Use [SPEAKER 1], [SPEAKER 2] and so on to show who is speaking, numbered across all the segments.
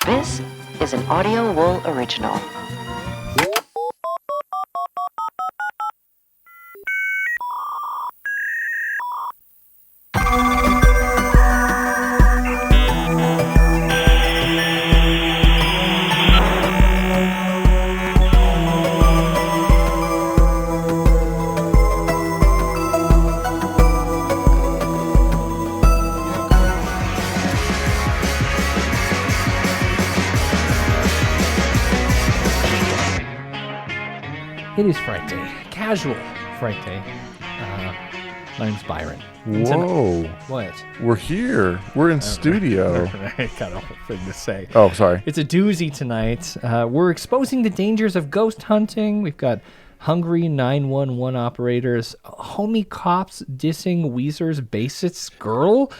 [SPEAKER 1] This is an Audio Wool original.
[SPEAKER 2] It is Frightday, casual Frightday. My name's Byron.
[SPEAKER 3] Whoa.
[SPEAKER 2] What?
[SPEAKER 3] We're here. We're in studio.
[SPEAKER 2] I got a whole thing to say.
[SPEAKER 3] Oh, sorry.
[SPEAKER 2] It's a doozy tonight. We're exposing the dangers of ghost hunting. We've got hungry 911 operators, homie cops dissing Weezer's bassist girl,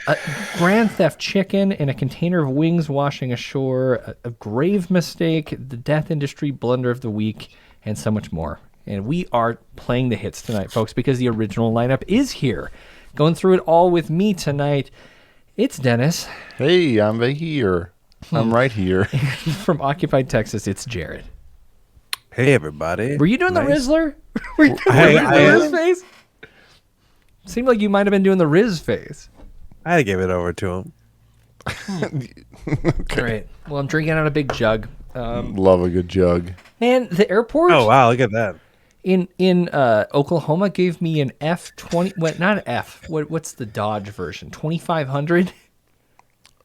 [SPEAKER 2] a grand theft chicken in a container of wings washing ashore, a grave mistake, the death industry blunder of the week, and so much more. And we are playing the hits tonight, folks, because the original lineup is here. Going through it all with me tonight, it's Dennis.
[SPEAKER 3] Hey, I'm here. I'm right here.
[SPEAKER 2] From Occupied Texas, it's Jared.
[SPEAKER 4] Hey, everybody.
[SPEAKER 2] Were you doing the Rizzler? Were you doing
[SPEAKER 4] I
[SPEAKER 2] the Riz face? Seemed like you might have been doing the Riz face.
[SPEAKER 4] I had to give it over to him.
[SPEAKER 2] Okay. All right. Well, I'm drinking out a big jug.
[SPEAKER 3] Love a good jug.
[SPEAKER 2] And the airport
[SPEAKER 4] Oh, wow. Look at that.
[SPEAKER 2] in Oklahoma gave me an F-20. What? Not an F. What's the Dodge version? 2500.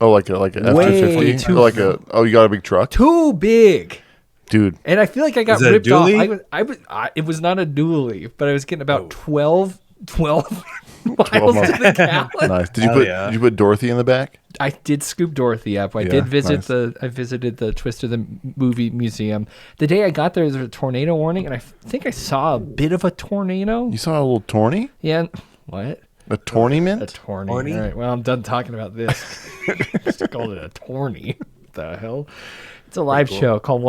[SPEAKER 3] Oh, like an
[SPEAKER 2] Way
[SPEAKER 3] F-250?
[SPEAKER 2] too-
[SPEAKER 3] You got a big truck?
[SPEAKER 2] Too big.
[SPEAKER 3] Dude.
[SPEAKER 2] And I feel like I got
[SPEAKER 4] Is it a
[SPEAKER 2] ripped off.
[SPEAKER 4] dually?
[SPEAKER 2] It was not a dually, but I was getting about 12 miles
[SPEAKER 3] miles.
[SPEAKER 2] to the gallon.
[SPEAKER 3] Nice. Did
[SPEAKER 4] Hell
[SPEAKER 3] you put Dorothy in the back?
[SPEAKER 2] I did scoop Dorothy up. I
[SPEAKER 3] Yeah,
[SPEAKER 2] did visit
[SPEAKER 3] nice.
[SPEAKER 2] I visited the Twister the Movie Museum. The day I got there was a tornado warning, and I think I saw a bit of a tornado.
[SPEAKER 3] You saw a little tourney?
[SPEAKER 2] Yeah. What?
[SPEAKER 3] A tournament?
[SPEAKER 2] A tourney.
[SPEAKER 4] Tourney?
[SPEAKER 2] All right. Well, I'm done talking about this. Just called it a tourney. What the hell? It's a live show. Call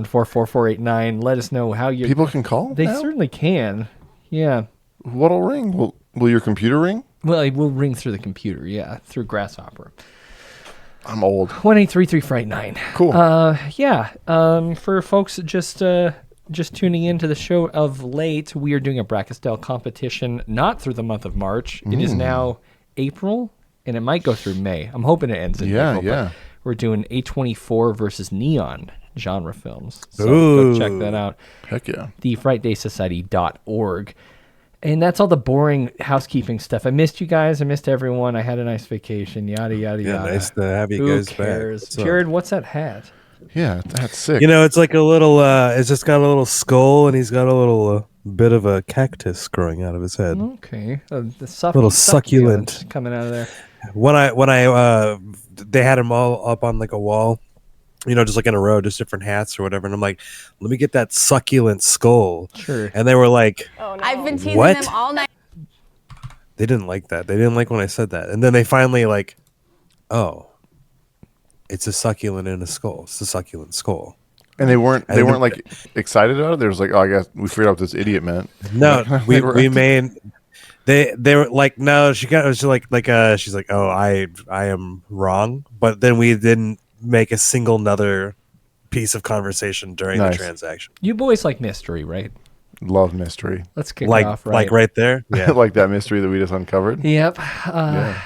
[SPEAKER 2] 1-833-374-4489. Let us know how you.
[SPEAKER 3] People can call
[SPEAKER 2] They
[SPEAKER 3] now?
[SPEAKER 2] certainly can. Yeah.
[SPEAKER 3] What'll ring? Will your computer ring?
[SPEAKER 2] Well, it will ring through the computer. Yeah, through Grasshopper.
[SPEAKER 3] I'm old.
[SPEAKER 2] 1-833-FRIGHT9.
[SPEAKER 3] Cool.
[SPEAKER 2] Yeah. For folks just tuning into the show of late, we are doing a Brackettstyle competition, not through the month of March. It is now April, and it might go through May. I'm hoping it ends in April.
[SPEAKER 3] Yeah.
[SPEAKER 2] But we're doing A24 versus Neon genre films. So
[SPEAKER 4] Ooh.
[SPEAKER 2] go check that out.
[SPEAKER 3] Heck yeah.
[SPEAKER 2] The FrightDaySociety.org. And that's all the boring housekeeping stuff. I missed you guys. I missed everyone. I had a nice vacation. Yada, yada,
[SPEAKER 4] Yeah,
[SPEAKER 2] yada.
[SPEAKER 4] nice to have you
[SPEAKER 2] Who
[SPEAKER 4] guys
[SPEAKER 2] cares?
[SPEAKER 4] back. So-
[SPEAKER 2] Jared, what's that hat?
[SPEAKER 3] Yeah, that's sick.
[SPEAKER 4] You know, it's like a little, it's just got a little skull, and he's got a little bit of a cactus growing out of his head.
[SPEAKER 2] Okay. The
[SPEAKER 4] Little succulent.
[SPEAKER 2] coming out of there.
[SPEAKER 4] When they had them all up on like a wall, you know, just like in a row, just different hats or whatever. And I'm like, let me get that succulent skull.
[SPEAKER 2] Sure.
[SPEAKER 4] And they were like,
[SPEAKER 5] I've been teasing
[SPEAKER 4] What?
[SPEAKER 5] them all night.
[SPEAKER 4] they didn't like that. They didn't like when I said that. And then they finally like, oh, it's a succulent in a skull. It's a succulent skull.
[SPEAKER 3] And they weren't like excited about it. They was like, oh, I guess we figured out what this idiot meant.
[SPEAKER 4] No,
[SPEAKER 3] They were-
[SPEAKER 4] we made. They were like, no, she's like she's like, oh, I am wrong. But then we didn't make a single another piece of conversation during
[SPEAKER 3] Nice.
[SPEAKER 4] the transaction.
[SPEAKER 2] You boys like mystery, right?
[SPEAKER 3] Love mystery.
[SPEAKER 2] Let's kick it
[SPEAKER 4] Like
[SPEAKER 2] off, right?
[SPEAKER 4] like right there. Yeah.
[SPEAKER 3] Like that mystery that we just uncovered.
[SPEAKER 2] Yep.
[SPEAKER 3] Yeah.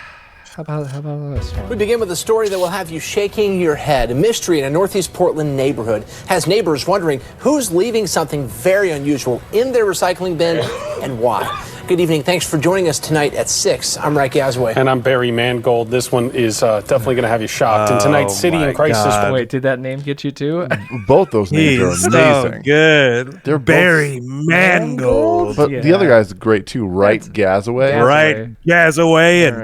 [SPEAKER 2] How about this
[SPEAKER 6] We
[SPEAKER 2] one?
[SPEAKER 6] begin with a story that will have you shaking your head. A mystery in a Northeast Portland neighborhood has neighbors wondering who's leaving something very unusual in their recycling bin and why. Good evening. Thanks for joining us tonight at 6. I'm Reich Yazway.
[SPEAKER 7] And I'm Barry Mangold. This one is definitely going to have you shocked. And tonight's City
[SPEAKER 4] my
[SPEAKER 7] in Crisis.
[SPEAKER 4] God.
[SPEAKER 2] Wait, did that name get you too?
[SPEAKER 3] Both those names
[SPEAKER 4] He's
[SPEAKER 3] are
[SPEAKER 4] so
[SPEAKER 3] amazing.
[SPEAKER 4] good.
[SPEAKER 3] They're both-
[SPEAKER 4] Barry Mangold.
[SPEAKER 3] But
[SPEAKER 2] Yeah.
[SPEAKER 3] the other guy's great too, right? Gazaway.
[SPEAKER 2] Gaz-
[SPEAKER 4] Right, Gazaway and
[SPEAKER 2] All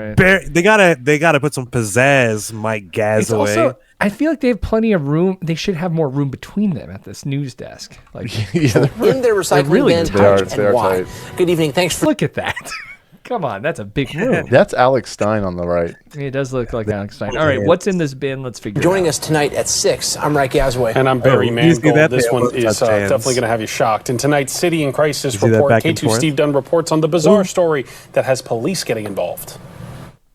[SPEAKER 2] right.
[SPEAKER 4] they gotta put some pizzazz, Mike
[SPEAKER 2] It's
[SPEAKER 4] Gazaway.
[SPEAKER 2] also, I feel like they have plenty of room. They should have more room between them at this news desk. Like,
[SPEAKER 3] Yeah, they're-
[SPEAKER 6] In their recycling
[SPEAKER 2] really
[SPEAKER 6] bin
[SPEAKER 2] tight.
[SPEAKER 3] They are
[SPEAKER 6] and why.
[SPEAKER 3] tight.
[SPEAKER 6] Good evening. Thanks for
[SPEAKER 2] look at that. Come on, that's a big room.
[SPEAKER 3] That's Alex Stein on the right.
[SPEAKER 2] It does look like Alex Stein. All right, what's in this bin? Let's figure
[SPEAKER 6] joining
[SPEAKER 2] it out.
[SPEAKER 6] us tonight at 6. I'm Reich Yazway.
[SPEAKER 7] And I'm Barry
[SPEAKER 4] you see
[SPEAKER 7] Mangold.
[SPEAKER 4] that?
[SPEAKER 7] This
[SPEAKER 4] They
[SPEAKER 7] one
[SPEAKER 4] almost
[SPEAKER 7] is
[SPEAKER 4] touched hands.
[SPEAKER 7] definitely going to have you shocked. In tonight's City in Crisis
[SPEAKER 4] see that
[SPEAKER 7] report,
[SPEAKER 4] back and
[SPEAKER 7] K2
[SPEAKER 4] forth?
[SPEAKER 7] Steve Dunn reports on the bizarre story that has police getting involved.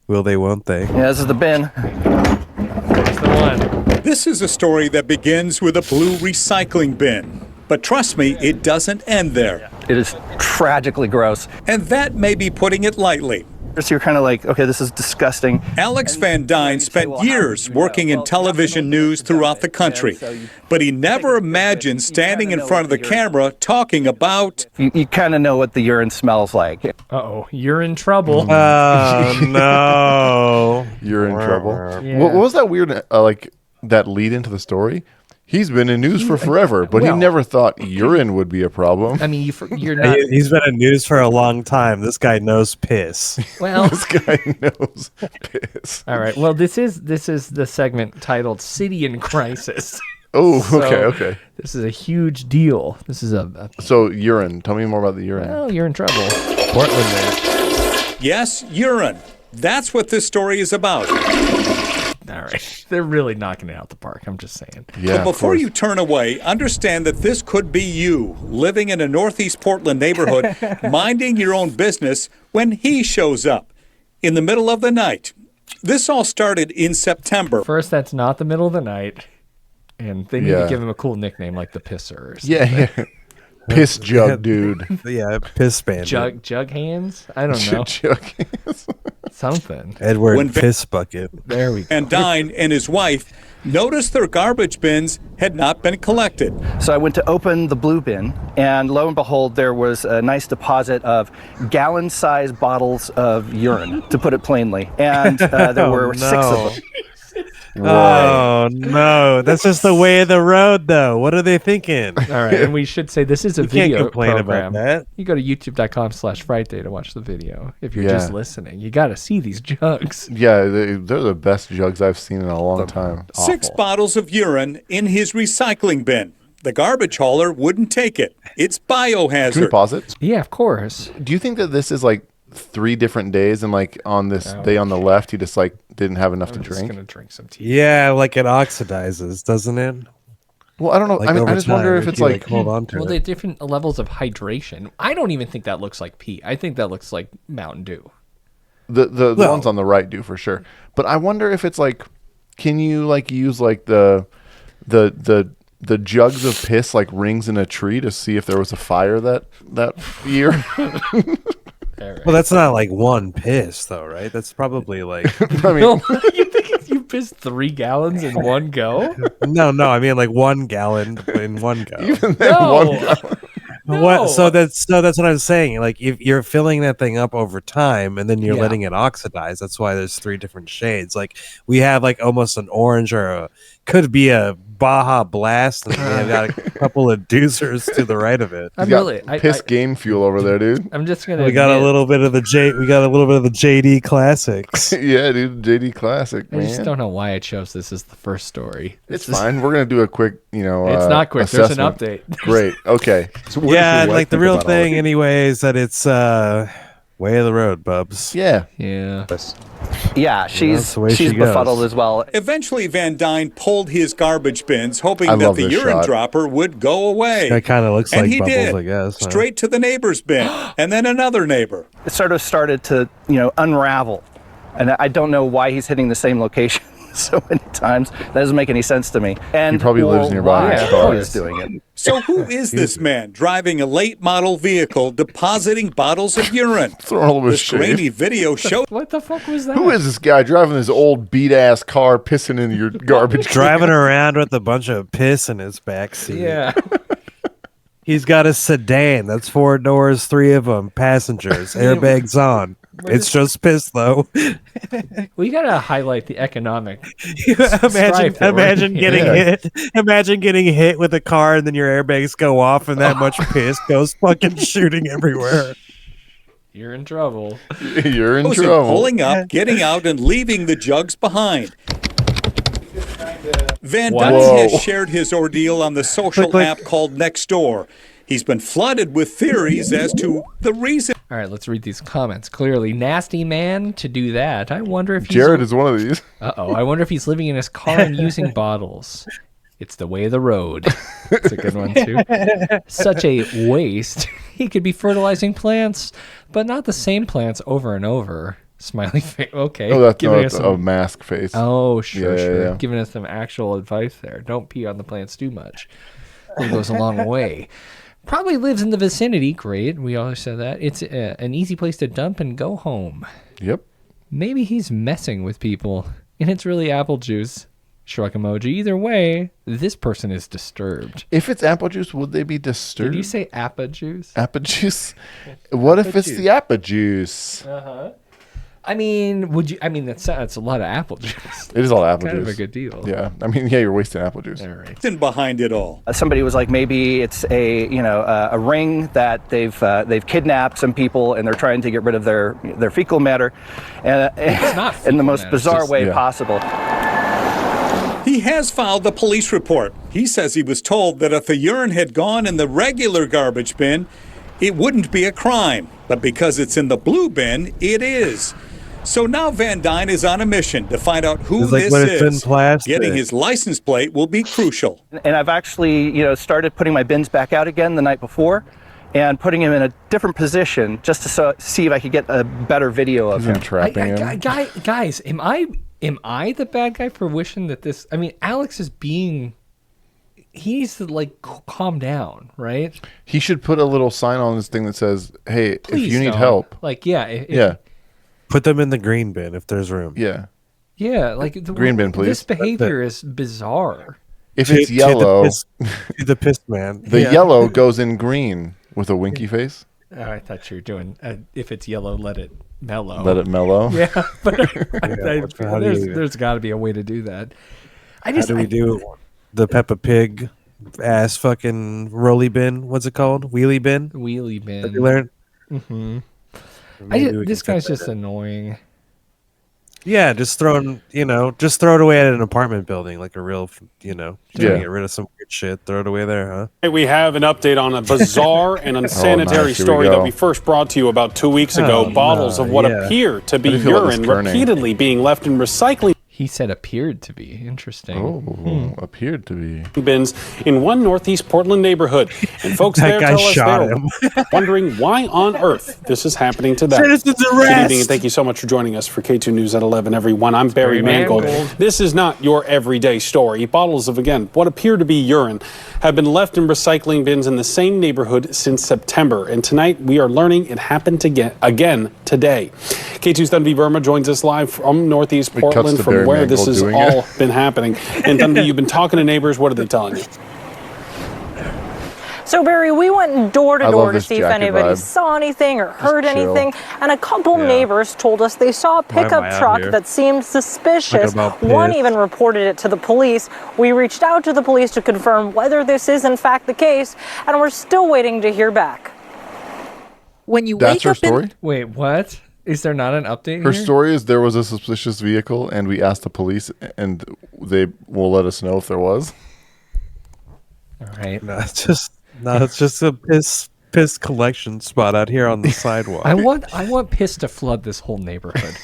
[SPEAKER 4] Will they? Won't they?
[SPEAKER 8] Yeah, this is the bin.
[SPEAKER 2] There's the one.
[SPEAKER 5] This is a story that begins with a blue recycling bin. But trust me, it doesn't end there.
[SPEAKER 8] It is tragically gross.
[SPEAKER 5] And that may be putting it lightly.
[SPEAKER 8] So you're kind of like, okay, this is disgusting.
[SPEAKER 5] Alex Van Dyne spent years working in television news throughout the country, but he never imagined standing in front of the camera talking about...
[SPEAKER 8] You kind of know what the urine smells like.
[SPEAKER 2] Uh-oh, you're in trouble.
[SPEAKER 4] Oh, no.
[SPEAKER 3] You're in trouble.
[SPEAKER 2] Yeah.
[SPEAKER 3] What was that weird, that lead into the story? He's been in news for forever, but he never thought urine would be a problem.
[SPEAKER 2] I mean, you're not...
[SPEAKER 4] He's been in news for a long time. This guy knows piss.
[SPEAKER 2] Well,
[SPEAKER 3] This guy knows piss.
[SPEAKER 2] all right. Well, this is the segment titled "City in Crisis."
[SPEAKER 3] Oh,
[SPEAKER 2] So,
[SPEAKER 3] okay.
[SPEAKER 2] This is a huge deal. This is
[SPEAKER 3] So urine. Tell me more about the urine.
[SPEAKER 2] well, you're in trouble.
[SPEAKER 4] Portland there.
[SPEAKER 5] Yes, urine. That's what this story is about.
[SPEAKER 2] All right, they're really knocking it out the park. I'm just saying.
[SPEAKER 3] Yeah,
[SPEAKER 5] But before you turn away, understand that this could be you, living in a Northeast Portland neighborhood, minding your own business when he shows up in the middle of the night. This all started in September.
[SPEAKER 2] First, that's not the middle of the night, and they need
[SPEAKER 3] Yeah.
[SPEAKER 2] to give him a cool nickname like the Pisser. Or something.
[SPEAKER 3] Yeah. Piss jug, dude.
[SPEAKER 4] Yeah, piss bandit.
[SPEAKER 2] Jug hands. I don't know.
[SPEAKER 3] Jug.
[SPEAKER 2] Something.
[SPEAKER 4] Edward
[SPEAKER 5] When-
[SPEAKER 4] Piss Bucket.
[SPEAKER 2] There we go.
[SPEAKER 5] Van Dyne and his wife noticed their garbage bins had not been collected.
[SPEAKER 8] So I went to open the blue bin, and lo and behold, there was a nice deposit of gallon-sized bottles of urine, to put it plainly. And there were 6 of them.
[SPEAKER 4] Oh, no. That's just the way of the road, though. What are they thinking?
[SPEAKER 2] All right, and we should say this is a
[SPEAKER 4] You can't
[SPEAKER 2] video
[SPEAKER 4] complain
[SPEAKER 2] program.
[SPEAKER 4] about that.
[SPEAKER 2] You go to youtube.com/Frightday to watch the video. If you're
[SPEAKER 3] Yeah.
[SPEAKER 2] just listening, you got to see these jugs.
[SPEAKER 3] Yeah, they're the best jugs I've seen in a long time.
[SPEAKER 5] 6 bottles of urine in his recycling bin. The garbage hauler wouldn't take it. It's biohazard.
[SPEAKER 3] Can we pause it?
[SPEAKER 2] Yeah, of course.
[SPEAKER 3] Do you think that this is like 3 different days, and like on this day on the left, he just like didn't have enough
[SPEAKER 2] I'm
[SPEAKER 3] to
[SPEAKER 2] just
[SPEAKER 3] drink?
[SPEAKER 2] gonna drink some tea.
[SPEAKER 4] Yeah, like it oxidizes, doesn't it?
[SPEAKER 3] Well, I don't know.
[SPEAKER 4] Like
[SPEAKER 3] I mean, I
[SPEAKER 4] over
[SPEAKER 3] just wonder
[SPEAKER 4] time,
[SPEAKER 3] if it's
[SPEAKER 4] you,
[SPEAKER 3] like
[SPEAKER 4] hold on to
[SPEAKER 2] Well,
[SPEAKER 4] it.
[SPEAKER 2] they have different levels of hydration. I don't even think that looks like pee. I think that looks like Mountain Dew.
[SPEAKER 3] the
[SPEAKER 4] Well-
[SPEAKER 3] ones on the right do for sure. But I wonder if it's like, can you like use like the jugs of piss like rings in a tree to see if there was a fire that year?
[SPEAKER 4] Well, that's not like one piss, though, right? That's probably like
[SPEAKER 3] I mean,
[SPEAKER 2] You think if you pissed 3 gallons in one go?
[SPEAKER 4] no. I mean like 1 gallon in one go.
[SPEAKER 3] even then,
[SPEAKER 2] No.
[SPEAKER 3] one guy.
[SPEAKER 4] What? So that's what I'm saying. Like if you're filling that thing up over time and then you're
[SPEAKER 2] Yeah.
[SPEAKER 4] letting it oxidize, that's why there's 3 different shades. Like we have like almost an orange or could be a Baja Blast, and we've got a couple of doozers to the right of it.
[SPEAKER 2] I'm
[SPEAKER 3] He's got
[SPEAKER 2] really.
[SPEAKER 3] piss game fuel over there, dude.
[SPEAKER 2] I'm just gonna.
[SPEAKER 4] We got a
[SPEAKER 2] admit,
[SPEAKER 4] little bit of the JD classics.
[SPEAKER 3] Yeah, dude, JD Classic,
[SPEAKER 2] I just
[SPEAKER 3] man.
[SPEAKER 2] don't know why I chose this as the first story.
[SPEAKER 3] It's fine. We're gonna do a quick,
[SPEAKER 2] It's not quick. There's an
[SPEAKER 3] assessment.
[SPEAKER 2] update.
[SPEAKER 3] Great. Okay. So what
[SPEAKER 4] Yeah,
[SPEAKER 3] does your wife
[SPEAKER 4] like the
[SPEAKER 3] think
[SPEAKER 4] real
[SPEAKER 3] about all
[SPEAKER 4] thing
[SPEAKER 3] this?
[SPEAKER 4] anyway is that it's way of the road, bubs.
[SPEAKER 3] Yeah.
[SPEAKER 2] Yeah.
[SPEAKER 8] Yeah,
[SPEAKER 4] that's
[SPEAKER 8] she's
[SPEAKER 4] the way she
[SPEAKER 8] befuddled
[SPEAKER 4] goes.
[SPEAKER 8] as well.
[SPEAKER 5] Eventually, Van Dyne pulled his garbage bins, hoping
[SPEAKER 3] I
[SPEAKER 5] that
[SPEAKER 3] love
[SPEAKER 5] the
[SPEAKER 3] this
[SPEAKER 5] urine
[SPEAKER 3] shot.
[SPEAKER 5] dropper would go away.
[SPEAKER 4] That kind of looks
[SPEAKER 5] And
[SPEAKER 4] like
[SPEAKER 5] he
[SPEAKER 4] bubbles,
[SPEAKER 5] did.
[SPEAKER 4] I guess. huh?
[SPEAKER 5] Straight to the neighbor's bin, and then another neighbor.
[SPEAKER 8] It sort of started to, unravel. And I don't know why he's hitting the same location so many times. That doesn't make any sense to me. And
[SPEAKER 3] He probably lives nearby
[SPEAKER 8] why
[SPEAKER 3] in his car.
[SPEAKER 8] he's doing it.
[SPEAKER 5] So who is this man driving a late model vehicle depositing bottles of urine?
[SPEAKER 3] Throwing all of
[SPEAKER 5] This
[SPEAKER 3] his shade.
[SPEAKER 5] grainy video shows
[SPEAKER 2] What the fuck was that?
[SPEAKER 3] Who is this guy driving this old beat ass car, pissing in your garbage?
[SPEAKER 4] Driving around with a bunch of piss in his backseat.
[SPEAKER 2] Yeah.
[SPEAKER 4] He's got a sedan. That's 4 doors, 3 of them, passengers, airbags on. It's just piss, though.
[SPEAKER 2] We gotta highlight the economic.
[SPEAKER 4] imagine
[SPEAKER 2] strife that we're
[SPEAKER 4] imagine
[SPEAKER 2] in.
[SPEAKER 4] getting
[SPEAKER 3] Yeah.
[SPEAKER 4] hit. Imagine getting hit with a car and then your airbags go off and that much piss goes fucking shooting everywhere.
[SPEAKER 2] You're in trouble.
[SPEAKER 3] You're in
[SPEAKER 5] and
[SPEAKER 3] trouble.
[SPEAKER 5] pulling up, getting out, and leaving the jugs behind. Van Dyne
[SPEAKER 3] Whoa.
[SPEAKER 5] has shared his ordeal on the social
[SPEAKER 4] Click.
[SPEAKER 5] app called Nextdoor. He's been flooded with theories as to the reason.
[SPEAKER 2] All right, let's read these comments. Clearly, nasty man to do that. I wonder if he's
[SPEAKER 3] Jared is one of these.
[SPEAKER 2] I wonder if he's living in his car and using bottles. It's the way of the road. That's a good one too. Such a waste. He could be fertilizing plants, but not the same plants over and over. Smiley face. Okay.
[SPEAKER 3] Oh, that's,
[SPEAKER 2] Giving
[SPEAKER 3] no,
[SPEAKER 2] us
[SPEAKER 3] that's
[SPEAKER 2] some-
[SPEAKER 3] a mask face.
[SPEAKER 2] Oh, sure,
[SPEAKER 3] Yeah,
[SPEAKER 2] sure.
[SPEAKER 3] yeah.
[SPEAKER 2] Giving us some actual advice there. Don't pee on the plants too much. It goes a long way. Probably lives in the vicinity. Great. We always said that. It's an easy place to dump and go home.
[SPEAKER 3] Yep.
[SPEAKER 2] Maybe he's messing with people, and it's really apple juice. Shrug emoji. Either way, this person is disturbed.
[SPEAKER 3] If it's apple juice, would they be disturbed?
[SPEAKER 2] Did you say apple juice?
[SPEAKER 3] apple juice? What if it's the apple juice?
[SPEAKER 2] I mean, would you? I mean, that's a lot of apple juice.
[SPEAKER 3] It is all apple
[SPEAKER 2] Kind
[SPEAKER 3] juice.
[SPEAKER 2] of a good deal.
[SPEAKER 3] Yeah. I mean, yeah, you're wasting apple juice.
[SPEAKER 2] All right.
[SPEAKER 5] And behind it all.
[SPEAKER 8] Somebody was like, maybe it's a ring that they've kidnapped some people and they're trying to get rid of their fecal matter,
[SPEAKER 2] not
[SPEAKER 8] in the
[SPEAKER 2] fecal
[SPEAKER 8] most
[SPEAKER 2] matter,
[SPEAKER 8] bizarre
[SPEAKER 2] it's just-
[SPEAKER 8] way
[SPEAKER 3] yeah.
[SPEAKER 8] possible.
[SPEAKER 5] He has filed the police report. He says he was told that if the urine had gone in the regular garbage bin, it wouldn't be a crime. But because it's in the blue bin, it is. So now Van Dyne is on a mission to find out who
[SPEAKER 4] It's like
[SPEAKER 5] this
[SPEAKER 4] when it's in
[SPEAKER 5] is.
[SPEAKER 4] plastic.
[SPEAKER 5] Getting his license plate will be crucial.
[SPEAKER 8] And I've actually, started putting my bins back out again the night before and putting him in a different position just to see if I could get a better video of him.
[SPEAKER 3] Trapping him.
[SPEAKER 2] Guys, am I the bad guy for wishing that this? I mean, Alex is being. He needs to calm down, right?
[SPEAKER 3] He should put a little sign on this thing that says, "Hey,
[SPEAKER 2] Please
[SPEAKER 3] if you need
[SPEAKER 2] don't.
[SPEAKER 3] help."
[SPEAKER 2] Yeah.
[SPEAKER 4] Put them in the green bin if there's room.
[SPEAKER 3] Yeah.
[SPEAKER 2] Yeah,
[SPEAKER 3] Green bin, please.
[SPEAKER 2] This behavior is bizarre.
[SPEAKER 3] If it's yellow,
[SPEAKER 4] the piss man.
[SPEAKER 3] the yellow goes in green with a winky face.
[SPEAKER 2] Oh, I thought you were doing. If it's yellow, let it mellow.
[SPEAKER 3] Let it mellow.
[SPEAKER 2] Yeah, but
[SPEAKER 4] how do you-
[SPEAKER 2] there's got to be a way to do that.
[SPEAKER 4] How do we do the Peppa Pig ass fucking rolly bin? What's it called? Wheelie bin?
[SPEAKER 2] Wheelie bin.
[SPEAKER 4] Have you learned?
[SPEAKER 2] Mm-hmm.
[SPEAKER 4] Maybe we
[SPEAKER 2] This
[SPEAKER 4] can
[SPEAKER 2] guy's
[SPEAKER 4] fit
[SPEAKER 2] just annoying.
[SPEAKER 4] Yeah, just throw it away at an apartment building, like a real, trying to get rid of some weird shit. Throw it away there, huh?
[SPEAKER 7] Hey, we have an update on a bizarre and unsanitary
[SPEAKER 3] nice. Here we
[SPEAKER 7] story
[SPEAKER 3] go.
[SPEAKER 7] that we first brought to you about 2 weeks ago. Bottles of what appear to be
[SPEAKER 3] How do you feel about
[SPEAKER 7] urine
[SPEAKER 3] this kerning?
[SPEAKER 7] repeatedly being left in recycling
[SPEAKER 2] He said appeared to be interesting.
[SPEAKER 3] Oh, appeared to be.
[SPEAKER 7] bins in one northeast Portland neighborhood. And folks
[SPEAKER 4] That
[SPEAKER 7] there
[SPEAKER 4] guy
[SPEAKER 7] tell us
[SPEAKER 4] shot
[SPEAKER 7] they're wondering why on earth this is happening to them.
[SPEAKER 4] Citizens
[SPEAKER 7] Good
[SPEAKER 4] arrest!
[SPEAKER 7] evening, and thank you so much for joining us for K2 News at 11, everyone. I'm Barry Mangold. This is not your everyday story. Bottles of, again, what appear to be urine have been left in recycling bins in the same neighborhood since September. And tonight, we are learning it happened again today. K2's Dunby Verma joins us live from northeast
[SPEAKER 3] It cuts
[SPEAKER 7] Portland,
[SPEAKER 3] to
[SPEAKER 7] from
[SPEAKER 3] Barry
[SPEAKER 7] where this
[SPEAKER 3] Mangold
[SPEAKER 7] has
[SPEAKER 3] doing
[SPEAKER 7] all
[SPEAKER 3] it.
[SPEAKER 7] been happening. And Dunby, you've been talking to neighbors. What are they telling you?
[SPEAKER 9] So, Barry, we went door to
[SPEAKER 3] I
[SPEAKER 9] door
[SPEAKER 3] love
[SPEAKER 9] to
[SPEAKER 3] this
[SPEAKER 9] see if
[SPEAKER 3] jacket
[SPEAKER 9] anybody
[SPEAKER 3] vibe.
[SPEAKER 9] saw anything or heard
[SPEAKER 3] chill.
[SPEAKER 9] anything. And a couple neighbors told us they saw a
[SPEAKER 4] Why am
[SPEAKER 9] pickup
[SPEAKER 4] I out
[SPEAKER 9] truck
[SPEAKER 4] here?
[SPEAKER 9] that seemed suspicious.
[SPEAKER 4] about
[SPEAKER 9] One
[SPEAKER 4] piss?
[SPEAKER 9] even reported it to the police. We reached out to the police to confirm whether this is in fact the case, and we're still waiting to hear back.
[SPEAKER 10] When you
[SPEAKER 3] That's
[SPEAKER 10] wake
[SPEAKER 3] her
[SPEAKER 10] up
[SPEAKER 3] story?
[SPEAKER 2] Wait, what? Is there not an update
[SPEAKER 3] Her
[SPEAKER 2] here?
[SPEAKER 3] story is there was a suspicious vehicle, and we asked the police, and they will let us know if there was.
[SPEAKER 2] All right.
[SPEAKER 4] No, it's just a piss collection spot out here on the sidewalk.
[SPEAKER 2] I want piss to flood this whole neighborhood.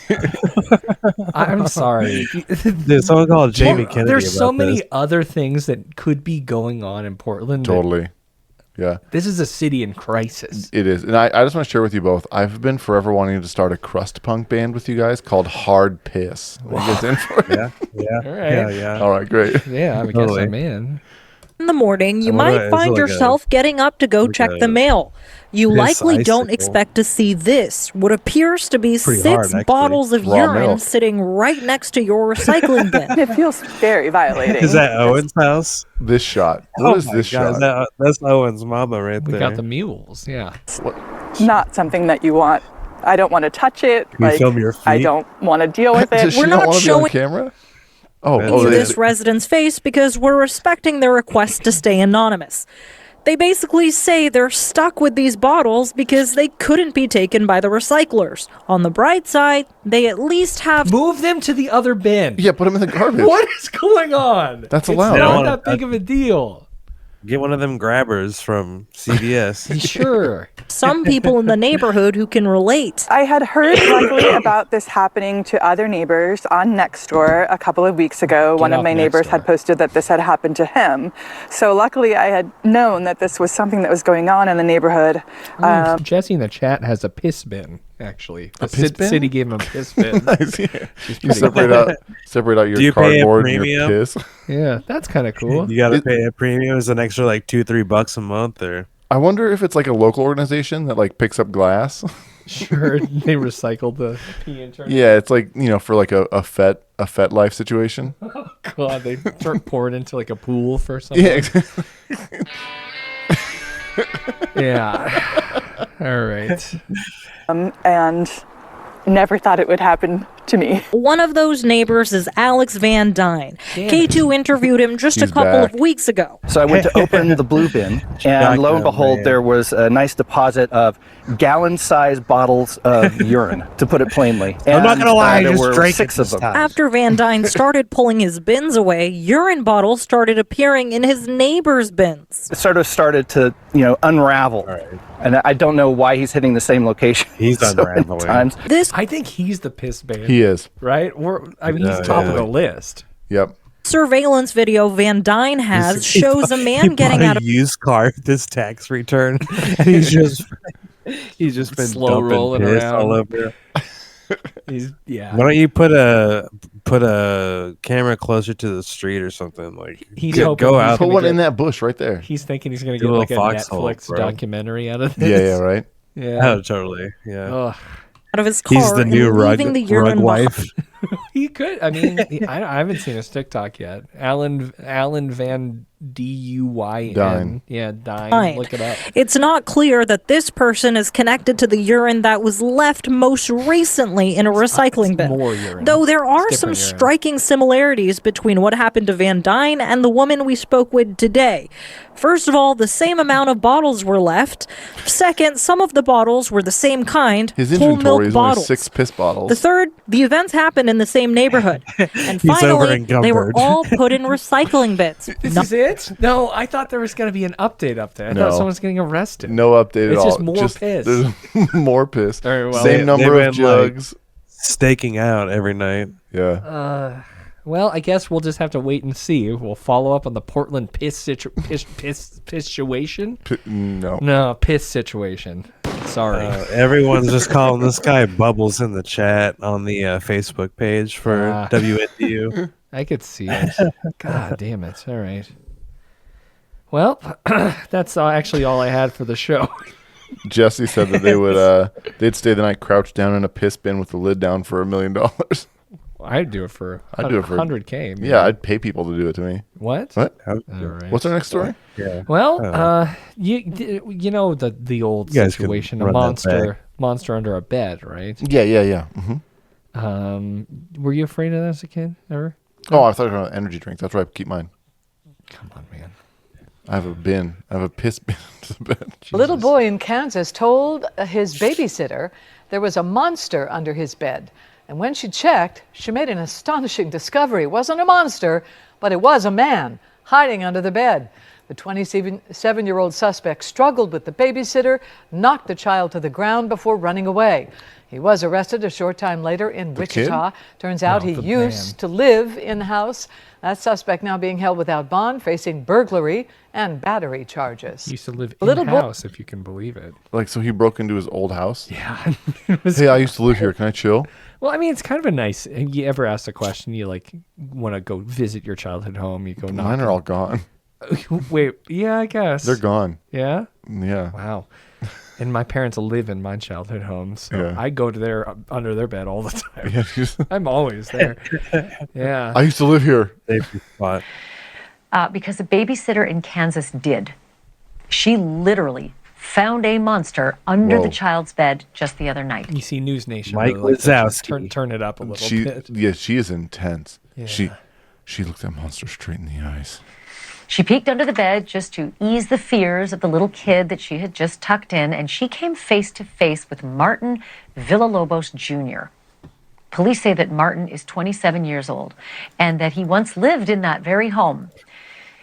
[SPEAKER 2] I'm sorry.
[SPEAKER 4] There's someone called Jamie Kennedy.
[SPEAKER 2] There's so
[SPEAKER 4] about
[SPEAKER 2] many
[SPEAKER 4] this.
[SPEAKER 2] other things that could be going on in Portland. that-
[SPEAKER 3] Totally. Yeah,
[SPEAKER 2] This is a city in crisis.
[SPEAKER 3] it is. And I just want to share with you both. I've been forever wanting to start a crust punk band with you guys called Hard Piss. Are you guys in for it?
[SPEAKER 4] Yeah.
[SPEAKER 2] All right.
[SPEAKER 4] Yeah.
[SPEAKER 3] All right, great.
[SPEAKER 2] Yeah, I guess
[SPEAKER 4] Totally.
[SPEAKER 2] I'm in.
[SPEAKER 10] in the morning, you
[SPEAKER 4] I
[SPEAKER 10] might
[SPEAKER 4] wonder, is it
[SPEAKER 10] find
[SPEAKER 4] like
[SPEAKER 10] yourself getting up to go
[SPEAKER 4] like
[SPEAKER 10] check
[SPEAKER 4] a
[SPEAKER 10] the mail. You
[SPEAKER 4] piss
[SPEAKER 10] likely don't
[SPEAKER 4] icicle?
[SPEAKER 10] expect to see this, what appears to be
[SPEAKER 4] Pretty
[SPEAKER 10] 6
[SPEAKER 4] hard, actually.
[SPEAKER 10] bottles of
[SPEAKER 3] Raw
[SPEAKER 10] urine
[SPEAKER 3] milk.
[SPEAKER 10] sitting right next to your recycling bin.
[SPEAKER 11] It feels very violating.
[SPEAKER 4] Is that Owen's house?
[SPEAKER 3] This shot. What is
[SPEAKER 4] my
[SPEAKER 3] this
[SPEAKER 4] God,
[SPEAKER 3] shot?
[SPEAKER 4] that's Owen's mama right
[SPEAKER 2] We
[SPEAKER 4] there.
[SPEAKER 2] got the mules. Yeah.
[SPEAKER 11] Not something that you want. I don't want to touch it.
[SPEAKER 4] we film your
[SPEAKER 11] I
[SPEAKER 4] feet?
[SPEAKER 11] don't want to deal with
[SPEAKER 3] Does
[SPEAKER 11] it.
[SPEAKER 3] she
[SPEAKER 10] We're
[SPEAKER 3] not
[SPEAKER 10] not
[SPEAKER 3] want to be on
[SPEAKER 10] showing-
[SPEAKER 3] camera? Oh,
[SPEAKER 10] You
[SPEAKER 3] they-
[SPEAKER 10] this resident's face because we're respecting their request to stay anonymous. They basically say they're stuck with these bottles because they couldn't be taken by the recyclers. On the bright side, they at least have
[SPEAKER 2] Move them to the other bin.
[SPEAKER 3] yeah, put them in the garbage.
[SPEAKER 2] What is going on?
[SPEAKER 3] That's
[SPEAKER 2] It's
[SPEAKER 3] allowed.
[SPEAKER 2] not
[SPEAKER 4] Yeah.
[SPEAKER 2] that big of a deal.
[SPEAKER 4] Get one of them grabbers from CVS.
[SPEAKER 2] Sure.
[SPEAKER 10] some people in the neighborhood who can relate.
[SPEAKER 11] I had heard luckily about this happening to other neighbors on Nextdoor a couple of weeks ago. One
[SPEAKER 2] off
[SPEAKER 11] of my neighbors
[SPEAKER 2] Nextdoor.
[SPEAKER 11] had posted that this had happened to him. So luckily I had known that this was something that was going on in the neighborhood.
[SPEAKER 2] Jesse in the chat has a piss bin. actually.
[SPEAKER 3] A
[SPEAKER 2] The
[SPEAKER 3] piss bin?
[SPEAKER 2] city gave him a piss bin.
[SPEAKER 3] Nice, yeah.
[SPEAKER 2] She's
[SPEAKER 3] You
[SPEAKER 2] pretty good.
[SPEAKER 3] separate out
[SPEAKER 4] Do
[SPEAKER 3] your
[SPEAKER 4] you pay a
[SPEAKER 3] cardboard and your
[SPEAKER 4] premium?
[SPEAKER 3] piss.
[SPEAKER 2] Yeah, that's kind of cool.
[SPEAKER 4] You got to pay a premium. Is an extra like $2-3 a month, or
[SPEAKER 3] I wonder if it's like a local organization that like picks up glass.
[SPEAKER 2] Sure, they recycled the pee and turn.
[SPEAKER 3] Yeah, it's like, for like a fet life situation.
[SPEAKER 2] Oh God, they pour it into like a pool for something.
[SPEAKER 3] Yeah, exactly.
[SPEAKER 2] Yeah. All right.
[SPEAKER 11] And never thought it would happen to me.
[SPEAKER 10] One of those neighbors is Alex Van Dyne. K2 interviewed him just
[SPEAKER 3] He's
[SPEAKER 10] a couple
[SPEAKER 3] back.
[SPEAKER 10] of weeks ago.
[SPEAKER 8] So I went to open the blue bin, and lo and behold, there was a nice deposit of gallon-sized bottles of urine, to put it plainly. And,
[SPEAKER 4] I'm not gonna lie, I
[SPEAKER 8] there
[SPEAKER 4] just
[SPEAKER 8] were
[SPEAKER 4] drank
[SPEAKER 8] 6
[SPEAKER 4] it
[SPEAKER 8] of them.
[SPEAKER 4] this time.
[SPEAKER 10] After Van Dyne started pulling his bins away, urine bottles started appearing in his neighbor's bins.
[SPEAKER 8] It sort of started to, unravel. And I don't know why he's hitting the same location.
[SPEAKER 4] He's
[SPEAKER 8] so many
[SPEAKER 4] unraveling.
[SPEAKER 8] times.
[SPEAKER 2] I think he's the piss man.
[SPEAKER 3] He is.
[SPEAKER 2] Right? He's top of the list.
[SPEAKER 3] Yep.
[SPEAKER 10] Surveillance video Van Dyne has shows a man getting out of
[SPEAKER 4] used car with his tax return, and he's just been
[SPEAKER 2] Slow
[SPEAKER 4] dumping
[SPEAKER 2] rolling
[SPEAKER 4] piss
[SPEAKER 2] around.
[SPEAKER 4] all over.
[SPEAKER 2] Yeah.
[SPEAKER 4] Why don't you put a camera closer to the street or something? Like
[SPEAKER 2] He's
[SPEAKER 4] go
[SPEAKER 2] hoping
[SPEAKER 4] out.
[SPEAKER 3] Put one in that bush right there.
[SPEAKER 2] He's thinking he's going to
[SPEAKER 4] Do
[SPEAKER 2] get
[SPEAKER 4] a
[SPEAKER 2] like a
[SPEAKER 4] little foxhole,
[SPEAKER 2] Netflix
[SPEAKER 4] bro.
[SPEAKER 2] documentary out of this.
[SPEAKER 3] Yeah, right.
[SPEAKER 2] Yeah.
[SPEAKER 4] Oh, totally. Yeah.
[SPEAKER 2] Ugh.
[SPEAKER 10] out of his car
[SPEAKER 4] He's the new
[SPEAKER 10] and
[SPEAKER 4] rug
[SPEAKER 10] leaving the urine
[SPEAKER 4] wife.
[SPEAKER 2] He could. I mean, I haven't seen his TikTok yet. Alan Van Duyn.
[SPEAKER 3] Dyne.
[SPEAKER 2] Yeah, Dyne.
[SPEAKER 10] behind.
[SPEAKER 2] Look it up.
[SPEAKER 10] It's not clear that this person is connected to the urine that was left most recently in a recycling bin.
[SPEAKER 2] More urine.
[SPEAKER 10] Though there are
[SPEAKER 2] It's
[SPEAKER 10] some
[SPEAKER 2] different urine.
[SPEAKER 10] striking similarities between what happened to Van Dyne and the woman we spoke with today. First of all, the same amount of bottles were left. Second, some of the bottles were the same kind,
[SPEAKER 3] His
[SPEAKER 10] whole
[SPEAKER 3] inventory
[SPEAKER 10] milk
[SPEAKER 3] is only
[SPEAKER 10] bottles.
[SPEAKER 3] 6 piss bottles.
[SPEAKER 10] The third, the events happened in the same neighborhood. And
[SPEAKER 4] He's over
[SPEAKER 10] finally, they were
[SPEAKER 4] encumbered.
[SPEAKER 10] all put in recycling bins.
[SPEAKER 2] This is it? No, I thought there was going to be an update up there. I
[SPEAKER 3] No.
[SPEAKER 2] thought someone was getting arrested.
[SPEAKER 3] No update at
[SPEAKER 2] It's
[SPEAKER 3] all.
[SPEAKER 2] just more piss.
[SPEAKER 3] There's more piss.
[SPEAKER 2] All right, well,
[SPEAKER 3] Same number
[SPEAKER 4] they've
[SPEAKER 3] of
[SPEAKER 4] been, like,
[SPEAKER 3] jugs.
[SPEAKER 4] staking out every night.
[SPEAKER 3] Yeah.
[SPEAKER 2] Well, I guess we'll just have to wait and see. We'll follow up on the Portland piss situation.
[SPEAKER 3] No.
[SPEAKER 2] No, piss situation. Sorry.
[SPEAKER 4] Everyone's just calling this guy Bubbles in the chat on the Facebook page for WNDU.
[SPEAKER 2] I could see it. God damn it. All right. Well, that's actually all I had for the show.
[SPEAKER 3] Jesse said that they would they'd stay the night crouched down in a piss bin with the lid down for $1 million.
[SPEAKER 2] I'd do it for
[SPEAKER 3] I'd do it for
[SPEAKER 2] 100K. maybe.
[SPEAKER 3] Yeah, I'd pay people to do it to me.
[SPEAKER 2] What?
[SPEAKER 3] What?
[SPEAKER 2] All right.
[SPEAKER 3] What's our next story?
[SPEAKER 4] Yeah.
[SPEAKER 2] Well, you know the old
[SPEAKER 4] You guys could
[SPEAKER 2] situation, a
[SPEAKER 4] run that
[SPEAKER 2] monster under a bed, right?
[SPEAKER 3] Yeah.
[SPEAKER 2] Were you afraid of that as a kid ever?
[SPEAKER 3] Oh, I thought you were talking about energy drinks. That's where I keep mine.
[SPEAKER 2] Come on, man.
[SPEAKER 3] I have a bin. I have a piss bin to the bed.
[SPEAKER 12] A little boy in Kansas told his babysitter there was a monster under his bed. And when she checked, she made an astonishing discovery. It wasn't a monster, but it was a man hiding under the bed. The 27-year-old suspect struggled with the babysitter, knocked the child to the ground before running away. He was arrested a short time later in Wichita. Turns out he used to live in the house. That suspect now being held without bond, facing burglary and battery charges.
[SPEAKER 2] He used to live
[SPEAKER 12] A
[SPEAKER 2] in
[SPEAKER 12] little
[SPEAKER 2] the
[SPEAKER 12] boy-
[SPEAKER 2] house, if you can believe it.
[SPEAKER 3] Like, so he broke into his old house?
[SPEAKER 2] Yeah.
[SPEAKER 3] Hey, I used to live here. Can I chill?
[SPEAKER 2] Well, I mean, it's kind of a nice. You ever ask a question? You like want to go visit your childhood home? You go.
[SPEAKER 3] Mine are all gone.
[SPEAKER 2] Wait, yeah, I guess
[SPEAKER 3] They're gone.
[SPEAKER 2] Yeah.
[SPEAKER 3] Yeah.
[SPEAKER 2] Wow. And my parents live in my childhood home, so
[SPEAKER 3] Yeah.
[SPEAKER 2] I go to under their bed all the time.
[SPEAKER 3] Yeah, just-
[SPEAKER 2] I'm always there. Yeah.
[SPEAKER 3] I used to live here.
[SPEAKER 13] Because a babysitter in Kansas did. She literally found a monster under
[SPEAKER 3] Whoa.
[SPEAKER 13] the child's bed just the other night.
[SPEAKER 2] You see, News Nation.
[SPEAKER 4] Mike
[SPEAKER 2] really likes to
[SPEAKER 4] Wazowski.
[SPEAKER 2] turn it up a little bit.
[SPEAKER 3] Yeah, she is intense.
[SPEAKER 2] Yeah.
[SPEAKER 3] She looked that monster straight in the eyes.
[SPEAKER 13] She peeked under the bed just to ease the fears of the little kid that she had just tucked in, and she came face to face with Martin Villalobos Jr. Police say that Martin is 27 years old and that he once lived in that very home.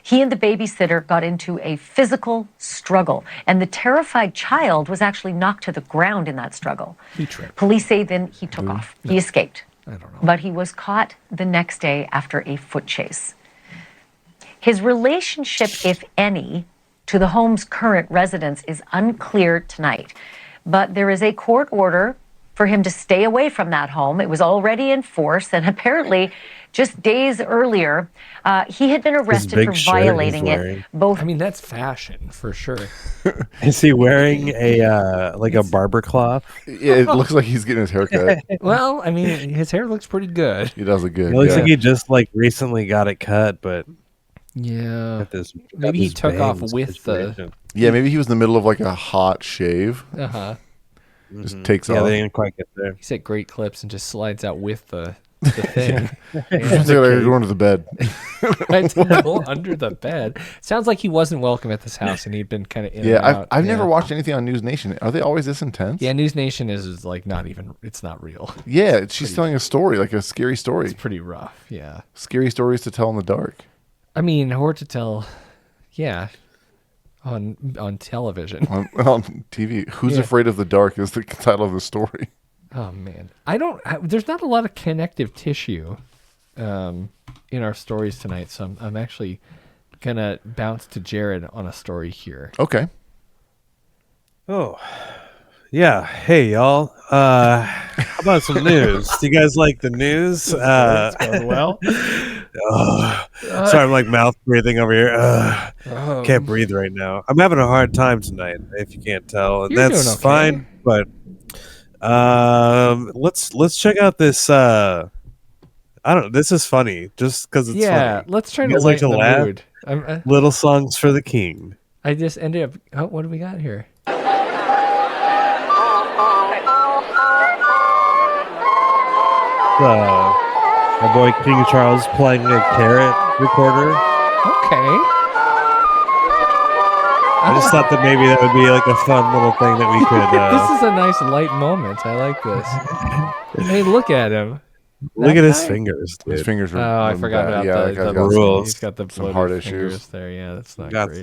[SPEAKER 13] He and the babysitter got into a physical struggle, and the terrified child was actually knocked to the ground in that struggle.
[SPEAKER 2] He tripped.
[SPEAKER 13] Police say then he took off. He escaped.
[SPEAKER 2] I don't know.
[SPEAKER 13] But he was caught the next day after a foot chase. His relationship, if any, to the home's current residents is unclear tonight. But there is a court order for him to stay away from that home. It was already in force, and apparently just days earlier, he had been arrested for violating it.
[SPEAKER 2] I mean, that's fashion for sure.
[SPEAKER 4] Is he wearing a like a barber cloth?
[SPEAKER 3] Yeah, it looks like he's getting his hair cut.
[SPEAKER 2] Well, I mean, his hair looks pretty good.
[SPEAKER 3] He does look good.
[SPEAKER 4] It looks like he just like recently got it cut, but
[SPEAKER 2] yeah,
[SPEAKER 4] maybe
[SPEAKER 2] he took off with the.
[SPEAKER 3] Yeah, maybe he was in the middle of like a hot shave. Just takes off.
[SPEAKER 4] They didn't quite get there.
[SPEAKER 2] He's at Great Clips and just slides out with the thing.
[SPEAKER 3] They're going to the bed.
[SPEAKER 2] Right to go under the bed. Sounds like he wasn't welcome at this house, and he'd been kind of in and out.
[SPEAKER 3] I've never watched anything on News Nation. Are they always this intense?
[SPEAKER 2] Yeah, News Nation is like not even. It's not real.
[SPEAKER 3] Yeah, she's telling a story, like a scary story.
[SPEAKER 2] It's pretty rough. Yeah,
[SPEAKER 3] scary stories to tell in the dark.
[SPEAKER 2] I mean, or to tell. Yeah. On television.
[SPEAKER 3] on TV. Who's Afraid of the Dark is the title of the story.
[SPEAKER 2] Oh, man. There's not a lot of connective tissue in our stories tonight, so I'm actually going to bounce to Jared on a story here.
[SPEAKER 3] Okay.
[SPEAKER 4] Oh, yeah. Hey, y'all. How about some news? Do you guys like the news?
[SPEAKER 2] It's going well.
[SPEAKER 4] Sorry, I'm like mouth breathing over here. Can't breathe right now. I'm having a hard time tonight, if you can't tell, and
[SPEAKER 2] You're
[SPEAKER 4] that's
[SPEAKER 2] doing okay.
[SPEAKER 4] fine. But let's check out this. I don't know. This is funny, just because it's funny.
[SPEAKER 2] Let's try
[SPEAKER 4] You
[SPEAKER 2] to
[SPEAKER 4] guys like
[SPEAKER 2] lighten the
[SPEAKER 4] laugh?
[SPEAKER 2] mood.
[SPEAKER 4] Little songs for the king.
[SPEAKER 2] I just ended up. Oh, what do we got here?
[SPEAKER 4] My boy King Charles playing a carrot recorder.
[SPEAKER 2] Okay.
[SPEAKER 4] I just thought that maybe that would be like a fun little thing that we could.
[SPEAKER 2] This is a nice light moment. I like this. Hey, look at him.
[SPEAKER 4] Look at his fingers, dude.
[SPEAKER 3] His fingers are.
[SPEAKER 2] Oh, I forgot about
[SPEAKER 3] that
[SPEAKER 2] the
[SPEAKER 3] guy's
[SPEAKER 2] rules. He's got the
[SPEAKER 3] some heart
[SPEAKER 2] bloated fingers
[SPEAKER 3] issues
[SPEAKER 2] there. Yeah, that's not
[SPEAKER 4] got
[SPEAKER 2] great.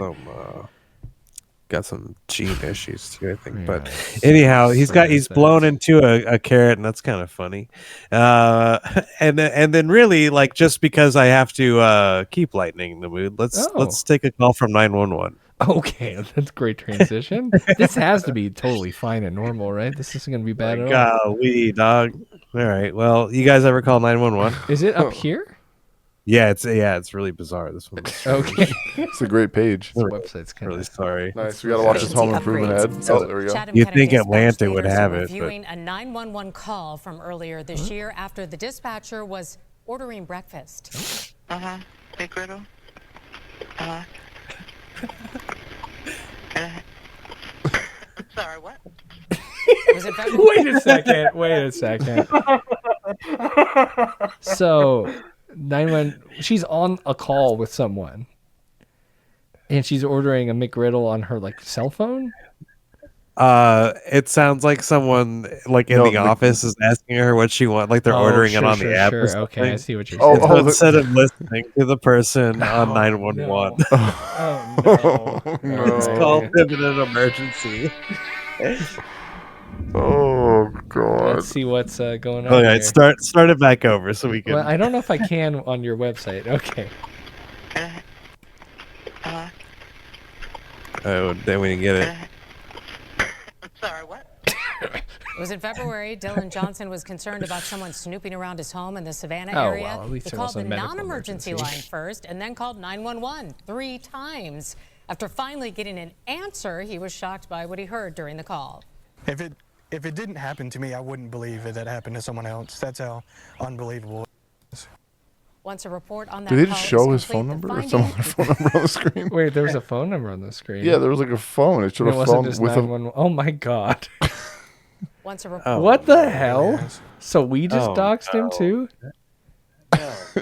[SPEAKER 4] some gene issues too, I think.
[SPEAKER 2] Yeah,
[SPEAKER 4] But anyhow, he's
[SPEAKER 2] that.
[SPEAKER 4] blown into a carrot, and that's kind of funny. And then really, like, just because I have to keep lightening the mood, let's take a call from 911.
[SPEAKER 2] Okay, that's a great transition. This has to be totally fine and normal, right? This isn't going to be bad at all.
[SPEAKER 4] Golly, dog. All right. Well, you guys ever call 911?
[SPEAKER 2] Is it up here?
[SPEAKER 4] Yeah, it's really bizarre. This one.
[SPEAKER 2] Okay.
[SPEAKER 3] It's a great page.
[SPEAKER 2] This website's kind
[SPEAKER 4] Really sorry.
[SPEAKER 3] Nice. We got to watch this Home Improvement ad. Oh, there we go.
[SPEAKER 4] You think Atlanta would have it?
[SPEAKER 14] Reviewing a 911 call from earlier this year after the dispatcher was ordering breakfast.
[SPEAKER 15] Hey, Gretel. Sorry, what?
[SPEAKER 2] Wait a second. So, 911. She's on a call with someone, and she's ordering a McGriddle on her cell phone.
[SPEAKER 4] It sounds like someone in the office is asking her what she wants, like they're ordering it on the app. Or something.
[SPEAKER 2] Okay, I see what you're saying.
[SPEAKER 4] So instead of listening to the person on 911, it's called imminent emergency.
[SPEAKER 3] Oh God!
[SPEAKER 2] Let's see what's going on.
[SPEAKER 4] All right,
[SPEAKER 2] here.
[SPEAKER 4] start it back over so we can.
[SPEAKER 2] Well, I don't know if I can on your website. Okay.
[SPEAKER 4] Oh, then we didn't get it.
[SPEAKER 15] Sorry, what?
[SPEAKER 14] It was in February. Dylan Johnson was concerned about someone snooping around his home in the Savannah
[SPEAKER 2] Oh,
[SPEAKER 14] area.
[SPEAKER 2] well, at least
[SPEAKER 14] He
[SPEAKER 2] it
[SPEAKER 14] called
[SPEAKER 2] wasn't
[SPEAKER 14] the
[SPEAKER 2] a medical
[SPEAKER 14] non-emergency
[SPEAKER 2] emergency.
[SPEAKER 14] line first and then called 911 3 times. After finally getting an answer, he was shocked by what he heard during the call.
[SPEAKER 16] If it didn't happen to me, I wouldn't believe it had happened to someone else. That's how unbelievable it is.
[SPEAKER 14] Once a report on that
[SPEAKER 3] Did they
[SPEAKER 14] call
[SPEAKER 3] just
[SPEAKER 14] is
[SPEAKER 3] show his
[SPEAKER 14] complete,
[SPEAKER 3] phone
[SPEAKER 14] the
[SPEAKER 3] number or
[SPEAKER 14] finding-
[SPEAKER 3] some other phone number on the screen?
[SPEAKER 2] Wait, there was a phone number on the screen.
[SPEAKER 3] Yeah, there was a phone. It should
[SPEAKER 2] It
[SPEAKER 3] have
[SPEAKER 2] wasn't
[SPEAKER 3] phone
[SPEAKER 2] just
[SPEAKER 3] with a.
[SPEAKER 2] 911. Oh my God.
[SPEAKER 14] Once a report.
[SPEAKER 2] What the hell? So we just
[SPEAKER 4] Oh,
[SPEAKER 2] doxed him too?
[SPEAKER 3] I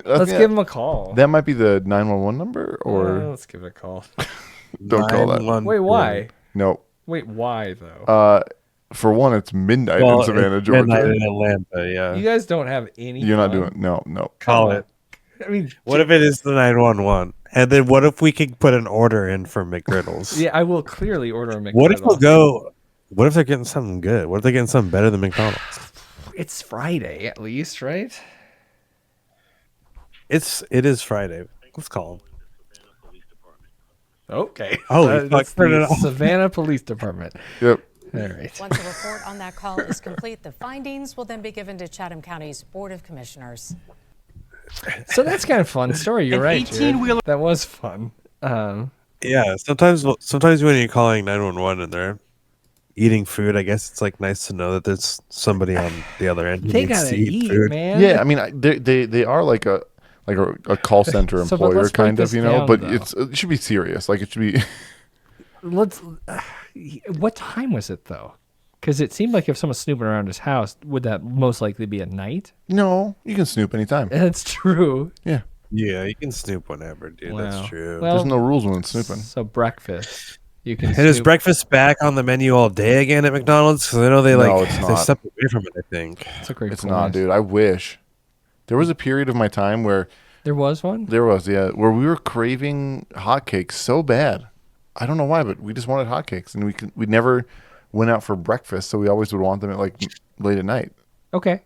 [SPEAKER 2] Let's
[SPEAKER 3] think
[SPEAKER 2] give him a call.
[SPEAKER 3] That might be the 911 number, or
[SPEAKER 2] Let's give it a call.
[SPEAKER 3] don't call that.
[SPEAKER 4] 911.
[SPEAKER 2] Wait, why?
[SPEAKER 3] No.
[SPEAKER 2] Wait, why though?
[SPEAKER 3] For one, it's midnight in Savannah,
[SPEAKER 4] it's
[SPEAKER 3] Georgia.
[SPEAKER 4] midnight in Atlanta. Yeah,
[SPEAKER 2] You guys don't have any.
[SPEAKER 3] You're not
[SPEAKER 2] fun?
[SPEAKER 3] doing. No.
[SPEAKER 4] call it.
[SPEAKER 2] I mean,
[SPEAKER 4] What if it is the 911? And then what if we could put an order in for McGriddles?
[SPEAKER 2] Yeah, I will clearly order a McDonald's.
[SPEAKER 4] What if we'll go? What if they're getting something good? What if they're getting something better than McDonald's?
[SPEAKER 2] It's Friday at least, right?
[SPEAKER 4] It is Friday. Let's call them.
[SPEAKER 2] Okay.
[SPEAKER 4] Holy fuck,
[SPEAKER 2] That's
[SPEAKER 4] turn it
[SPEAKER 2] the
[SPEAKER 4] off.
[SPEAKER 2] Savannah Police Department.
[SPEAKER 3] Yep.
[SPEAKER 2] All right.
[SPEAKER 14] Once a report on that call is complete, the findings will then be given to Chatham County's Board of Commissioners.
[SPEAKER 2] So that's kind of fun story. You're right, Jared. That was fun.
[SPEAKER 4] Yeah, sometimes when you're calling 911 and they're eating food, I guess it's like nice to know that there's somebody on the other end who
[SPEAKER 2] They
[SPEAKER 4] needs
[SPEAKER 2] gotta
[SPEAKER 4] to eat food.
[SPEAKER 2] man.
[SPEAKER 3] Yeah, I mean, they are like a call center
[SPEAKER 2] So, but
[SPEAKER 3] employer
[SPEAKER 2] let's break
[SPEAKER 3] kind of,
[SPEAKER 2] this
[SPEAKER 3] you know.
[SPEAKER 2] down,
[SPEAKER 3] But
[SPEAKER 2] though.
[SPEAKER 3] it should be serious. Like it should be.
[SPEAKER 2] What time was it though? Because it seemed like if someone's snooping around his house, would that most likely be at night?
[SPEAKER 3] No, you can snoop anytime.
[SPEAKER 2] That's true.
[SPEAKER 3] Yeah.
[SPEAKER 4] Yeah, you can snoop whenever, dude.
[SPEAKER 2] Wow.
[SPEAKER 4] That's true.
[SPEAKER 2] Well,
[SPEAKER 3] There's no rules when it's snooping.
[SPEAKER 2] So breakfast, you can.
[SPEAKER 4] And is
[SPEAKER 2] snoop.
[SPEAKER 4] breakfast back on the menu all day again at McDonald's? Because I know they
[SPEAKER 3] No, it's
[SPEAKER 4] they
[SPEAKER 3] not.
[SPEAKER 4] stepped away from it. I think
[SPEAKER 2] That's a great
[SPEAKER 3] It's
[SPEAKER 2] point.
[SPEAKER 3] not, dude. I wish. There was a period of my time where
[SPEAKER 2] There was one.
[SPEAKER 3] there was, yeah, where we were craving hotcakes so bad. I don't know why, but we just wanted hotcakes, and we never went out for breakfast, so we always would want them at like late at night.
[SPEAKER 2] Okay.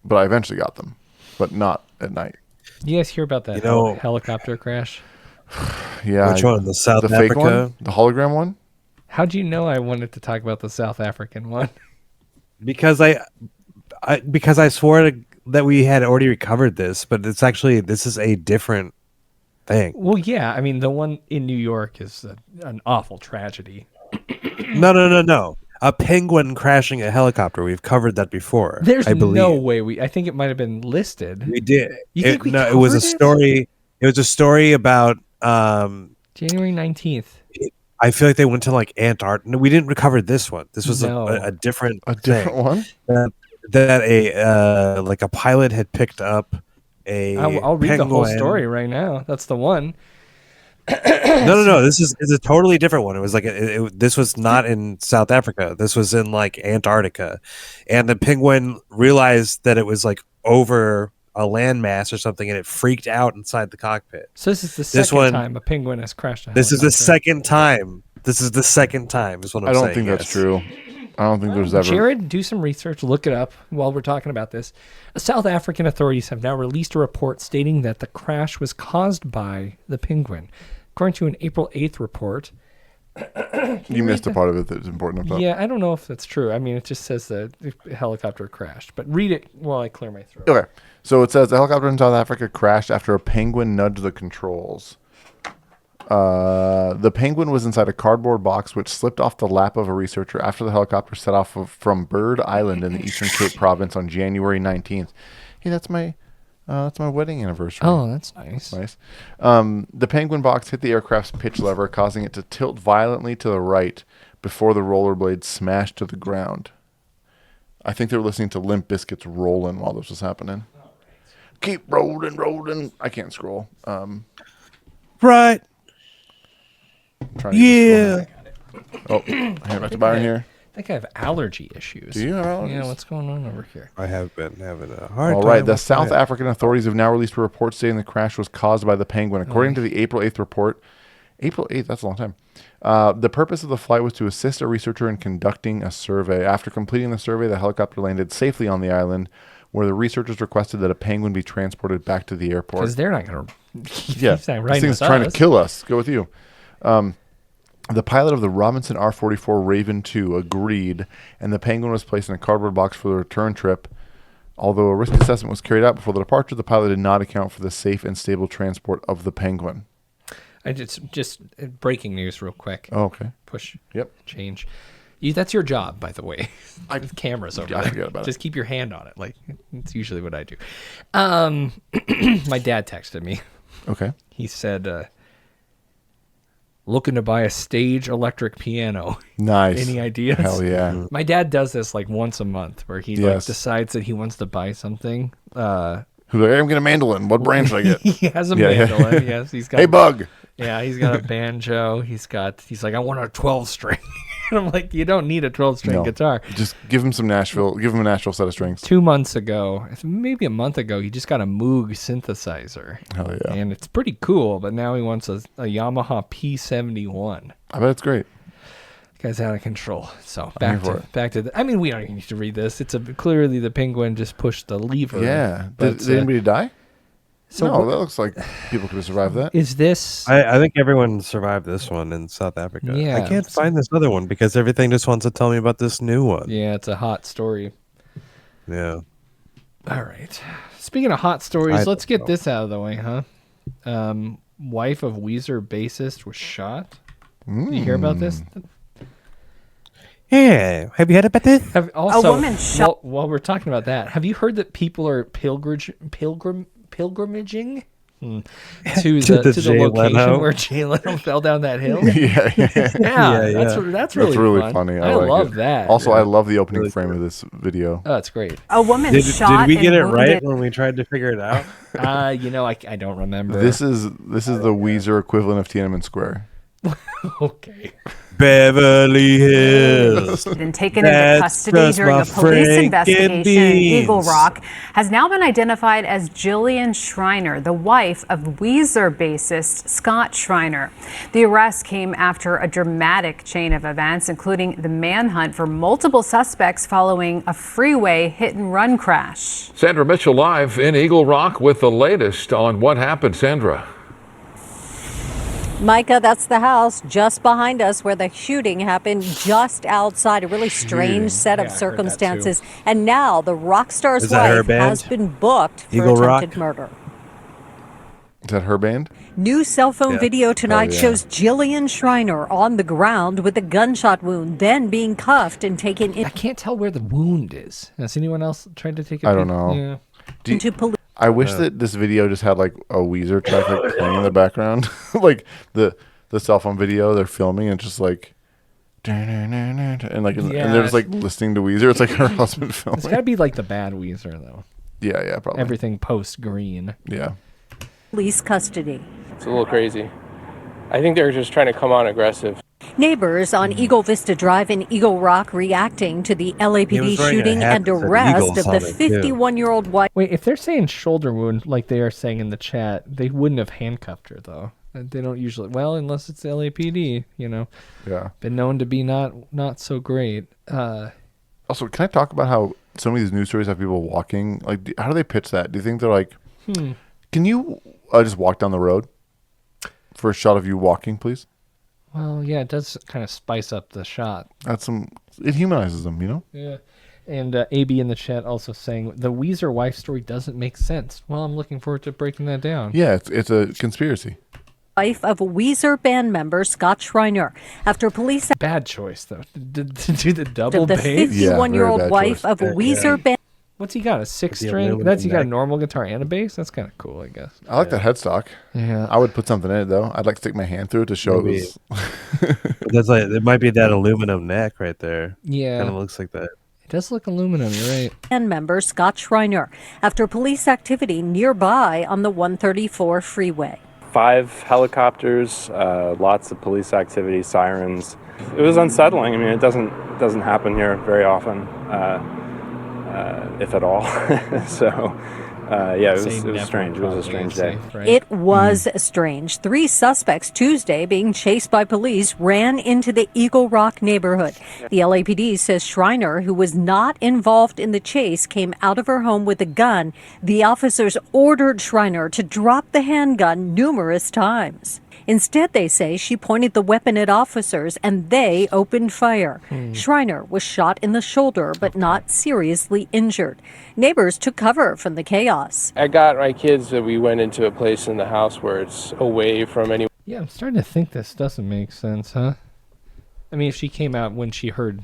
[SPEAKER 3] But I eventually got them, but not at night.
[SPEAKER 2] You guys hear about that
[SPEAKER 4] You know-
[SPEAKER 2] helicopter crash?
[SPEAKER 3] Yeah.
[SPEAKER 4] Which one? The South
[SPEAKER 3] fake
[SPEAKER 4] Africa?
[SPEAKER 3] one, the hologram one.
[SPEAKER 2] How'd you know I wanted to talk about the South African one?
[SPEAKER 4] because I swore that we had already recovered this, but it's actually this is a different thing.
[SPEAKER 2] Well, yeah. I mean, the one in New York is an awful tragedy.
[SPEAKER 4] No. A penguin crashing a helicopter. We've covered that before.
[SPEAKER 2] There's
[SPEAKER 4] I believe.
[SPEAKER 2] no way I think it might have been listed.
[SPEAKER 4] We did.
[SPEAKER 2] You think we
[SPEAKER 4] it was a
[SPEAKER 2] covered it?
[SPEAKER 4] story. It was a story about.
[SPEAKER 2] January 19th.
[SPEAKER 4] I feel like they went to like Antarctica. No, we didn't recover this one. This was
[SPEAKER 2] No.
[SPEAKER 4] a different
[SPEAKER 3] different one.
[SPEAKER 4] That a like a pilot had picked up a.
[SPEAKER 2] I'll read the whole
[SPEAKER 4] penguin.
[SPEAKER 2] story right now. That's the one.
[SPEAKER 4] No. This is a totally different one. It was like this was not in South Africa. This was in like Antarctica, and the penguin realized that it was like over a landmass or something, and it freaked out inside the cockpit.
[SPEAKER 2] So this is the second time a penguin has crashed.
[SPEAKER 4] This is the second time. This is the second time. Is what I'm
[SPEAKER 3] I
[SPEAKER 4] saying.
[SPEAKER 3] don't think that's
[SPEAKER 4] yes.
[SPEAKER 3] true. I don't think there's ever.
[SPEAKER 2] Jared, do some research. Look it up while we're talking about this. South African authorities have now released a report stating that the crash was caused by the penguin. According to an April 8th report.
[SPEAKER 3] You missed a part of it that's important. About.
[SPEAKER 2] Yeah, I don't know if that's true. I mean, it just says the helicopter crashed. But read it while I clear my throat.
[SPEAKER 3] Okay. So it says the helicopter in South Africa crashed after a penguin nudged the controls. The penguin was inside a cardboard box which slipped off the lap of a researcher after the helicopter set off from Bird Island in the Eastern Cape province on January 19th. Hey, that's my wedding anniversary.
[SPEAKER 2] Oh, that's nice.
[SPEAKER 3] Nice. The penguin box hit the aircraft's pitch lever, causing it to tilt violently to the right before the rollerblades smashed to the ground. I think they were listening to Limp Bizkit's Rollin' while this was happening. Keep rolling. I can't scroll.
[SPEAKER 4] Right.
[SPEAKER 3] Trying to get this scroll. Oh, hand it back to Byron here.
[SPEAKER 2] I think I have allergy issues.
[SPEAKER 3] Do you have allergies?
[SPEAKER 2] Yeah, what's going on over here?
[SPEAKER 4] I have been having a hard
[SPEAKER 3] All
[SPEAKER 4] time.
[SPEAKER 3] right, the
[SPEAKER 4] with
[SPEAKER 3] South
[SPEAKER 4] that.
[SPEAKER 3] African authorities have now released a report stating the crash was caused by the penguin. According to the April 8th report, April 8th, that's a long time. The purpose of the flight was to assist a researcher in conducting a survey. After completing the survey, the helicopter landed safely on the island, where the researchers requested that a penguin be transported back to the airport.
[SPEAKER 2] Because they're not going to.
[SPEAKER 3] Yeah, this thing's trying to kill us. Go with you. The pilot of the Robinson R-44 Raven II agreed, and the penguin was placed in a cardboard box for the return trip. Although a risk assessment was carried out before the departure, the pilot did not account for the safe and stable transport of the penguin.
[SPEAKER 2] I just breaking news real quick.
[SPEAKER 3] Oh, okay.
[SPEAKER 2] Push.
[SPEAKER 3] Yep.
[SPEAKER 2] Change. That's your job, by the way. I have cameras over
[SPEAKER 3] I
[SPEAKER 2] there.
[SPEAKER 3] forget about it.
[SPEAKER 2] Just keep your hand on it. Like it's usually what I do. My dad texted me.
[SPEAKER 3] Okay.
[SPEAKER 2] He said, looking to buy a stage electric piano.
[SPEAKER 3] Nice.
[SPEAKER 2] Any ideas?
[SPEAKER 3] Hell yeah.
[SPEAKER 2] My dad does this like once a month where he like
[SPEAKER 3] Yes.
[SPEAKER 2] decides that he wants to buy something.
[SPEAKER 3] Who's like, I'm getting a mandolin. What brand should I get?
[SPEAKER 2] He has a
[SPEAKER 3] Yeah.
[SPEAKER 2] mandolin. Yes, he's got.
[SPEAKER 3] Hey, Bug.
[SPEAKER 2] Yeah, he's got a banjo. He's like, I want a 12-string. And I'm like, you don't need a 12-string
[SPEAKER 3] No.
[SPEAKER 2] guitar.
[SPEAKER 3] Just give him some Nashville. Give him a Nashville set of strings.
[SPEAKER 2] 2 months ago, maybe a month ago, he just got a Moog synthesizer.
[SPEAKER 3] Hell yeah.
[SPEAKER 2] And it's pretty cool, but now he wants a Yamaha P71.
[SPEAKER 3] I bet it's great.
[SPEAKER 2] Guy's out of control. So
[SPEAKER 3] I'm here for
[SPEAKER 2] back to the. I mean, we don't even need to read this. It's clearly the penguin just pushed the lever.
[SPEAKER 3] Yeah.
[SPEAKER 2] But,
[SPEAKER 3] Did anybody die?
[SPEAKER 2] So
[SPEAKER 3] no, that looks like people could have survived that.
[SPEAKER 2] Is this?
[SPEAKER 4] I think everyone survived this one in South Africa.
[SPEAKER 2] Yeah.
[SPEAKER 4] I can't find this other one because everything just wants to tell me about this new one.
[SPEAKER 2] Yeah, it's a hot story.
[SPEAKER 4] Yeah.
[SPEAKER 2] All right. Speaking of hot stories, let's get this out of the way, huh? Wife of Weezer bassist was shot. Did you hear about this?
[SPEAKER 4] Yeah. Have you heard about this?
[SPEAKER 2] Also,
[SPEAKER 17] A woman shot.
[SPEAKER 2] while we're talking about that, have you heard that people are pilgrimaging to the
[SPEAKER 4] Jay
[SPEAKER 2] location
[SPEAKER 4] Leno.
[SPEAKER 2] where Jay Leno fell down that hill?
[SPEAKER 3] Yeah.
[SPEAKER 2] That's really fun.
[SPEAKER 3] funny.
[SPEAKER 2] I
[SPEAKER 3] like
[SPEAKER 2] love
[SPEAKER 3] it.
[SPEAKER 2] that.
[SPEAKER 3] Also, I love the opening frame of this video.
[SPEAKER 2] Oh, it's great.
[SPEAKER 17] A woman
[SPEAKER 4] Did
[SPEAKER 17] shot.
[SPEAKER 4] we get
[SPEAKER 17] and
[SPEAKER 4] it right
[SPEAKER 17] wounded-
[SPEAKER 4] when we tried to figure it out?
[SPEAKER 2] I don't remember.
[SPEAKER 3] This is the Weezer equivalent of Tiananmen Square.
[SPEAKER 2] Okay.
[SPEAKER 4] Beverly Hills.
[SPEAKER 17] And taken into custody during a police investigation in Eagle Rock, has now been identified as Jillian Schreiner, the wife of Weezer bassist Scott Schreiner. The arrest came after a dramatic chain of events, including the manhunt for multiple suspects following a freeway hit-and-run crash.
[SPEAKER 18] Sandra Mitchell live in Eagle Rock with the latest on what happened. Sandra.
[SPEAKER 19] Micah, that's the house just behind us where the shooting happened, just outside. A really strange set of circumstances. And now the rock star's wife has been booked for
[SPEAKER 3] Eagle
[SPEAKER 19] attempted
[SPEAKER 3] Rock?
[SPEAKER 19] murder.
[SPEAKER 3] Is that her band?
[SPEAKER 19] New cell phone
[SPEAKER 3] Yeah.
[SPEAKER 19] video tonight
[SPEAKER 3] Oh, yeah.
[SPEAKER 19] shows Jillian Schreiner on the ground with a gunshot wound, then being cuffed and taken in.
[SPEAKER 2] I can't tell where the wound is. Has anyone else tried to take a
[SPEAKER 3] I don't
[SPEAKER 2] peek?
[SPEAKER 3] know.
[SPEAKER 2] Yeah.
[SPEAKER 3] Do you-
[SPEAKER 19] into police.
[SPEAKER 3] I wish that this video just had like a Weezer track like playing in the background, like the cell phone video they're filming and just like, and like and they're just like listening to Weezer. It's like her husband filming.
[SPEAKER 2] It's got to be like the bad Weezer though.
[SPEAKER 3] Yeah, probably.
[SPEAKER 2] Everything post Green.
[SPEAKER 3] Yeah.
[SPEAKER 19] Police custody.
[SPEAKER 20] It's a little crazy. I think they're just trying to come on aggressive.
[SPEAKER 19] Neighbors on Eagle Vista Drive in Eagle Rock reacting to the
[SPEAKER 20] He
[SPEAKER 19] LAPD
[SPEAKER 20] was wearing a
[SPEAKER 19] shooting
[SPEAKER 20] hat
[SPEAKER 19] and
[SPEAKER 20] that said
[SPEAKER 19] arrest
[SPEAKER 20] Eagles
[SPEAKER 19] of
[SPEAKER 20] on
[SPEAKER 19] the
[SPEAKER 20] it, too.
[SPEAKER 19] 51-year-old wife.
[SPEAKER 2] Wait, if they're saying shoulder wound like they are saying in the chat, they wouldn't have handcuffed her though. They don't usually. Well, unless it's the LAPD, you know.
[SPEAKER 3] Yeah.
[SPEAKER 2] Been known to be not so great.
[SPEAKER 3] Also, can I talk about how some of these news stories have people walking? Like, how do they pitch that? Do you think they're like, can you just walk down the road for a shot of you walking, please?
[SPEAKER 2] Well, yeah, it does kind of spice up the shot.
[SPEAKER 3] It humanizes them, you know?
[SPEAKER 2] Yeah. And AB in the chat also saying the Weezer wife story doesn't make sense. Well, I'm looking forward to breaking that down.
[SPEAKER 3] Yeah, it's a conspiracy.
[SPEAKER 19] Wife of Weezer band member Scott Schreiner after police.
[SPEAKER 2] Bad choice though to do the double
[SPEAKER 19] Of the
[SPEAKER 2] bass.
[SPEAKER 19] 51-year-old wife of Weezer band.
[SPEAKER 2] What's he got? A six
[SPEAKER 3] The
[SPEAKER 2] string?
[SPEAKER 3] aluminum
[SPEAKER 2] That's he got a
[SPEAKER 3] neck.
[SPEAKER 2] normal guitar and a bass. That's kind of cool, I guess.
[SPEAKER 3] I like that headstock.
[SPEAKER 2] Yeah.
[SPEAKER 3] I would put something in it though. I'd like to stick my hand through it to show
[SPEAKER 4] Maybe.
[SPEAKER 3] this.
[SPEAKER 4] That's like it might be that aluminum neck right there.
[SPEAKER 2] Yeah.
[SPEAKER 4] Kind of looks like that.
[SPEAKER 2] It does look aluminum. You're right.
[SPEAKER 19] Band member Scott Schreiner after police activity nearby on the 134 freeway.
[SPEAKER 21] 5 helicopters, lots of police activity, sirens. It was unsettling. I mean, it doesn't happen here very often, if at all. So, yeah, it was strange. It was a strange day.
[SPEAKER 19] It was strange. 3 suspects Tuesday being chased by police ran into the Eagle Rock neighborhood. The LAPD says Schreiner, who was not involved in the chase, came out of her home with a gun. The officers ordered Schreiner to drop the handgun numerous times. Instead, they say she pointed the weapon at officers and they opened fire. Schreiner was shot in the shoulder but not seriously injured. Neighbors took cover from the chaos.
[SPEAKER 20] I got my kids that we went into a place in the house where it's away from any.
[SPEAKER 2] Yeah, I'm starting to think this doesn't make sense, huh? I mean, if she came out when she heard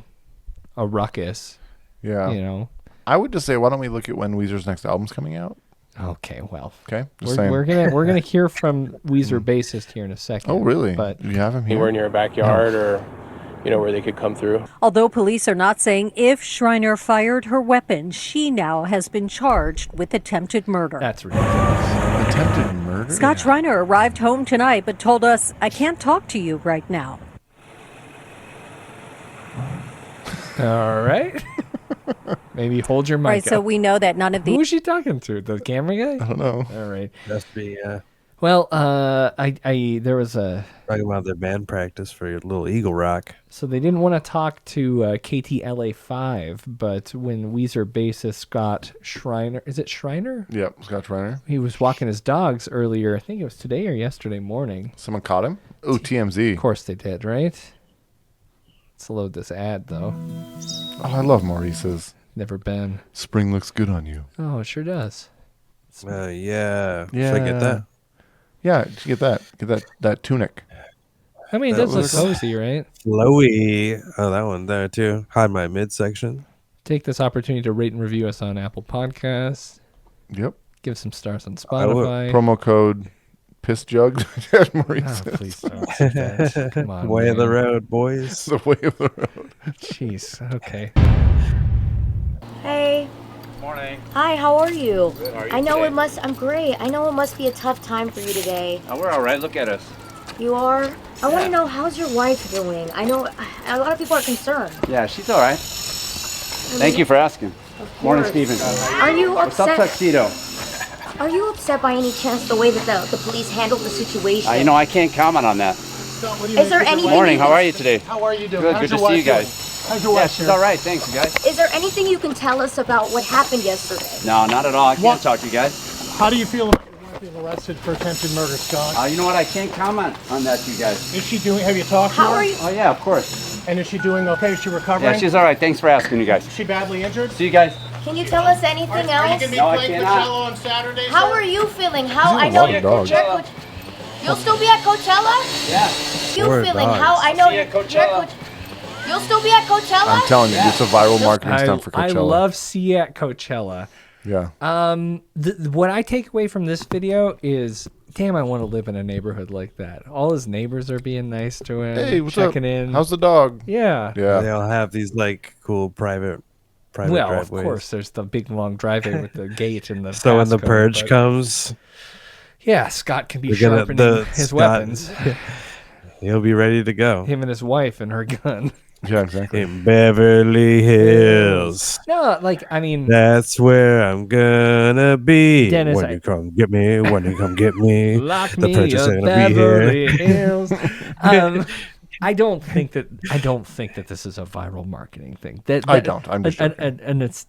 [SPEAKER 2] a ruckus,
[SPEAKER 3] Yeah.
[SPEAKER 2] you know.
[SPEAKER 3] I would just say, why don't we look at when Weezer's next album's coming out?
[SPEAKER 2] Okay, well.
[SPEAKER 3] Okay, just saying.
[SPEAKER 2] We're gonna hear from Weezer bassist here in a second.
[SPEAKER 3] Oh, really?
[SPEAKER 2] But
[SPEAKER 3] you have him here?
[SPEAKER 20] Anywhere near a backyard or, where they could come through.
[SPEAKER 19] Although police are not saying if Schreiner fired her weapon, she now has been charged with attempted murder.
[SPEAKER 2] That's ridiculous.
[SPEAKER 3] Attempted murder?
[SPEAKER 19] Scott Schreiner arrived home tonight but told us, I can't talk to you right now.
[SPEAKER 2] All right. Maybe hold your mic
[SPEAKER 19] Right, so
[SPEAKER 2] up.
[SPEAKER 19] we know that none of the...
[SPEAKER 2] Who is she talking to? The camera guy?
[SPEAKER 3] I don't know.
[SPEAKER 2] All right.
[SPEAKER 4] Must be.
[SPEAKER 2] Well, there was a
[SPEAKER 4] talking about their band practice for your little Eagle Rock.
[SPEAKER 2] So they didn't want to talk to KTLA5, but when Weezer bassist Scott Schreiner, is it Schreiner?
[SPEAKER 3] Yep, Scott Schreiner.
[SPEAKER 2] He was walking his dogs earlier. I think it was today or yesterday morning.
[SPEAKER 3] Someone caught him? Oh, TMZ.
[SPEAKER 2] Of course they did, right? Let's load this ad, though.
[SPEAKER 3] Oh, I love Maurice's.
[SPEAKER 2] Never been.
[SPEAKER 3] Spring looks good on you.
[SPEAKER 2] Oh, it sure does.
[SPEAKER 4] Yeah.
[SPEAKER 3] Yeah.
[SPEAKER 4] Should I get that?
[SPEAKER 3] Yeah, you should get that. Get that tunic.
[SPEAKER 2] I mean, it does look cozy, right?
[SPEAKER 4] Flowy. Oh, that one there, too. Hide my midsection.
[SPEAKER 2] Take this opportunity to rate and review us on Apple Podcasts.
[SPEAKER 3] Yep.
[SPEAKER 2] Give some stars on Spotify.
[SPEAKER 3] Promo code Piss Jug. Maurice.
[SPEAKER 2] Oh, please don't do that. Come on.
[SPEAKER 4] Way of the
[SPEAKER 2] man.
[SPEAKER 4] road, boys.
[SPEAKER 3] The way of the road.
[SPEAKER 2] Jeez. Okay.
[SPEAKER 1] Hey.
[SPEAKER 22] Morning.
[SPEAKER 1] Hi, how are you?
[SPEAKER 22] Good, how are you
[SPEAKER 1] I know
[SPEAKER 22] today?
[SPEAKER 1] I'm great. I know it must be a tough time for you today.
[SPEAKER 22] Oh, we're all right. Look at us.
[SPEAKER 1] You are? I want to know, how's your wife doing? I know a lot of people are concerned.
[SPEAKER 22] Yeah, she's all right. Thank you for asking. Morning, Stephen.
[SPEAKER 1] Are you
[SPEAKER 22] What's up,
[SPEAKER 1] upset?
[SPEAKER 22] Tuxedo?
[SPEAKER 1] Are you upset by any chance the way that the police handled the situation?
[SPEAKER 22] You know, I can't comment on that.
[SPEAKER 1] Is there anything?
[SPEAKER 22] Morning, how are you today?
[SPEAKER 1] How are you doing?
[SPEAKER 22] Good,
[SPEAKER 1] How's
[SPEAKER 22] good to
[SPEAKER 1] your
[SPEAKER 22] see
[SPEAKER 1] wife
[SPEAKER 22] you guys.
[SPEAKER 1] How's your
[SPEAKER 22] Yeah,
[SPEAKER 1] wife
[SPEAKER 22] she's
[SPEAKER 1] doing?
[SPEAKER 22] all right. Thanks, you guys.
[SPEAKER 1] Is there anything you can tell us about what happened yesterday?
[SPEAKER 22] No, not at all. I can't talk to you guys.
[SPEAKER 16] How do you feel about your wife being arrested for attempted murder, Scott?
[SPEAKER 22] You know what? I can't comment on that, you guys.
[SPEAKER 16] Is she doing? Have you talked to her?
[SPEAKER 1] How are you?
[SPEAKER 22] Oh, yeah, of course.
[SPEAKER 16] And is she doing okay? Is she recovering?
[SPEAKER 22] Yeah, she's all right. Thanks for asking, you guys.
[SPEAKER 16] Is she badly injured?
[SPEAKER 22] See you guys.
[SPEAKER 1] Can you tell us anything
[SPEAKER 16] Are you
[SPEAKER 1] else?
[SPEAKER 16] going to be
[SPEAKER 22] No, I
[SPEAKER 16] playing
[SPEAKER 22] cannot.
[SPEAKER 16] Coachella on Saturday?
[SPEAKER 1] How
[SPEAKER 16] sir?
[SPEAKER 1] are you feeling? How
[SPEAKER 3] He's a
[SPEAKER 1] I know
[SPEAKER 3] wild dog.
[SPEAKER 1] you're Coach- You'll still be at Coachella?
[SPEAKER 22] Yeah.
[SPEAKER 1] You
[SPEAKER 4] Poor
[SPEAKER 1] feeling?
[SPEAKER 4] dogs.
[SPEAKER 1] How I know
[SPEAKER 22] See you
[SPEAKER 1] you're
[SPEAKER 22] at Coachella.
[SPEAKER 1] Coach- You'll still be at Coachella?
[SPEAKER 3] I'm telling you, it's a viral marketing stunt for
[SPEAKER 2] I
[SPEAKER 3] Coachella.
[SPEAKER 2] love See at Coachella.
[SPEAKER 3] Yeah.
[SPEAKER 2] What I take away from this video is, damn, I want to live in a neighborhood like that. All his neighbors are being nice to him,
[SPEAKER 3] Hey, what's up?
[SPEAKER 2] checking in.
[SPEAKER 3] How's the dog?
[SPEAKER 2] Yeah.
[SPEAKER 3] Yeah.
[SPEAKER 4] They all have these like cool private
[SPEAKER 2] Well,
[SPEAKER 4] driveways.
[SPEAKER 2] of course, there's the big long driveway with the gate and the.
[SPEAKER 4] So when the
[SPEAKER 2] passcode,
[SPEAKER 4] purge
[SPEAKER 2] but-
[SPEAKER 4] comes,
[SPEAKER 2] yeah, Scott can be
[SPEAKER 4] we're gonna-
[SPEAKER 2] sharpening his
[SPEAKER 4] Scott-
[SPEAKER 2] weapons.
[SPEAKER 4] he'll be ready to go.
[SPEAKER 2] Him and his wife and her gun.
[SPEAKER 3] Yeah, exactly.
[SPEAKER 4] In Beverly Hills.
[SPEAKER 2] No, like I mean,
[SPEAKER 4] That's where I'm gonna be.
[SPEAKER 2] Dennis,
[SPEAKER 4] when you come get me, when you come get me.
[SPEAKER 2] lock
[SPEAKER 4] The
[SPEAKER 2] me
[SPEAKER 4] purchase
[SPEAKER 2] up
[SPEAKER 4] ain't gonna be
[SPEAKER 2] Beverly
[SPEAKER 4] here.
[SPEAKER 2] Hills. I don't think that this is a viral marketing thing.
[SPEAKER 3] I don't. I'm just
[SPEAKER 2] and it's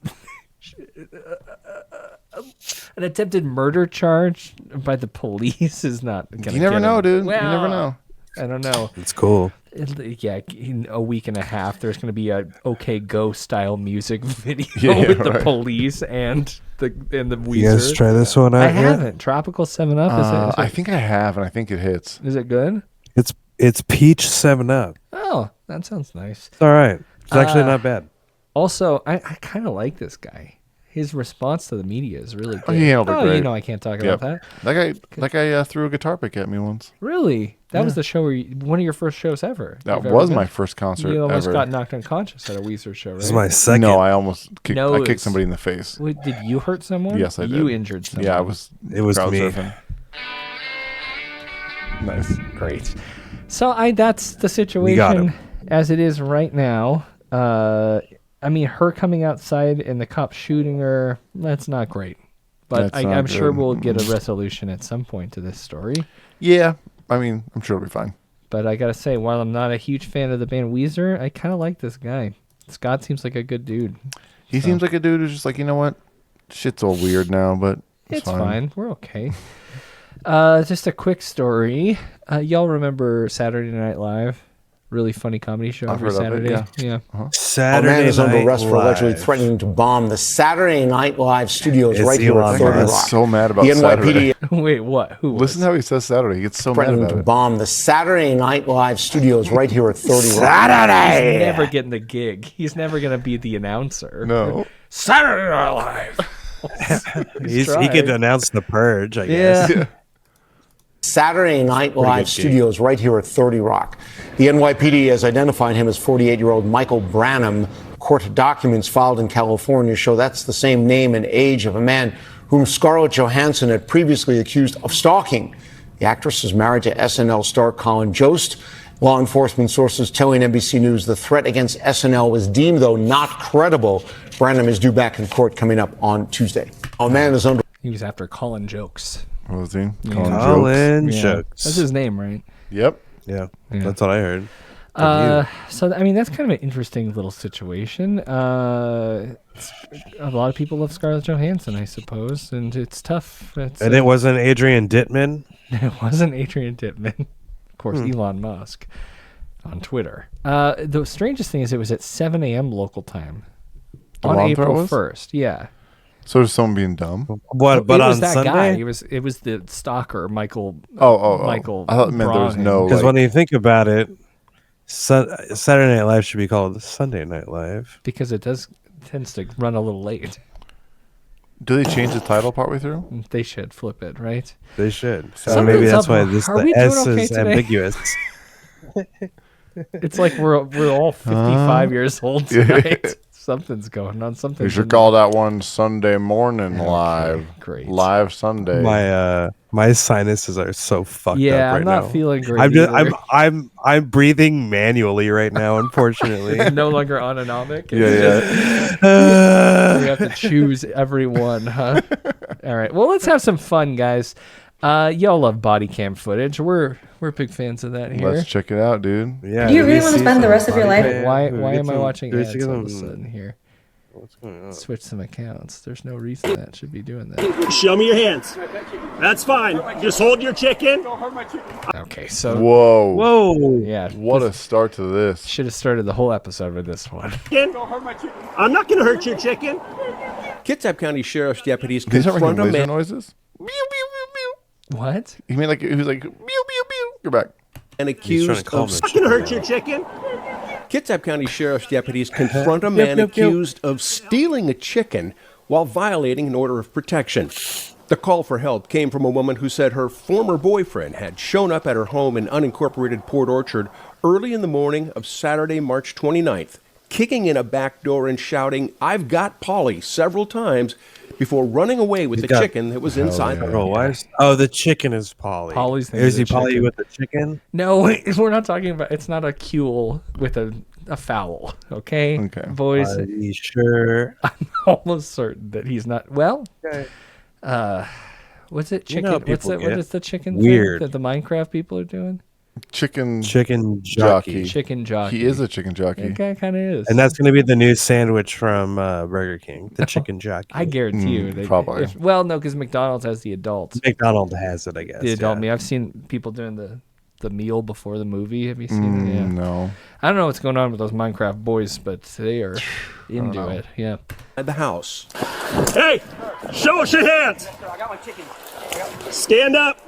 [SPEAKER 2] an attempted murder charge by the police is not going to.
[SPEAKER 3] You never know, dude. You
[SPEAKER 2] Well,
[SPEAKER 3] never know.
[SPEAKER 2] I don't know.
[SPEAKER 4] It's cool.
[SPEAKER 2] Yeah, in a week and a half, there's going to be a OK Go style music video
[SPEAKER 3] Yeah,
[SPEAKER 2] with the
[SPEAKER 3] right.
[SPEAKER 2] police and the Weezer.
[SPEAKER 4] You guys try this one out
[SPEAKER 2] I
[SPEAKER 4] yet?
[SPEAKER 2] haven't. Tropical 7-Up. Is it?
[SPEAKER 3] I think I have, and I think it hits.
[SPEAKER 2] Is it good?
[SPEAKER 4] It's peach 7-Up.
[SPEAKER 2] Oh, that sounds nice.
[SPEAKER 4] It's all right. It's actually not bad.
[SPEAKER 2] Also, I kind of like this guy. His response to the media is really good.
[SPEAKER 3] Oh, he handled it
[SPEAKER 2] Oh,
[SPEAKER 3] great.
[SPEAKER 2] you know I can't talk about that.
[SPEAKER 3] That guy threw a guitar pick at me once.
[SPEAKER 2] Really? That was
[SPEAKER 3] Yeah.
[SPEAKER 2] the show where one of your first shows ever.
[SPEAKER 3] That
[SPEAKER 2] you've ever
[SPEAKER 3] was
[SPEAKER 2] been?
[SPEAKER 3] my first concert
[SPEAKER 2] You almost
[SPEAKER 3] ever.
[SPEAKER 2] got knocked unconscious at a Weezer show, right?
[SPEAKER 4] This is my second.
[SPEAKER 3] No, I almost kicked, I
[SPEAKER 2] Nose.
[SPEAKER 3] kicked somebody in the face.
[SPEAKER 2] Wait, did you hurt someone?
[SPEAKER 3] Yes, I did.
[SPEAKER 2] You injured someone.
[SPEAKER 3] Yeah, I was.
[SPEAKER 4] It was
[SPEAKER 3] crowd
[SPEAKER 4] me.
[SPEAKER 3] surfing. Nice.
[SPEAKER 2] Great. So that's the
[SPEAKER 4] got
[SPEAKER 2] situation
[SPEAKER 4] him.
[SPEAKER 2] as it is right now. I mean, her coming outside and the cops shooting her, that's not great. But
[SPEAKER 3] That's not
[SPEAKER 2] I'm sure
[SPEAKER 3] good.
[SPEAKER 2] we'll get a resolution at some point to this story.
[SPEAKER 3] Yeah, I mean, I'm sure it'll be fine.
[SPEAKER 2] But I gotta say, while I'm not a huge fan of the band Weezer, I kind of like this guy. Scott seems like a good dude.
[SPEAKER 3] He seems like a dude who's just like, you know what? Shit's all weird now, but
[SPEAKER 2] It's fine. We're okay. Just a quick story. Y'all remember Saturday Night Live? Really funny comedy show
[SPEAKER 3] I've
[SPEAKER 2] every
[SPEAKER 3] heard of it,
[SPEAKER 2] Saturday.
[SPEAKER 3] yeah.
[SPEAKER 2] Yeah.
[SPEAKER 4] Saturday
[SPEAKER 23] A man is under
[SPEAKER 4] Night
[SPEAKER 23] arrest for allegedly
[SPEAKER 4] Live.
[SPEAKER 23] threatening to bomb the Saturday Night Live studios
[SPEAKER 4] It's
[SPEAKER 23] right here
[SPEAKER 4] Elon
[SPEAKER 23] at 30
[SPEAKER 3] Musk.
[SPEAKER 23] Rock.
[SPEAKER 3] So mad about
[SPEAKER 23] the
[SPEAKER 3] Saturday.
[SPEAKER 23] NYPD
[SPEAKER 2] Wait, what? Who?
[SPEAKER 3] Listen how he says Saturday. He gets so mad
[SPEAKER 23] threatening
[SPEAKER 3] about
[SPEAKER 23] to
[SPEAKER 3] it.
[SPEAKER 23] bomb the Saturday Night Live studios right here at 30 Rock.
[SPEAKER 2] He's
[SPEAKER 23] Saturday!
[SPEAKER 2] never getting the gig. He's never gonna be the announcer.
[SPEAKER 3] No.
[SPEAKER 2] Saturday Night Live.
[SPEAKER 4] He
[SPEAKER 2] tried.
[SPEAKER 4] could announce the purge, I
[SPEAKER 2] Yeah.
[SPEAKER 4] guess.
[SPEAKER 23] Saturday Night
[SPEAKER 4] Pretty
[SPEAKER 23] Live
[SPEAKER 4] good gig.
[SPEAKER 23] studios right here at 30 Rock. The NYPD has identified him as 48-year-old Michael Branham. Court documents filed in California show that's the same name and age of a man whom Scarlett Johansson had previously accused of stalking. The actress is married to SNL star Colin Jost. Law enforcement sources telling NBC News the threat against SNL was deemed, though, not credible. Branham is due back in court coming up on Tuesday. A man is under.
[SPEAKER 2] He was after calling jokes.
[SPEAKER 3] What was he?
[SPEAKER 4] Colin
[SPEAKER 2] Yeah.
[SPEAKER 4] Jokes.
[SPEAKER 2] That's his name, right?
[SPEAKER 3] Yep.
[SPEAKER 4] Yeah,
[SPEAKER 2] Yeah.
[SPEAKER 4] that's what I heard.
[SPEAKER 2] So I mean, that's kind of an interesting little situation. A lot of people love Scarlett Johansson, I suppose, and it's tough.
[SPEAKER 4] And it wasn't Adrian Dittman.
[SPEAKER 2] It wasn't Adrian Dittman. Of course, Elon Musk on Twitter. The strangest thing is it was at 7 a.m. local time on
[SPEAKER 3] Alarm throw
[SPEAKER 2] April
[SPEAKER 3] was?
[SPEAKER 2] 1st. Yeah.
[SPEAKER 3] So is someone being dumb?
[SPEAKER 4] What? But
[SPEAKER 2] it was
[SPEAKER 4] on
[SPEAKER 2] that
[SPEAKER 4] Sunday,
[SPEAKER 2] guy. It was the stalker, Michael. Michael.
[SPEAKER 3] I thought it meant there was
[SPEAKER 2] Braun.
[SPEAKER 3] no.
[SPEAKER 4] because
[SPEAKER 3] Like,
[SPEAKER 4] when you think about it, Saturday Night Live should be called Sunday Night Live.
[SPEAKER 2] Because it tends to run a little late.
[SPEAKER 3] do they change the title partway through?
[SPEAKER 2] They should flip it, right?
[SPEAKER 4] They should. So
[SPEAKER 2] Something's
[SPEAKER 4] maybe that's
[SPEAKER 2] up.
[SPEAKER 4] why
[SPEAKER 2] Are we
[SPEAKER 4] the S
[SPEAKER 2] doing okay
[SPEAKER 4] is
[SPEAKER 2] today?
[SPEAKER 4] ambiguous.
[SPEAKER 2] It's like we're all 55 years old tonight. Something's going on.
[SPEAKER 3] We
[SPEAKER 2] Something's
[SPEAKER 3] should call that one Sunday morning live.
[SPEAKER 2] Great.
[SPEAKER 3] Live Sunday.
[SPEAKER 4] My sinuses are so fucked up
[SPEAKER 2] Yeah,
[SPEAKER 4] right
[SPEAKER 2] I'm not
[SPEAKER 4] now.
[SPEAKER 2] feeling great.
[SPEAKER 4] I'm just,
[SPEAKER 2] either.
[SPEAKER 4] I'm breathing manually right now. Unfortunately,
[SPEAKER 2] No longer autonomic.
[SPEAKER 3] Yeah.
[SPEAKER 2] We have to choose every one, huh? All right. Well, let's have some fun, guys. Y'all love body cam footage. We're big fans of that here.
[SPEAKER 3] Let's check it out, dude.
[SPEAKER 4] Yeah.
[SPEAKER 1] Do you really want to spend the rest of your life?
[SPEAKER 2] Why am I watching ads all of a sudden here?
[SPEAKER 4] What's going on?
[SPEAKER 2] Switch some accounts. There's no reason that should be doing that.
[SPEAKER 5] Show me your hands. That's fine. Just hold your chicken.
[SPEAKER 2] Okay, so
[SPEAKER 3] Whoa.
[SPEAKER 2] yeah,
[SPEAKER 3] What a start to this.
[SPEAKER 2] should have started the whole episode with this one.
[SPEAKER 5] I'm not going to hurt your chicken.
[SPEAKER 6] Kitsap County Sheriff's deputies
[SPEAKER 3] These aren't
[SPEAKER 6] confront a
[SPEAKER 3] laser
[SPEAKER 6] man.
[SPEAKER 3] noises?
[SPEAKER 2] What?
[SPEAKER 3] He made like, he was like, pew, pew, pew. You're back.
[SPEAKER 6] And
[SPEAKER 4] He's trying to
[SPEAKER 6] accused
[SPEAKER 4] calm
[SPEAKER 6] of
[SPEAKER 4] the
[SPEAKER 5] I'm not going to hurt your chicken.
[SPEAKER 6] Kitsap County Sheriff's deputies confront a man accused of stealing a chicken while violating an order of protection. The call for help came from a woman who said her former boyfriend had shown up at her home in unincorporated Port Orchard early in the morning of Saturday, March 29th, kicking in a back door and shouting, "I've got Polly," several times before running away with the chicken that was inside the home.
[SPEAKER 4] Oh, the chicken is Polly.
[SPEAKER 2] Polly's name
[SPEAKER 4] Is
[SPEAKER 2] is
[SPEAKER 4] he
[SPEAKER 2] the
[SPEAKER 4] Polly
[SPEAKER 2] chicken.
[SPEAKER 4] with the chicken?
[SPEAKER 2] No, we're not talking about. It's not a cule with a fowl. Okay, boys.
[SPEAKER 4] Are you sure?
[SPEAKER 2] I'm almost certain that he's not. Well, what's it?
[SPEAKER 4] You
[SPEAKER 2] Chicken.
[SPEAKER 4] know how
[SPEAKER 2] What
[SPEAKER 4] people
[SPEAKER 2] is
[SPEAKER 4] get
[SPEAKER 2] the chicken
[SPEAKER 4] weird.
[SPEAKER 2] thing that the Minecraft people are doing?
[SPEAKER 3] Chicken
[SPEAKER 4] jockey.
[SPEAKER 2] Chicken jockey.
[SPEAKER 3] He is a chicken jockey.
[SPEAKER 2] That guy kind of is.
[SPEAKER 4] And that's going to be the new sandwich from Burger King, the chicken jockey.
[SPEAKER 2] I guarantee you.
[SPEAKER 3] probably.
[SPEAKER 2] Well, no, because McDonald's has the adults.
[SPEAKER 4] McDonald's has it, I guess.
[SPEAKER 2] The adult
[SPEAKER 4] yeah.
[SPEAKER 2] meal. I've seen people doing the meal before the movie. Have you seen it? Yeah.
[SPEAKER 3] No.
[SPEAKER 2] I don't know what's going on with those Minecraft boys, but they are into it. Yeah.
[SPEAKER 6] At the house.
[SPEAKER 5] Hey, show us your hands. Stand up.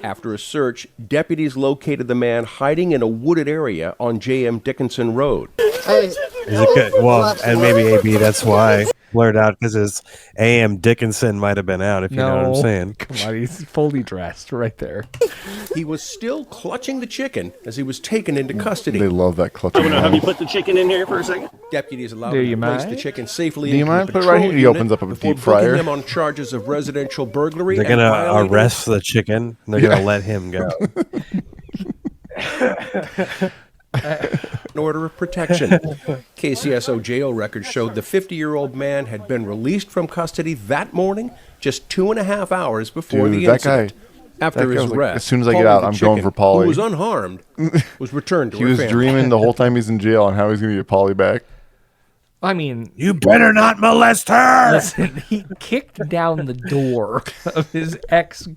[SPEAKER 6] After a search, deputies located the man hiding in a wooded area on J.M. Dickinson Road.
[SPEAKER 4] Is it good? Well, and maybe AB, that's why. Blurred out because his AM Dickinson might have been out, if you know what I'm saying.
[SPEAKER 2] Come on, he's fully dressed right there.
[SPEAKER 6] He was still clutching the chicken as he was taken into custody.
[SPEAKER 3] They love that clutching.
[SPEAKER 5] I'm going to have you put the chicken in here for a second.
[SPEAKER 6] Deputies allowed
[SPEAKER 2] Do
[SPEAKER 6] him
[SPEAKER 2] you
[SPEAKER 6] to place
[SPEAKER 2] mind?
[SPEAKER 6] the chicken safely
[SPEAKER 3] Do you
[SPEAKER 6] into
[SPEAKER 3] mind?
[SPEAKER 6] the
[SPEAKER 3] Put it right
[SPEAKER 6] patrol
[SPEAKER 3] here. He
[SPEAKER 6] unit
[SPEAKER 3] opens up a
[SPEAKER 6] before
[SPEAKER 3] deep fryer.
[SPEAKER 6] booking him on charges of residential burglary.
[SPEAKER 4] They're
[SPEAKER 6] and
[SPEAKER 4] going to
[SPEAKER 6] violating
[SPEAKER 4] arrest the chicken. And they're going to let him go.
[SPEAKER 6] an order of protection. KCSO jail records showed the 50-year-old man had been released from custody that morning, just 2.5 hours before
[SPEAKER 3] Dude,
[SPEAKER 6] the
[SPEAKER 3] that
[SPEAKER 6] incident.
[SPEAKER 3] guy-
[SPEAKER 6] After
[SPEAKER 3] that guy
[SPEAKER 6] his
[SPEAKER 3] was like,
[SPEAKER 6] arrest,
[SPEAKER 3] as soon as I get
[SPEAKER 6] Polly
[SPEAKER 3] out,
[SPEAKER 6] the
[SPEAKER 3] I'm going
[SPEAKER 6] chicken,
[SPEAKER 3] for Polly.
[SPEAKER 6] who was unharmed, was returned to
[SPEAKER 3] He
[SPEAKER 6] her
[SPEAKER 3] was
[SPEAKER 6] family.
[SPEAKER 3] dreaming the whole time he's in jail on how he's going to get Polly back.
[SPEAKER 2] I mean,
[SPEAKER 4] You better not molest her!
[SPEAKER 2] listen, he kicked down the door of his ex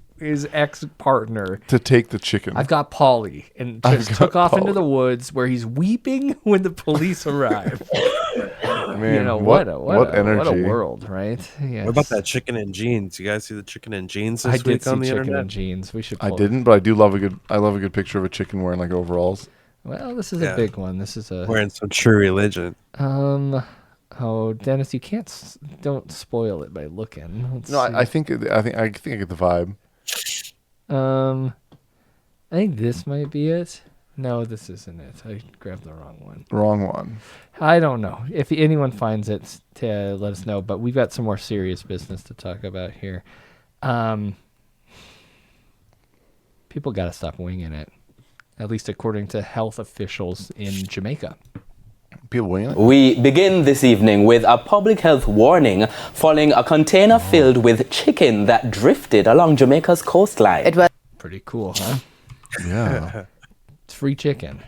[SPEAKER 2] partner
[SPEAKER 3] To take the chicken.
[SPEAKER 2] I've got Polly, and
[SPEAKER 3] I've
[SPEAKER 2] just
[SPEAKER 3] got
[SPEAKER 2] took off into
[SPEAKER 3] Polly.
[SPEAKER 2] the woods where he's weeping when the police arrive.
[SPEAKER 3] Man,
[SPEAKER 2] you know
[SPEAKER 3] what
[SPEAKER 2] energy! What a
[SPEAKER 3] energy.
[SPEAKER 2] world, right? Yes.
[SPEAKER 4] What about that chicken and jeans? You guys see the chicken and jeans this
[SPEAKER 2] I
[SPEAKER 4] week
[SPEAKER 2] did see
[SPEAKER 4] on the
[SPEAKER 2] chicken
[SPEAKER 4] internet?
[SPEAKER 2] and jeans. We should.
[SPEAKER 3] I
[SPEAKER 2] pull it.
[SPEAKER 3] didn't, but I love a good picture of a chicken wearing like overalls.
[SPEAKER 2] Well, this is
[SPEAKER 4] Yeah.
[SPEAKER 2] a big one. This is a
[SPEAKER 4] Wearing some true religion.
[SPEAKER 2] Oh, Dennis, you can't. Don't spoil it by looking. Let's
[SPEAKER 3] No,
[SPEAKER 2] see.
[SPEAKER 3] I think I get the vibe.
[SPEAKER 2] I think this might be it. No, this isn't it. I grabbed the wrong one.
[SPEAKER 3] Wrong one.
[SPEAKER 2] I don't know. If anyone finds it, let us know. But we've got some more serious business to talk about here. People got to stop winging it, at least according to health officials in Jamaica.
[SPEAKER 3] People winging it?
[SPEAKER 7] We begin this evening with a public health warning following a container filled with chicken that drifted along Jamaica's coastline. It was
[SPEAKER 2] Pretty cool, huh?
[SPEAKER 3] Yeah.
[SPEAKER 2] It's free chicken.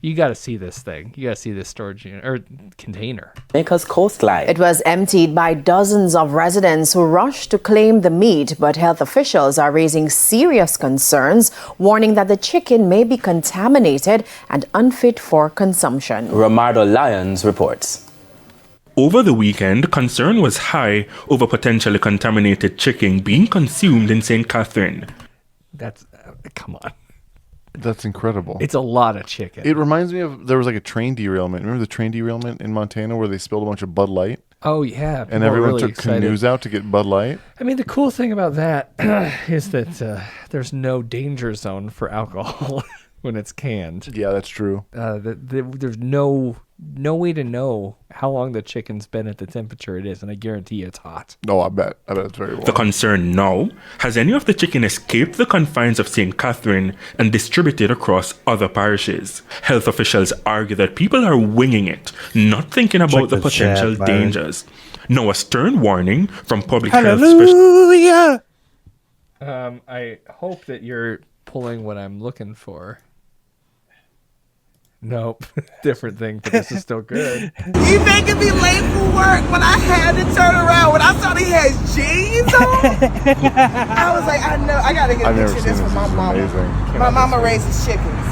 [SPEAKER 2] You got to see this thing. You got to see this storage unit or container.
[SPEAKER 7] Jamaica's coastline.
[SPEAKER 9] It was emptied by dozens of residents who rushed to claim the meat, but health officials are raising serious concerns, warning that the chicken may be contaminated and unfit for consumption.
[SPEAKER 7] Romardo Lyons reports.
[SPEAKER 11] Over the weekend, concern was high over potentially contaminated chicken being consumed in St. Catherine.
[SPEAKER 2] That's, come on.
[SPEAKER 3] That's incredible.
[SPEAKER 2] It's a lot of chicken.
[SPEAKER 3] It reminds me of, there was like a train derailment. Remember the train derailment in Montana where they spilled a bunch of Bud Light?
[SPEAKER 2] Oh, yeah.
[SPEAKER 3] And everyone took canoes out to get Bud Light?
[SPEAKER 2] I mean, the cool thing about that is that there's no danger zone for alcohol when it's canned.
[SPEAKER 3] Yeah, that's true.
[SPEAKER 2] There's no way to know how long the chicken's been at the temperature it is, and I guarantee it's hot.
[SPEAKER 3] No, I bet it's very warm.
[SPEAKER 11] The concern now, has any of the chicken escaped the confines of St. Catherine and distributed across other parishes? Health officials argue that people are winging it, not thinking about the potential dangers. Now a stern warning from public health
[SPEAKER 4] Hallelujah!
[SPEAKER 2] I hope that you're pulling what I'm looking for. Nope. Different thing, but this is still good.
[SPEAKER 24] You making me late for work when I had to turn around. When I saw he had jeans on, I was like, I know, I gotta get a picture of this for my mama.
[SPEAKER 3] Amazing.
[SPEAKER 24] My mama raises chickens.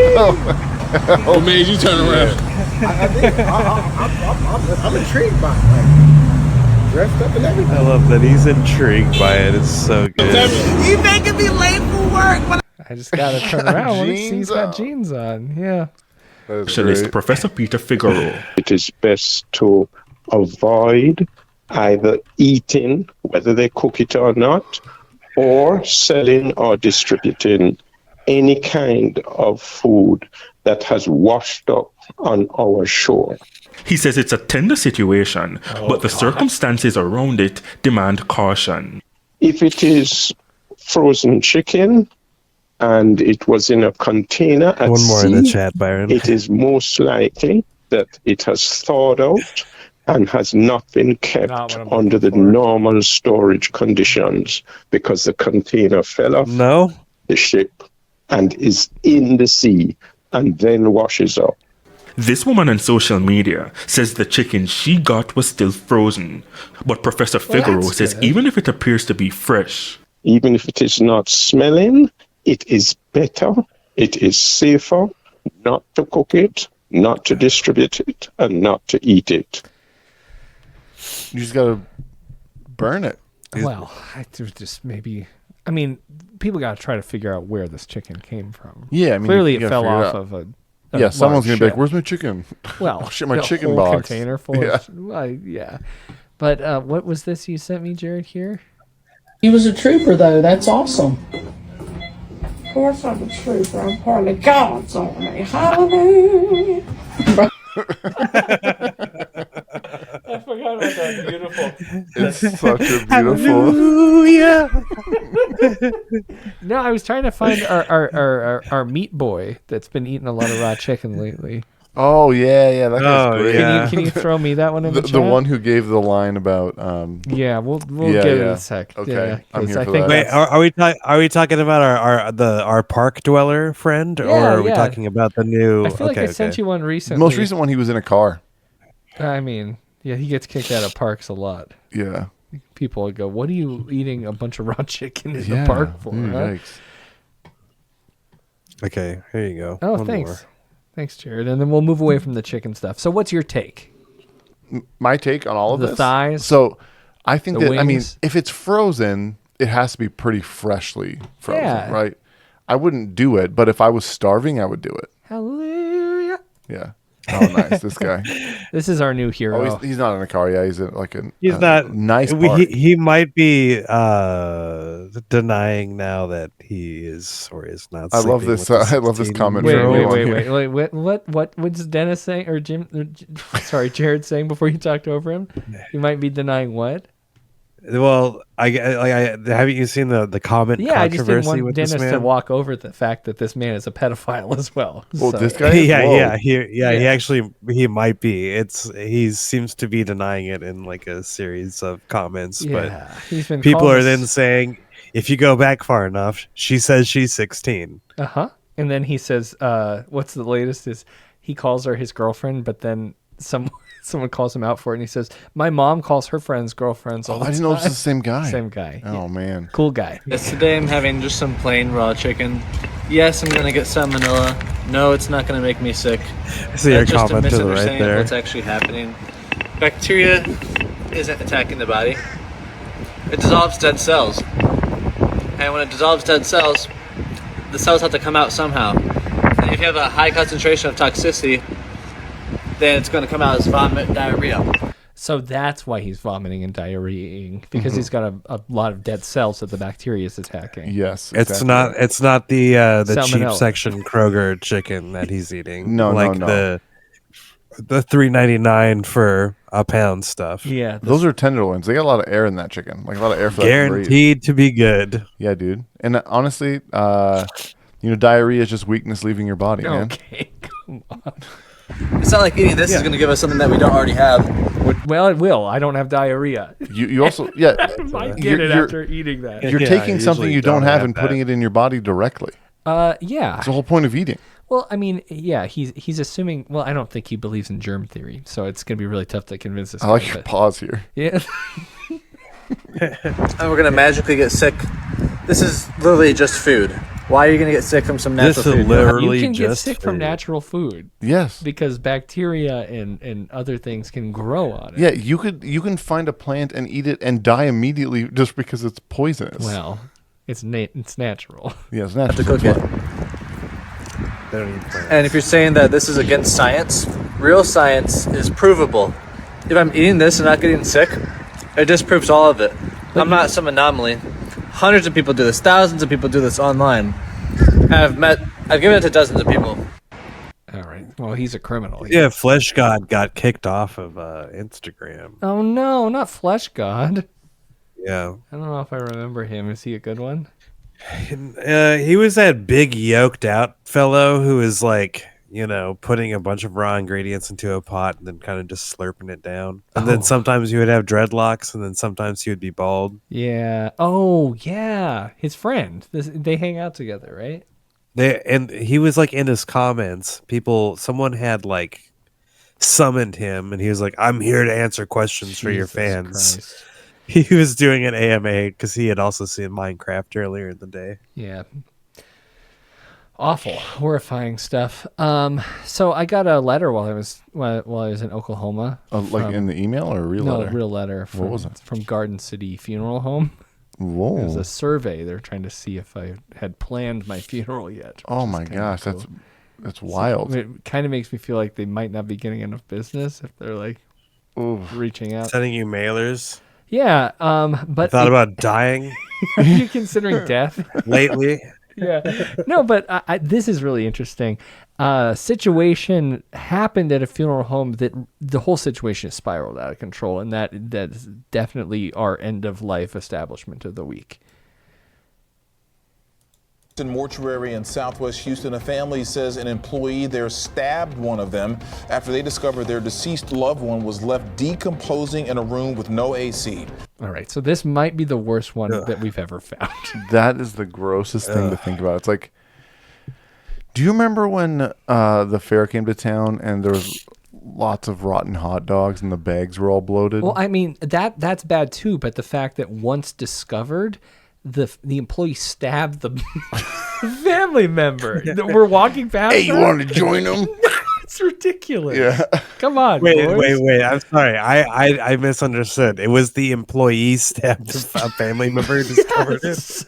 [SPEAKER 18] What made you turn around?
[SPEAKER 24] I'm intrigued by it. Like, dressed up and everything.
[SPEAKER 4] I love that he's intrigued by it. It's so good.
[SPEAKER 24] You making me late for work when
[SPEAKER 2] I just gotta turn around when he's got jeans on. Yeah.
[SPEAKER 11] Specialist Professor Peter Figueroa.
[SPEAKER 25] It is best to avoid either eating, whether they cook it or not, or selling or distributing any kind of food that has washed up on our shore.
[SPEAKER 11] He says it's a tender situation, but the circumstances around it demand caution.
[SPEAKER 25] If it is frozen chicken and it was in a container at
[SPEAKER 4] One more
[SPEAKER 25] sea,
[SPEAKER 4] in the chat, Byron.
[SPEAKER 25] it is most likely that it has thawed out and has not been kept under the normal storage conditions because the container fell off the ship and is in the sea and then washes up.
[SPEAKER 11] This woman on social media says the chicken she got was still frozen, but Professor Figueroa says even if it appears to be fresh,
[SPEAKER 25] even if it is not smelling, it is better, it is safer not to cook it, not to distribute it, and not to eat it.
[SPEAKER 3] You just gotta burn it.
[SPEAKER 2] Well, there's just maybe. I mean, people got to try to figure out where this chicken came from.
[SPEAKER 3] Yeah, I mean,
[SPEAKER 2] clearly
[SPEAKER 3] you
[SPEAKER 2] it
[SPEAKER 3] gotta
[SPEAKER 2] fell
[SPEAKER 3] figure it
[SPEAKER 2] off
[SPEAKER 3] out.
[SPEAKER 2] of a.
[SPEAKER 3] Yeah, someone's gonna be like,
[SPEAKER 2] ship.
[SPEAKER 3] "Where's my chicken?"
[SPEAKER 2] Well,
[SPEAKER 3] Oh, shit, my
[SPEAKER 2] a
[SPEAKER 3] chicken
[SPEAKER 2] whole
[SPEAKER 3] box.
[SPEAKER 2] container full.
[SPEAKER 3] Yeah.
[SPEAKER 2] Yeah. But what was this you sent me, Jared? Here.
[SPEAKER 26] He was a trooper, though. That's awesome. Of course I'm a trooper. I'm part of God's army. Hallelujah.
[SPEAKER 2] I forgot about that. Beautiful.
[SPEAKER 3] It's such a beautiful.
[SPEAKER 2] Hallelujah. No, I was trying to find our meat boy that's been eating a lot of raw chicken lately.
[SPEAKER 3] Oh yeah, that guy's great.
[SPEAKER 2] Can you throw me that one in the chat?
[SPEAKER 3] The one who gave the line about.
[SPEAKER 2] Yeah, we'll get it in a sec.
[SPEAKER 3] Okay,
[SPEAKER 2] Yeah,
[SPEAKER 3] I'm here for
[SPEAKER 2] think
[SPEAKER 3] that.
[SPEAKER 4] Wait, are we talking about our park dweller friend, or are we talking about the new?
[SPEAKER 2] I feel like I sent you one recently.
[SPEAKER 3] The most recent one, he was in a car.
[SPEAKER 2] I mean, yeah, he gets kicked out of parks a lot.
[SPEAKER 3] Yeah.
[SPEAKER 2] People would go, "What are you eating a bunch of raw chicken in the
[SPEAKER 3] Yeah.
[SPEAKER 2] park for?" huh?
[SPEAKER 3] Yikes.
[SPEAKER 4] Okay, here you go.
[SPEAKER 2] Oh,
[SPEAKER 4] One
[SPEAKER 2] thanks.
[SPEAKER 4] more.
[SPEAKER 2] Thanks, Jared. And then we'll move away from the chicken stuff. So what's your take?
[SPEAKER 3] My take on all of
[SPEAKER 2] The
[SPEAKER 3] this?
[SPEAKER 2] thighs?
[SPEAKER 3] So I think
[SPEAKER 2] The
[SPEAKER 3] that, I mean,
[SPEAKER 2] wings?
[SPEAKER 3] if it's frozen, it has to be pretty freshly frozen,
[SPEAKER 2] Yeah.
[SPEAKER 3] right? I wouldn't do it, but if I was starving, I would do it.
[SPEAKER 2] Hallelujah.
[SPEAKER 3] Yeah. Oh, nice. This guy.
[SPEAKER 2] This is our new hero.
[SPEAKER 3] Oh, he's not in a car. Yeah, he's in like a
[SPEAKER 4] He's not
[SPEAKER 3] nice
[SPEAKER 4] we-
[SPEAKER 3] park.
[SPEAKER 4] He might be denying now that he is or is not.
[SPEAKER 3] I love
[SPEAKER 4] sleeping
[SPEAKER 3] this.
[SPEAKER 4] with the
[SPEAKER 3] I love this
[SPEAKER 4] 16
[SPEAKER 3] comment.
[SPEAKER 2] Wait,
[SPEAKER 3] from everyone here.
[SPEAKER 2] what was Dennis saying or Jared saying before you talked over him? You might be denying what?
[SPEAKER 4] Well, haven't you seen the comment
[SPEAKER 2] Yeah, I just didn't
[SPEAKER 4] controversy
[SPEAKER 2] want
[SPEAKER 4] with this
[SPEAKER 2] Dennis
[SPEAKER 4] man?
[SPEAKER 2] to walk over the fact that this man is a pedophile as well.
[SPEAKER 3] Well,
[SPEAKER 2] So-
[SPEAKER 3] this guy is? Whoa.
[SPEAKER 4] He actually might be. He seems to be denying it in like a series of comments.
[SPEAKER 2] Yeah, he's been
[SPEAKER 4] but people
[SPEAKER 2] calling
[SPEAKER 4] are
[SPEAKER 2] us-
[SPEAKER 4] then saying, if you go back far enough, she says she's 16.
[SPEAKER 2] Uh-huh. And then he says, what's the latest is he calls her his girlfriend, but then someone calls him out for it, and he says, my mom calls her friends girlfriends all the
[SPEAKER 3] I
[SPEAKER 2] time.
[SPEAKER 3] didn't know it was the same guy.
[SPEAKER 2] Same guy.
[SPEAKER 3] Oh, man.
[SPEAKER 2] Cool guy.
[SPEAKER 8] Yes, today I'm having just some plain raw chicken. Yes, I'm gonna get salmonella. No, it's not gonna make me sick.
[SPEAKER 4] I see your
[SPEAKER 8] That's just a
[SPEAKER 4] comment to the right
[SPEAKER 8] misunderstanding of
[SPEAKER 4] there.
[SPEAKER 8] what's actually happening. Bacteria isn't attacking the body. It dissolves dead cells. And when it dissolves dead cells, the cells have to come out somehow. And if you have a high concentration of toxicity, then it's going to come out as vomit and diarrhea.
[SPEAKER 2] So that's why he's vomiting and diarrheaing, because he's got a lot of dead cells that the bacteria is attacking.
[SPEAKER 3] Yes,
[SPEAKER 4] It's not the cheap
[SPEAKER 2] Salmonella.
[SPEAKER 4] section Kroger chicken that he's eating.
[SPEAKER 3] No,
[SPEAKER 4] like
[SPEAKER 3] no.
[SPEAKER 4] the $3.99 for a pound stuff.
[SPEAKER 2] Yeah,
[SPEAKER 3] Those are tenderloins. They got a lot of air in that chicken. Like a lot of air for that to breathe.
[SPEAKER 4] Guaranteed to be good.
[SPEAKER 3] Yeah, dude. And honestly, diarrhea is just weakness leaving your body, man.
[SPEAKER 2] Okay, come on.
[SPEAKER 8] It's not like eating this is going to give us something that we don't already have.
[SPEAKER 2] Well, it will. I don't have diarrhea.
[SPEAKER 3] You also, yeah.
[SPEAKER 2] I might get it after eating that.
[SPEAKER 3] You're taking something you don't have and putting it in your body directly.
[SPEAKER 2] Yeah.
[SPEAKER 3] It's the whole point of eating.
[SPEAKER 2] Well, I mean, yeah, he's assuming. Well, I don't think he believes in germ theory, so it's going to be really tough to convince this.
[SPEAKER 3] I like your pause here.
[SPEAKER 2] Yeah.
[SPEAKER 8] And we're going to magically get sick. This is literally just food. Why are you going to get sick from some natural food?
[SPEAKER 2] You can get sick from natural food.
[SPEAKER 3] Yes.
[SPEAKER 2] Because bacteria and other things can grow on it.
[SPEAKER 3] Yeah, you can find a plant and eat it and die immediately just because it's poisonous.
[SPEAKER 2] Well, it's natural.
[SPEAKER 3] Yeah, it's natural.
[SPEAKER 8] To cook it. And if you're saying that this is against science, real science is provable. If I'm eating this and not getting sick, it disproves all of it. I'm not some anomaly. Hundreds of people do this. Thousands of people do this online. I've given it to dozens of people.
[SPEAKER 2] All right. Well, he's a criminal.
[SPEAKER 4] Yeah, Flesh God got kicked off of Instagram.
[SPEAKER 2] Oh no, not Flesh God.
[SPEAKER 4] Yeah.
[SPEAKER 2] I don't know if I remember him. Is he a good one?
[SPEAKER 4] He was that big yoked out fellow who was like, putting a bunch of raw ingredients into a pot and then kind of just slurping it down. And then sometimes he would have dreadlocks, and then sometimes he would be bald.
[SPEAKER 2] Yeah. Oh, yeah. His friend. They hang out together, right?
[SPEAKER 4] And he was like in his comments. Someone had like summoned him, and he was like, "I'm here to answer questions for your fans."
[SPEAKER 2] Christ.
[SPEAKER 4] He was doing an AMA because he had also seen Minecraft earlier in the day.
[SPEAKER 2] Yeah. Awful, horrifying stuff. So I got a letter while I was in Oklahoma.
[SPEAKER 3] Like in the email or a real letter?
[SPEAKER 2] No, a real letter.
[SPEAKER 3] What was it?
[SPEAKER 2] From Garden City Funeral Home.
[SPEAKER 3] Whoa.
[SPEAKER 2] It was a survey. They're trying to see if I had planned my funeral yet.
[SPEAKER 3] Oh my gosh, that's wild.
[SPEAKER 2] It kind of makes me feel like they might not be getting enough business if they're like reaching out.
[SPEAKER 4] Sending you mailers.
[SPEAKER 2] Yeah, but
[SPEAKER 4] thought about dying.
[SPEAKER 2] Are you considering death
[SPEAKER 4] lately?
[SPEAKER 2] Yeah, no, but this is really interesting. Situation happened at a funeral home that the whole situation has spiraled out of control, and that's definitely our end of life establishment of the week.
[SPEAKER 10] Mortuary in Southwest Houston, a family says an employee there stabbed one of them after they discovered their deceased loved one was left decomposing in a room with no AC.
[SPEAKER 2] All right, so this might be the worst one that we've ever found.
[SPEAKER 3] That is the grossest thing to think about. It's like, do you remember when the fair came to town and there was lots of rotten hot dogs and the bags were all bloated?
[SPEAKER 2] Well, I mean, that's bad too, but the fact that once discovered, the employee stabbed the family member. We're walking past.
[SPEAKER 3] Hey, you want to join them?
[SPEAKER 2] It's ridiculous.
[SPEAKER 3] Yeah.
[SPEAKER 2] Come on.
[SPEAKER 4] Wait.
[SPEAKER 2] boys.
[SPEAKER 4] I'm sorry. I misunderstood. It was the employee stabbed a family member who discovered it.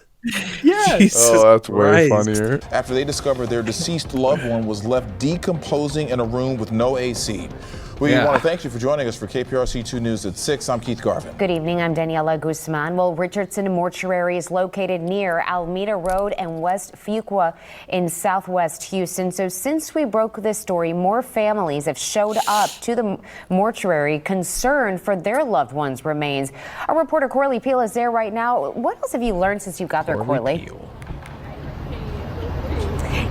[SPEAKER 2] Yes.
[SPEAKER 4] Jesus
[SPEAKER 3] Oh, that's way
[SPEAKER 4] Christ.
[SPEAKER 3] funnier.
[SPEAKER 10] After they discovered their deceased loved one was left decomposing in a room with no AC. We want to thank you for joining us for KPRC 2 News at 6. I'm Keith Garvin.
[SPEAKER 12] Good evening. I'm Daniela Guzman. Well, Richardson Mortuary is located near Alameda Road and West Fuqua in southwest Houston. So since we broke this story, more families have showed up to the mortuary concerned for their loved ones' remains. Our reporter Corley Peel is there right now. What else have you learned since you got there, Corley?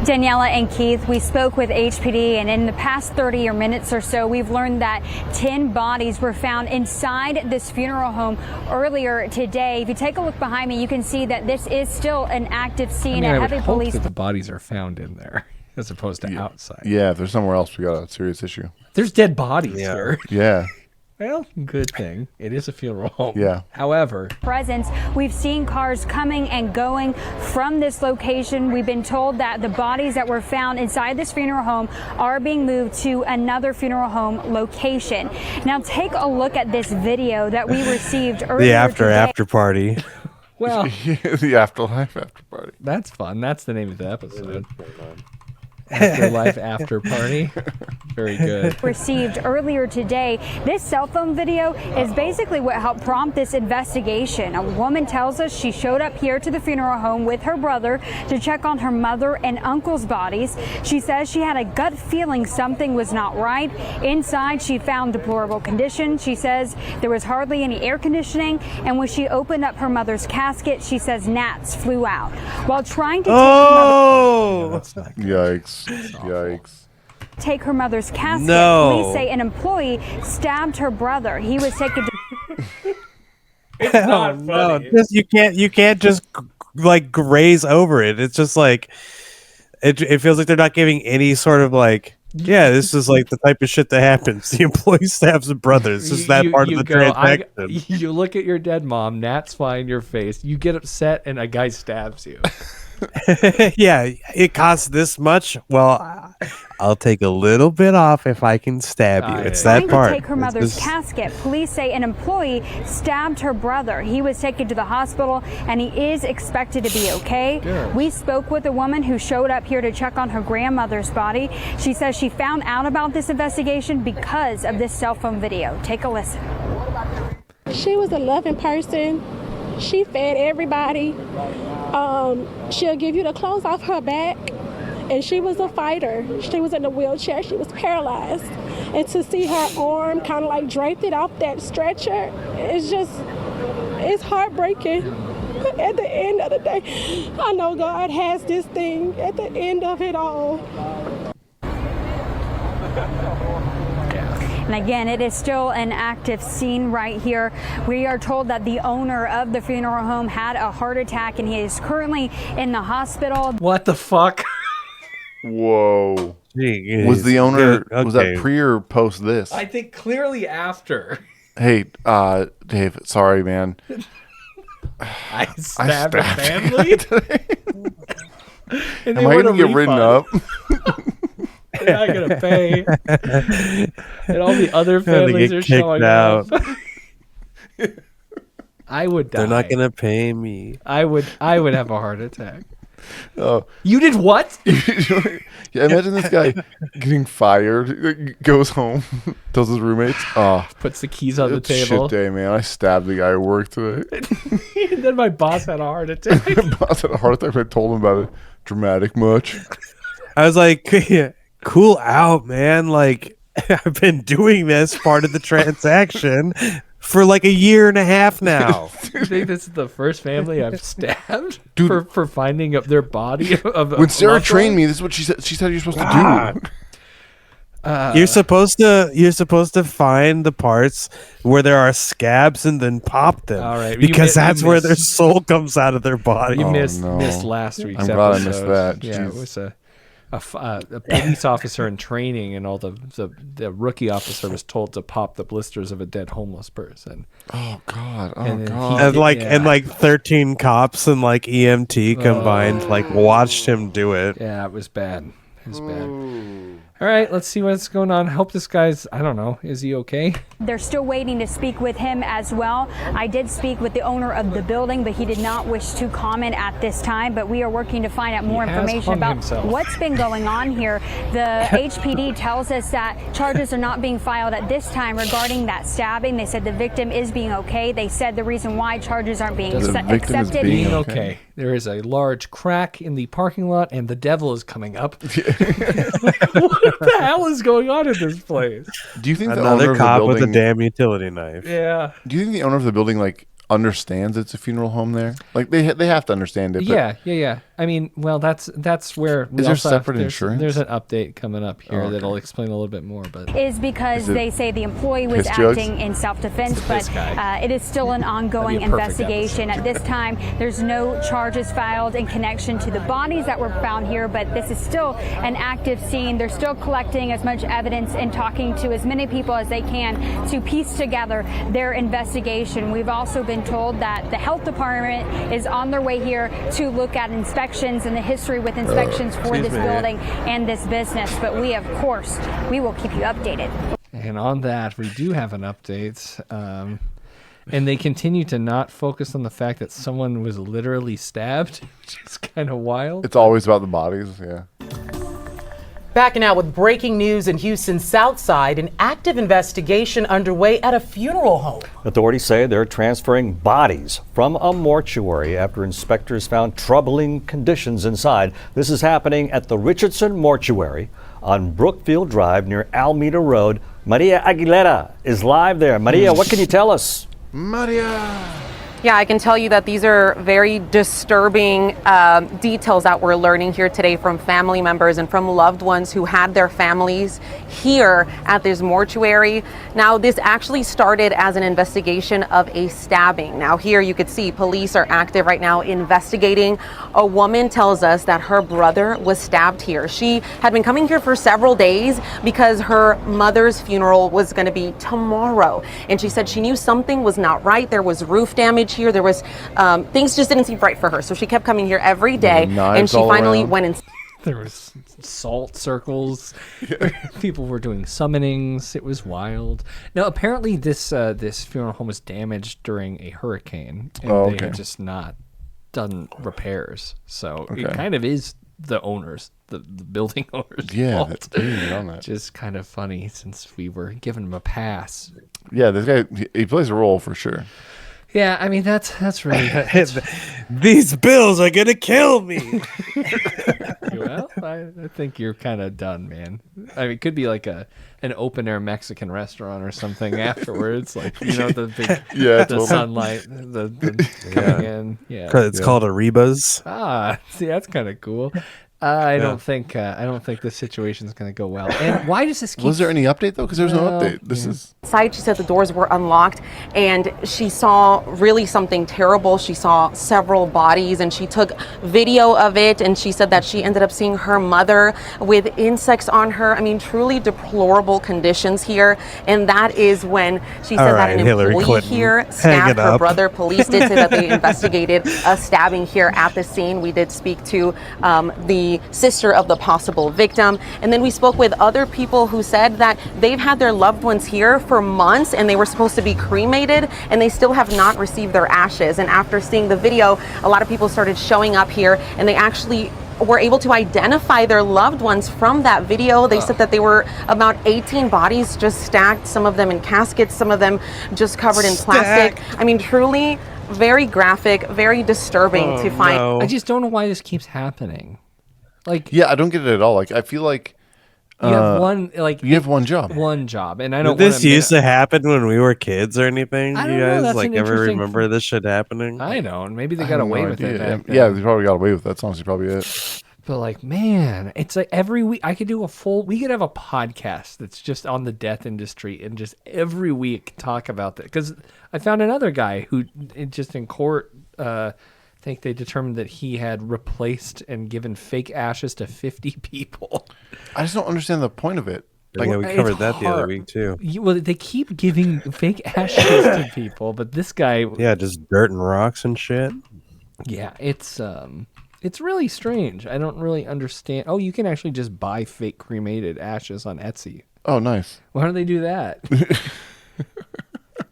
[SPEAKER 13] Daniela and Keith, we spoke with HPD, and in the past 30 minutes or so, we've learned that 10 bodies were found inside this funeral home earlier today. If you take a look behind me, you can see that this is still an active scene.
[SPEAKER 2] I
[SPEAKER 13] A
[SPEAKER 2] would
[SPEAKER 13] heavy
[SPEAKER 2] hope
[SPEAKER 13] police.
[SPEAKER 2] that the bodies are found in there as opposed to outside.
[SPEAKER 3] Yeah, if there's somewhere else, we got a serious issue.
[SPEAKER 2] There's dead bodies here.
[SPEAKER 3] Yeah.
[SPEAKER 2] Well, good thing. It is a funeral home.
[SPEAKER 3] Yeah.
[SPEAKER 2] However,
[SPEAKER 13] Presence. We've seen cars coming and going from this location. We've been told that the bodies that were found inside this funeral home are being moved to another funeral home location. Now take a look at this video that we received earlier
[SPEAKER 4] The
[SPEAKER 13] today.
[SPEAKER 4] after party.
[SPEAKER 2] well,
[SPEAKER 3] the afterlife after party.
[SPEAKER 2] that's fun. That's the name of the episode. Afterlife after party. Very good.
[SPEAKER 13] Received earlier today. This cell phone video is basically what helped prompt this investigation. A woman tells us she showed up here to the funeral home with her brother to check on her mother and uncle's bodies. She says she had a gut feeling something was not right. Inside, she found deplorable condition. She says there was hardly any air conditioning, and when she opened up her mother's casket, she says gnats flew out. While trying to take her mother's casket, police say an employee stabbed her brother. He was taken to
[SPEAKER 4] It's not funny. No, you can't just like graze over it. It's just like it feels like they're not giving any sort of like, yeah, this is like the type of shit that happens. The employee stabs the brother. It's just that part of the transaction.
[SPEAKER 2] You look at your dead mom, gnats fly in your face. You get upset, and a guy stabs you.
[SPEAKER 4] Yeah, it costs this much. Well, I'll take a little bit off if I can stab you. It's that
[SPEAKER 13] trying
[SPEAKER 4] part.
[SPEAKER 13] to take her mother's casket. Police say an employee stabbed her brother. He was taken to the hospital, and he is expected to be okay.
[SPEAKER 14] Good.
[SPEAKER 13] We spoke with a woman who showed up here to check on her grandmother's body. She says she found out about this investigation because of this cell phone video. Take a listen.
[SPEAKER 14] She was a loving person. She fed everybody. She'll give you the clothes off her back. And she was a fighter. She was in a wheelchair. She was paralyzed. And to see her arm kind of like draped it off that stretcher, it's heartbreaking. At the end of the day, I know God has this thing at the end of it all.
[SPEAKER 13] And again, it is still an active scene right here. We are told that the owner of the funeral home had a heart attack and he is currently in the hospital.
[SPEAKER 2] What the fuck?
[SPEAKER 3] Whoa.
[SPEAKER 4] Jeez.
[SPEAKER 3] Was the owner,
[SPEAKER 4] Good.
[SPEAKER 3] was that
[SPEAKER 4] Okay.
[SPEAKER 3] pre or post this?
[SPEAKER 2] I think clearly after.
[SPEAKER 3] Hey, Dave, sorry, man.
[SPEAKER 2] I stabbed a family? And they
[SPEAKER 3] Am I
[SPEAKER 2] want
[SPEAKER 3] going to
[SPEAKER 2] a
[SPEAKER 3] get written
[SPEAKER 2] refund.
[SPEAKER 3] up?
[SPEAKER 2] They're not going to pay. And all the other
[SPEAKER 4] They're gonna
[SPEAKER 2] families
[SPEAKER 4] get
[SPEAKER 2] are
[SPEAKER 4] kicked
[SPEAKER 2] showing
[SPEAKER 4] out.
[SPEAKER 2] up. I would die.
[SPEAKER 4] They're not gonna pay me.
[SPEAKER 2] I would have a heart attack.
[SPEAKER 3] Oh,
[SPEAKER 2] You did what?
[SPEAKER 3] yeah, imagine this guy getting fired, goes home, tells his roommates,
[SPEAKER 2] Puts the keys on the
[SPEAKER 3] it's a
[SPEAKER 2] table.
[SPEAKER 3] shit day, man. I stabbed the guy at work today.
[SPEAKER 2] And then my boss had a heart attack.
[SPEAKER 3] My boss had a heart attack. I told him about it. Dramatic much?
[SPEAKER 4] I was like, cool out, man. Like, I've been doing this part of the transaction for like a year and a half now.
[SPEAKER 2] You think this is the first family I've stabbed for finding up their body of
[SPEAKER 3] When Sarah
[SPEAKER 2] loved
[SPEAKER 3] trained
[SPEAKER 2] one?
[SPEAKER 3] me, this is what she said. She said you're supposed to do.
[SPEAKER 4] You're supposed to find the parts where there are scabs and then pop them.
[SPEAKER 2] All right,
[SPEAKER 4] because that's where their
[SPEAKER 2] missed-
[SPEAKER 4] soul comes out of their body.
[SPEAKER 2] You missed last week's
[SPEAKER 3] I'm
[SPEAKER 2] episode.
[SPEAKER 3] glad I missed that.
[SPEAKER 2] Yeah, it
[SPEAKER 3] Jeez.
[SPEAKER 2] was a police officer in training, and all the rookie officer was told to pop the blisters of a dead homeless person.
[SPEAKER 3] Oh God! Oh
[SPEAKER 2] And then
[SPEAKER 3] God!
[SPEAKER 4] And like 13 cops and like EMT combined like watched him do it.
[SPEAKER 2] Yeah, it was bad. It was bad. All right, let's see what's going on. Hope this guy's, I don't know, is he okay?
[SPEAKER 13] They're still waiting to speak with him as well. I did speak with the owner of the building, but he did not wish to comment at this time. But we are working to find out more information about what's been going on here. The HPD tells us that charges are not being filed at this time regarding that stabbing. They said the victim is being okay. They said the reason why charges aren't being accepted.
[SPEAKER 2] Being okay. There is a large crack in the parking lot, and the devil is coming up. What the hell is going on in this place?
[SPEAKER 3] Do you think the
[SPEAKER 4] Another
[SPEAKER 3] owner of the
[SPEAKER 4] cop
[SPEAKER 3] building,
[SPEAKER 4] with a damn utility knife?
[SPEAKER 2] Yeah.
[SPEAKER 3] Do you think the owner of the building like understands it's a funeral home there? Like they have to understand it. But
[SPEAKER 2] Yeah. I mean, well, that's where we
[SPEAKER 3] Is there
[SPEAKER 2] also have-
[SPEAKER 3] separate
[SPEAKER 2] there's-
[SPEAKER 3] insurance?
[SPEAKER 2] There's an update coming up here
[SPEAKER 3] okay.
[SPEAKER 2] that'll explain a little bit more. But
[SPEAKER 13] Is because
[SPEAKER 3] it
[SPEAKER 13] they say the employee was
[SPEAKER 3] piss jugs?
[SPEAKER 13] acting in self-defense,
[SPEAKER 2] It's
[SPEAKER 13] but
[SPEAKER 2] this guy.
[SPEAKER 13] it is still an ongoing
[SPEAKER 2] That'd be a perfect
[SPEAKER 13] investigation. At this time, there's no charges filed in connection to the bodies that were found here, but this is still an active scene. They're still collecting as much evidence and talking to as many people as they can to piece together their investigation. We've also been told that the health department is on their way here to look at inspections and the history with inspections for this building and this business. But we, of course, we will keep you updated.
[SPEAKER 2] And on that, we do have an update. And they continue to not focus on the fact that someone was literally stabbed, which is kind of wild.
[SPEAKER 3] It's always about the bodies. Yeah.
[SPEAKER 15] Backing out with breaking news in Houston's South Side, an active investigation underway at a funeral home.
[SPEAKER 16] Authorities say they're transferring bodies from a mortuary after inspectors found troubling conditions inside. This is happening at the Richardson Mortuary on Brookfield Drive near Alameda Road. Maria Aguilera is live there. Maria, what can you tell us?
[SPEAKER 3] Maria.
[SPEAKER 17] Yeah, I can tell you that these are very disturbing details that we're learning here today from family members and from loved ones who had their families here at this mortuary. Now, this actually started as an investigation of a stabbing. Now, here you could see police are active right now investigating. A woman tells us that her brother was stabbed here. She had been coming here for several days because her mother's funeral was going to be tomorrow. And she said she knew something was not right. There was roof damage here. There was things just didn't seem right for her. So she kept coming here every day, and she finally went in.
[SPEAKER 2] There was salt circles. People were doing summonings. It was wild. Now, apparently, this funeral home was damaged during a hurricane, and they had just not done repairs. So it kind of is the owners, the building owners.
[SPEAKER 3] Yeah,
[SPEAKER 2] fault.
[SPEAKER 3] on that.
[SPEAKER 2] Just kind of funny since we were giving him a pass.
[SPEAKER 3] Yeah, this guy he plays a role for sure.
[SPEAKER 2] Yeah, I mean that's really
[SPEAKER 4] These bills are gonna kill me.
[SPEAKER 2] Well, I think you're kind of done, man. I mean, it could be like an open air Mexican restaurant or something afterwards, like the big the sunlight, the coming in. Yeah,
[SPEAKER 4] It's called Arribas.
[SPEAKER 2] See, that's kind of cool. I don't think this situation is going to go well. And why does this keep...
[SPEAKER 3] Was there any update though? Because there's no update. This is...
[SPEAKER 17] Inside, she said the doors were unlocked and she saw really something terrible. She saw several bodies and she took video of it, and she said that she ended up seeing her mother with insects on her. I mean, truly deplorable conditions here. And that is when she said that an employee here stabbed her brother. Police did say that they investigated a stabbing here at the scene. We did speak to the sister of the possible victim, and then we spoke with other people who said that they've had their loved ones here for months and they were supposed to be cremated and they still have not received their ashes. And after seeing the video, a lot of people started showing up here and they actually were able to identify their loved ones from that video. They said that they were about 18 bodies just stacked, some of them in caskets, some of them just covered in plastic. I mean, truly very graphic, very disturbing to find.
[SPEAKER 2] I just don't know why this keeps happening. Like,
[SPEAKER 3] yeah, I don't get it at all. Like, I feel like
[SPEAKER 2] you have one
[SPEAKER 3] job.
[SPEAKER 2] One job, and I don't.
[SPEAKER 4] Did this used to happen when we were kids or anything?
[SPEAKER 2] I
[SPEAKER 4] Do
[SPEAKER 2] don't
[SPEAKER 4] you
[SPEAKER 2] know,
[SPEAKER 4] guys
[SPEAKER 2] that's
[SPEAKER 4] like
[SPEAKER 2] an
[SPEAKER 4] ever
[SPEAKER 2] interesting-
[SPEAKER 4] remember this shit happening?
[SPEAKER 2] I don't. Maybe they
[SPEAKER 3] I
[SPEAKER 2] got
[SPEAKER 3] have
[SPEAKER 2] away
[SPEAKER 3] no
[SPEAKER 2] with
[SPEAKER 3] idea.
[SPEAKER 2] it. Back then.
[SPEAKER 3] Yeah, they probably got away with that. That's honestly probably it.
[SPEAKER 2] But like, man, it's like every week I could do we could have a podcast that's just on the death industry and just every week talk about that. Because I found another guy who just in court, I think they determined that he had replaced and given fake ashes to 50 people.
[SPEAKER 3] I just don't understand the point of it.
[SPEAKER 4] Like, yeah, we covered that the other week too.
[SPEAKER 2] Well, they keep giving fake ashes to people, but this guy,
[SPEAKER 4] just dirt and rocks and shit.
[SPEAKER 2] Yeah, it's It's really strange. I don't really understand. Oh, you can actually just buy fake cremated ashes on Etsy.
[SPEAKER 3] Oh, nice.
[SPEAKER 2] Why don't they do that?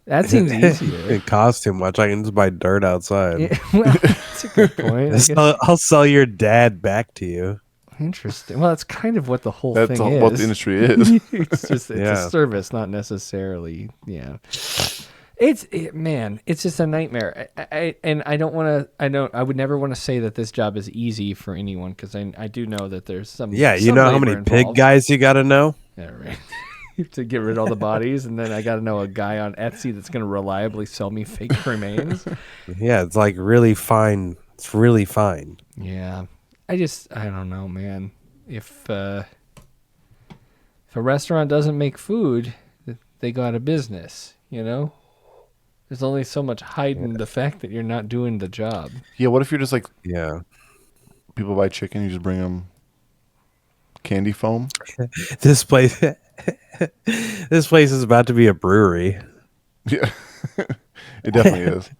[SPEAKER 2] That seems easier.
[SPEAKER 4] It costs too much. I can just buy dirt outside.
[SPEAKER 2] Yeah, well, that's a good point. I guess.
[SPEAKER 4] I'll sell your dad back to you.
[SPEAKER 2] Interesting. Well, that's kind of what the whole
[SPEAKER 3] That's
[SPEAKER 2] thing is.
[SPEAKER 3] what the industry is.
[SPEAKER 2] It's a service, not necessarily. Yeah. It's just a nightmare. I would never want to say that this job is easy for anyone, because I do know that there's some.
[SPEAKER 4] Yeah, you
[SPEAKER 2] some
[SPEAKER 4] know how
[SPEAKER 2] labor
[SPEAKER 4] many
[SPEAKER 2] involved.
[SPEAKER 4] pig guys you got to know?
[SPEAKER 2] Yeah, right. To get rid of all the bodies, and then I got to know a guy on Etsy that's going to reliably sell me fake remains.
[SPEAKER 4] Yeah, it's like really fine. It's really fine.
[SPEAKER 2] Yeah, I don't know, man. If a restaurant doesn't make food, they go out of business. You know, there's only so much hiding the fact that you're not doing the job.
[SPEAKER 3] Yeah, what if you're just like,
[SPEAKER 2] people
[SPEAKER 3] buy chicken, you just bring them candy foam?
[SPEAKER 4] This place is about to be a brewery.
[SPEAKER 3] Yeah, it definitely is.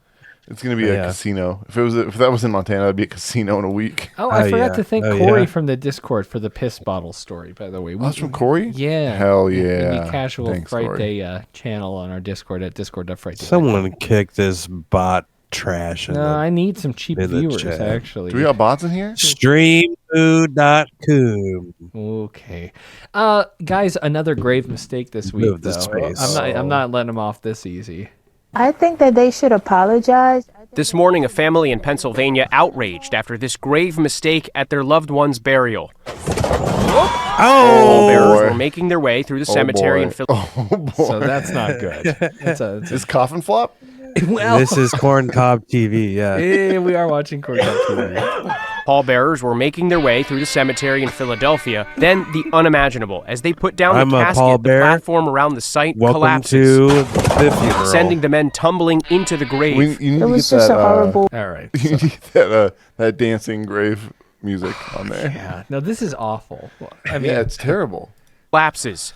[SPEAKER 3] It's going to be a casino. If that was in Montana, it'd be a casino in a week.
[SPEAKER 2] Oh, I forgot to thank Corey from the Discord for the piss bottle story, by the way.
[SPEAKER 3] That's from Corey?
[SPEAKER 2] Yeah.
[SPEAKER 3] Hell yeah.
[SPEAKER 2] The casual
[SPEAKER 3] Thanks,
[SPEAKER 2] Frightday channel on our Discord at discord.frightday.
[SPEAKER 4] Someone kicked this bot trash.
[SPEAKER 2] No, I need some cheap
[SPEAKER 4] in the
[SPEAKER 2] viewers,
[SPEAKER 4] chat.
[SPEAKER 2] actually.
[SPEAKER 3] Do we got bots in here?
[SPEAKER 4] Streamfood.com.
[SPEAKER 2] Okay. Guys, another grave mistake this week,
[SPEAKER 4] Move the
[SPEAKER 2] though.
[SPEAKER 4] space.
[SPEAKER 2] I'm not letting them off this easy.
[SPEAKER 1] I think that they should apologize.
[SPEAKER 19] This morning, a family in Pennsylvania outraged after this grave mistake at their loved one's burial. Pallbearers were making their way through the cemetery in Philadelphia.
[SPEAKER 2] So that's not good.
[SPEAKER 3] Is coffin flop?
[SPEAKER 2] Well,
[SPEAKER 4] This is Corn Cob TV,
[SPEAKER 2] yeah, we are watching Corn Cob TV.
[SPEAKER 19] Pallbearers were making their way through the cemetery in Philadelphia. Then the unimaginable. As they put down
[SPEAKER 4] I'm
[SPEAKER 19] the
[SPEAKER 4] a
[SPEAKER 19] casket, the
[SPEAKER 4] pallbearer.
[SPEAKER 19] platform around the site
[SPEAKER 4] Welcome
[SPEAKER 19] collapses,
[SPEAKER 4] to the funeral.
[SPEAKER 19] sending the men tumbling into the grave.
[SPEAKER 3] You need
[SPEAKER 1] It
[SPEAKER 3] to
[SPEAKER 1] was
[SPEAKER 3] get
[SPEAKER 1] just
[SPEAKER 3] that,
[SPEAKER 1] a horrible.
[SPEAKER 2] All right.
[SPEAKER 3] You need that dancing grave music on there.
[SPEAKER 2] Yeah. No, this is awful. I mean,
[SPEAKER 3] Yeah, it's terrible.
[SPEAKER 19] Collapses,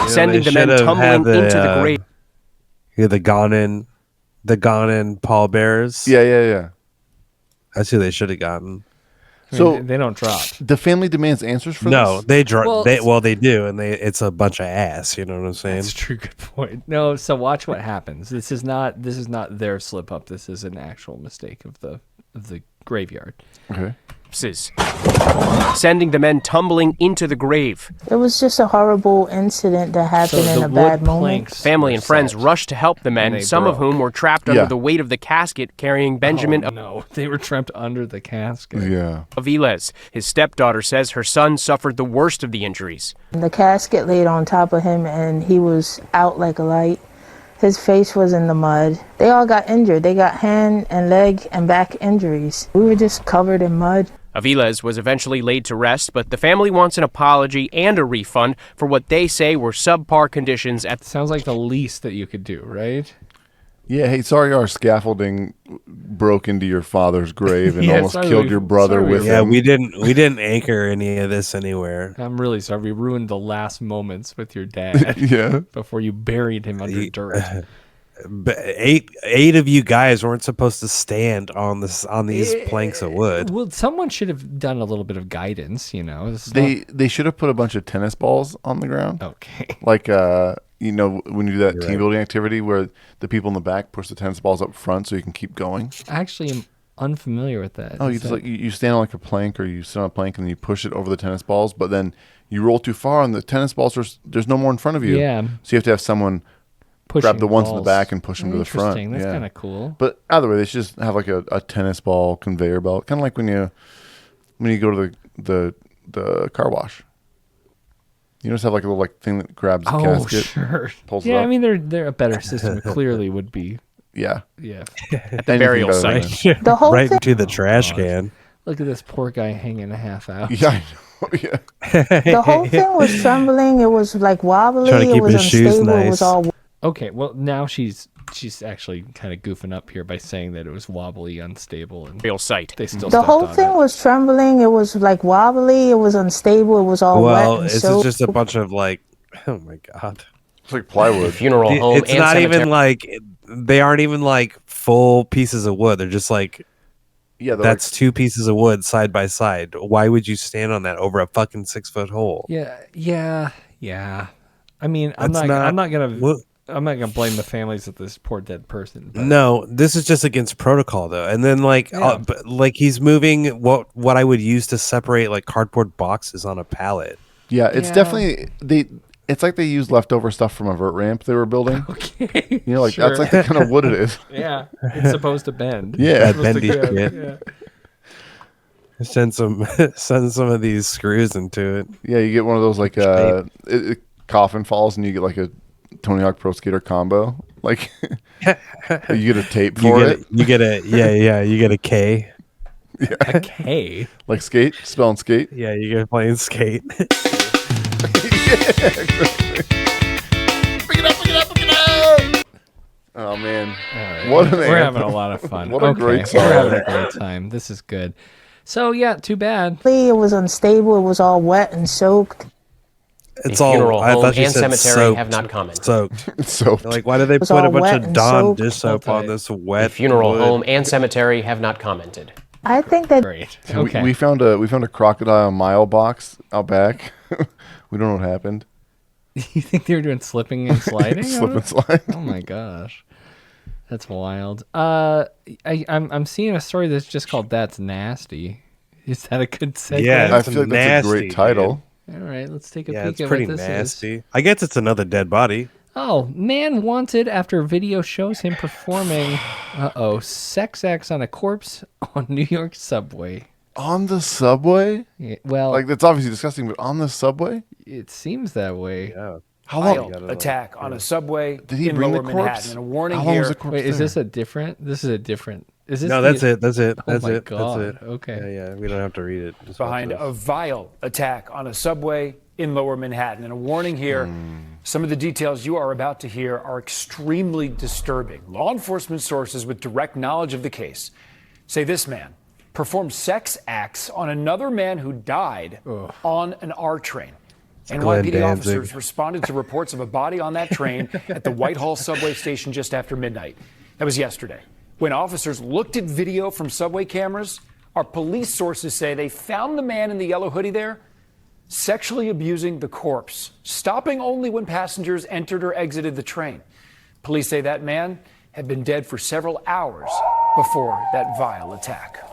[SPEAKER 19] sending the men tumbling into the grave.
[SPEAKER 4] Yeah, the gone in pallbearers.
[SPEAKER 3] Yeah.
[SPEAKER 4] That's who they should have gotten.
[SPEAKER 3] So
[SPEAKER 2] they don't drop.
[SPEAKER 3] The family demands answers for
[SPEAKER 4] No,
[SPEAKER 3] this?
[SPEAKER 4] they drop.
[SPEAKER 2] Well,
[SPEAKER 4] They do, and it's a bunch of ass. You know what I'm saying?
[SPEAKER 2] That's true. Good point. No, so watch what happens. This is not their slip up. This is an actual mistake of the graveyard.
[SPEAKER 3] Okay.
[SPEAKER 19] Sending the men tumbling into the grave.
[SPEAKER 1] It was just a horrible incident that happened in a bad moment.
[SPEAKER 19] Family and friends rushed to help the men,
[SPEAKER 2] they
[SPEAKER 19] some of
[SPEAKER 2] broke.
[SPEAKER 19] whom were trapped under the weight of the casket carrying Benjamin
[SPEAKER 2] No, they were trapped under the casket.
[SPEAKER 3] Yeah.
[SPEAKER 19] Aviles. His stepdaughter says her son suffered the worst of the injuries.
[SPEAKER 1] The casket laid on top of him and he was out like a light. His face was in the mud. They all got injured. They got hand and leg and back injuries. We were just covered in mud.
[SPEAKER 19] Aviles was eventually laid to rest, but the family wants an apology and a refund for what they say were subpar conditions at.
[SPEAKER 2] Sounds like the least that you could do, right?
[SPEAKER 3] Yeah, hey, sorry our scaffolding broke into your father's grave and
[SPEAKER 2] Yeah,
[SPEAKER 3] almost
[SPEAKER 2] sorry
[SPEAKER 3] killed
[SPEAKER 2] we-
[SPEAKER 3] your brother
[SPEAKER 2] sorry we-
[SPEAKER 3] with
[SPEAKER 4] Yeah,
[SPEAKER 3] him.
[SPEAKER 4] we didn't anchor any of this anywhere.
[SPEAKER 2] I'm really sorry. We ruined the last moments with your dad.
[SPEAKER 3] Yeah.
[SPEAKER 2] Before you buried him under dirt.
[SPEAKER 4] But eight of you guys weren't supposed to stand on these planks of wood.
[SPEAKER 2] Well, someone should have done a little bit of guidance, you know.
[SPEAKER 3] They should have put a bunch of tennis balls on the ground.
[SPEAKER 2] Okay.
[SPEAKER 3] Like you know, when you do that team building activity where the people in the back push the tennis balls up front so you can keep going.
[SPEAKER 2] I actually am unfamiliar with that.
[SPEAKER 3] Oh,
[SPEAKER 2] Is
[SPEAKER 3] you just
[SPEAKER 2] that-
[SPEAKER 3] like you stand on like a plank, or you sit on a plank and then you push it over the tennis balls, but then you roll too far and the tennis balls there's no more in front of you.
[SPEAKER 2] Yeah.
[SPEAKER 3] So you have to have someone
[SPEAKER 2] Pushing
[SPEAKER 3] grab the ones in the
[SPEAKER 2] balls.
[SPEAKER 3] back and push them to the front.
[SPEAKER 2] Interesting. That's
[SPEAKER 3] Yeah.
[SPEAKER 2] kinda cool.
[SPEAKER 3] But either way, they should just have like a tennis ball conveyor belt, kind of like when you go to the car wash. You just have like a little thing that grabs the casket,
[SPEAKER 2] sure.
[SPEAKER 3] pulls
[SPEAKER 2] Yeah,
[SPEAKER 3] it up.
[SPEAKER 2] I mean, they're a better system. It clearly would be.
[SPEAKER 3] Yeah.
[SPEAKER 2] Yeah.
[SPEAKER 19] At the burial site.
[SPEAKER 1] The whole
[SPEAKER 4] right
[SPEAKER 1] thing-
[SPEAKER 4] into the trash can.
[SPEAKER 2] Look at this poor guy hanging a half out.
[SPEAKER 3] Yeah, I know. Yeah.
[SPEAKER 1] The whole thing was trembling. It was like wobbly.
[SPEAKER 2] Trying to
[SPEAKER 1] It
[SPEAKER 2] keep
[SPEAKER 1] was
[SPEAKER 2] his shoes
[SPEAKER 1] unstable. It was
[SPEAKER 2] nice.
[SPEAKER 1] all.
[SPEAKER 2] Okay, well now she's actually kind of goofing up here by saying that it was wobbly, unstable, and
[SPEAKER 19] real site.
[SPEAKER 2] They still
[SPEAKER 1] The
[SPEAKER 2] stepped
[SPEAKER 1] whole
[SPEAKER 2] on
[SPEAKER 1] thing
[SPEAKER 2] it.
[SPEAKER 1] was trembling. It was like wobbly. It was unstable. It was all
[SPEAKER 4] Well,
[SPEAKER 1] wet and
[SPEAKER 4] it's
[SPEAKER 1] so.
[SPEAKER 4] just a bunch of oh my god,
[SPEAKER 3] it's like plywood.
[SPEAKER 19] Funeral home.
[SPEAKER 4] It's
[SPEAKER 19] and
[SPEAKER 4] not
[SPEAKER 19] cemetery.
[SPEAKER 4] even like they aren't even like full pieces of wood. They're just like
[SPEAKER 3] Yeah,
[SPEAKER 4] that's 2 pieces of wood side by side. Why would you stand on that over a fucking 6-foot hole?
[SPEAKER 2] Yeah. I mean, I'm not gonna blame the families of this poor dead person. But.
[SPEAKER 4] No, this is just against protocol though. And then like he's moving what I would use to separate like cardboard boxes on a pallet.
[SPEAKER 3] Yeah, it's definitely it's like they used leftover stuff from a vert ramp they were building.
[SPEAKER 2] Okay.
[SPEAKER 3] You know, like that's like the kind of wood it is.
[SPEAKER 2] Yeah. It's supposed to bend.
[SPEAKER 3] Yeah,
[SPEAKER 4] bendy shit. Yeah. Send some of these screws into it.
[SPEAKER 3] Yeah, you get one of those like coffin falls and you get like a Tony Hawk Pro Skater combo. Like you get a tape for it.
[SPEAKER 4] You get a K.
[SPEAKER 3] Yeah.
[SPEAKER 2] A K?
[SPEAKER 3] Like skate? Spelling skate?
[SPEAKER 4] Yeah, you get playing skate.
[SPEAKER 3] Oh man.
[SPEAKER 2] All right.
[SPEAKER 3] What an
[SPEAKER 2] We're
[SPEAKER 3] anthem.
[SPEAKER 2] having a lot of fun.
[SPEAKER 3] What a great song.
[SPEAKER 2] We're having a great time. This is good. So yeah, too bad.
[SPEAKER 1] It was unstable. It was all wet and soaked.
[SPEAKER 4] It's
[SPEAKER 19] The
[SPEAKER 4] all.
[SPEAKER 19] funeral
[SPEAKER 4] I
[SPEAKER 19] home
[SPEAKER 4] thought you
[SPEAKER 19] and
[SPEAKER 4] said
[SPEAKER 19] cemetery
[SPEAKER 4] soaked.
[SPEAKER 19] have not commented.
[SPEAKER 4] Soaked.
[SPEAKER 3] Soaked.
[SPEAKER 4] Like, why do they
[SPEAKER 1] was
[SPEAKER 4] put a
[SPEAKER 1] all
[SPEAKER 4] bunch
[SPEAKER 1] wet
[SPEAKER 4] of
[SPEAKER 1] and
[SPEAKER 4] Dawn
[SPEAKER 1] soaked.
[SPEAKER 4] dish soap on this wet
[SPEAKER 19] The funeral
[SPEAKER 4] wood?
[SPEAKER 19] home and cemetery have not commented.
[SPEAKER 1] I think that
[SPEAKER 2] Great.
[SPEAKER 3] So
[SPEAKER 2] Okay.
[SPEAKER 3] we found a crocodile mile box out back. We don't know what happened.
[SPEAKER 2] You think they were doing slipping and sliding?
[SPEAKER 3] Slip and slide.
[SPEAKER 2] Oh my gosh. That's wild. I'm seeing a story that's just called "That's Nasty." Is that a good segue?
[SPEAKER 4] Yeah,
[SPEAKER 3] I
[SPEAKER 4] it's
[SPEAKER 3] feel like that's a great
[SPEAKER 4] nasty,
[SPEAKER 3] title.
[SPEAKER 2] All right, let's take a
[SPEAKER 4] Yeah,
[SPEAKER 2] peek
[SPEAKER 4] it's
[SPEAKER 2] at
[SPEAKER 4] pretty
[SPEAKER 2] what this
[SPEAKER 4] nasty.
[SPEAKER 2] is.
[SPEAKER 4] I guess it's another dead body.
[SPEAKER 2] Oh, man wanted after video shows him performing sex acts on a corpse on New York subway.
[SPEAKER 3] On the subway?
[SPEAKER 2] Yeah, well,
[SPEAKER 3] Like that's obviously disgusting, but on the subway?
[SPEAKER 2] it seems that way.
[SPEAKER 4] Yeah.
[SPEAKER 3] How
[SPEAKER 5] Wild
[SPEAKER 3] long?
[SPEAKER 5] attack on a subway
[SPEAKER 3] Did he
[SPEAKER 5] in
[SPEAKER 3] bring
[SPEAKER 5] Lower
[SPEAKER 3] the corpse?
[SPEAKER 5] Manhattan. And a warning
[SPEAKER 3] How long
[SPEAKER 5] here.
[SPEAKER 3] was the corpse
[SPEAKER 2] Wait, is
[SPEAKER 3] there?
[SPEAKER 2] this a different? This is a different. Is this?
[SPEAKER 4] No,
[SPEAKER 2] the-
[SPEAKER 4] that's it. That's it.
[SPEAKER 2] Oh
[SPEAKER 4] That's
[SPEAKER 2] my
[SPEAKER 4] it.
[SPEAKER 2] God.
[SPEAKER 4] That's it.
[SPEAKER 2] Okay.
[SPEAKER 4] Yeah, we don't have to read it. Just
[SPEAKER 5] Behind
[SPEAKER 4] watch
[SPEAKER 5] a vile attack on a subway in Lower Manhattan. And a warning here, some of the details you are about to hear are extremely disturbing. Law enforcement sources with direct knowledge of the case say this man performed sex acts on another man who died on an R train.
[SPEAKER 4] Glenn
[SPEAKER 5] NYPD
[SPEAKER 4] Danzig.
[SPEAKER 5] officers responded to reports of a body on that train at the Whitehall subway station just after midnight. That was yesterday. When officers looked at video from subway cameras, our police sources say they found the man in the yellow hoodie there sexually abusing the corpse, stopping only when passengers entered or exited the train. Police say that man had been dead for several hours before that vile attack.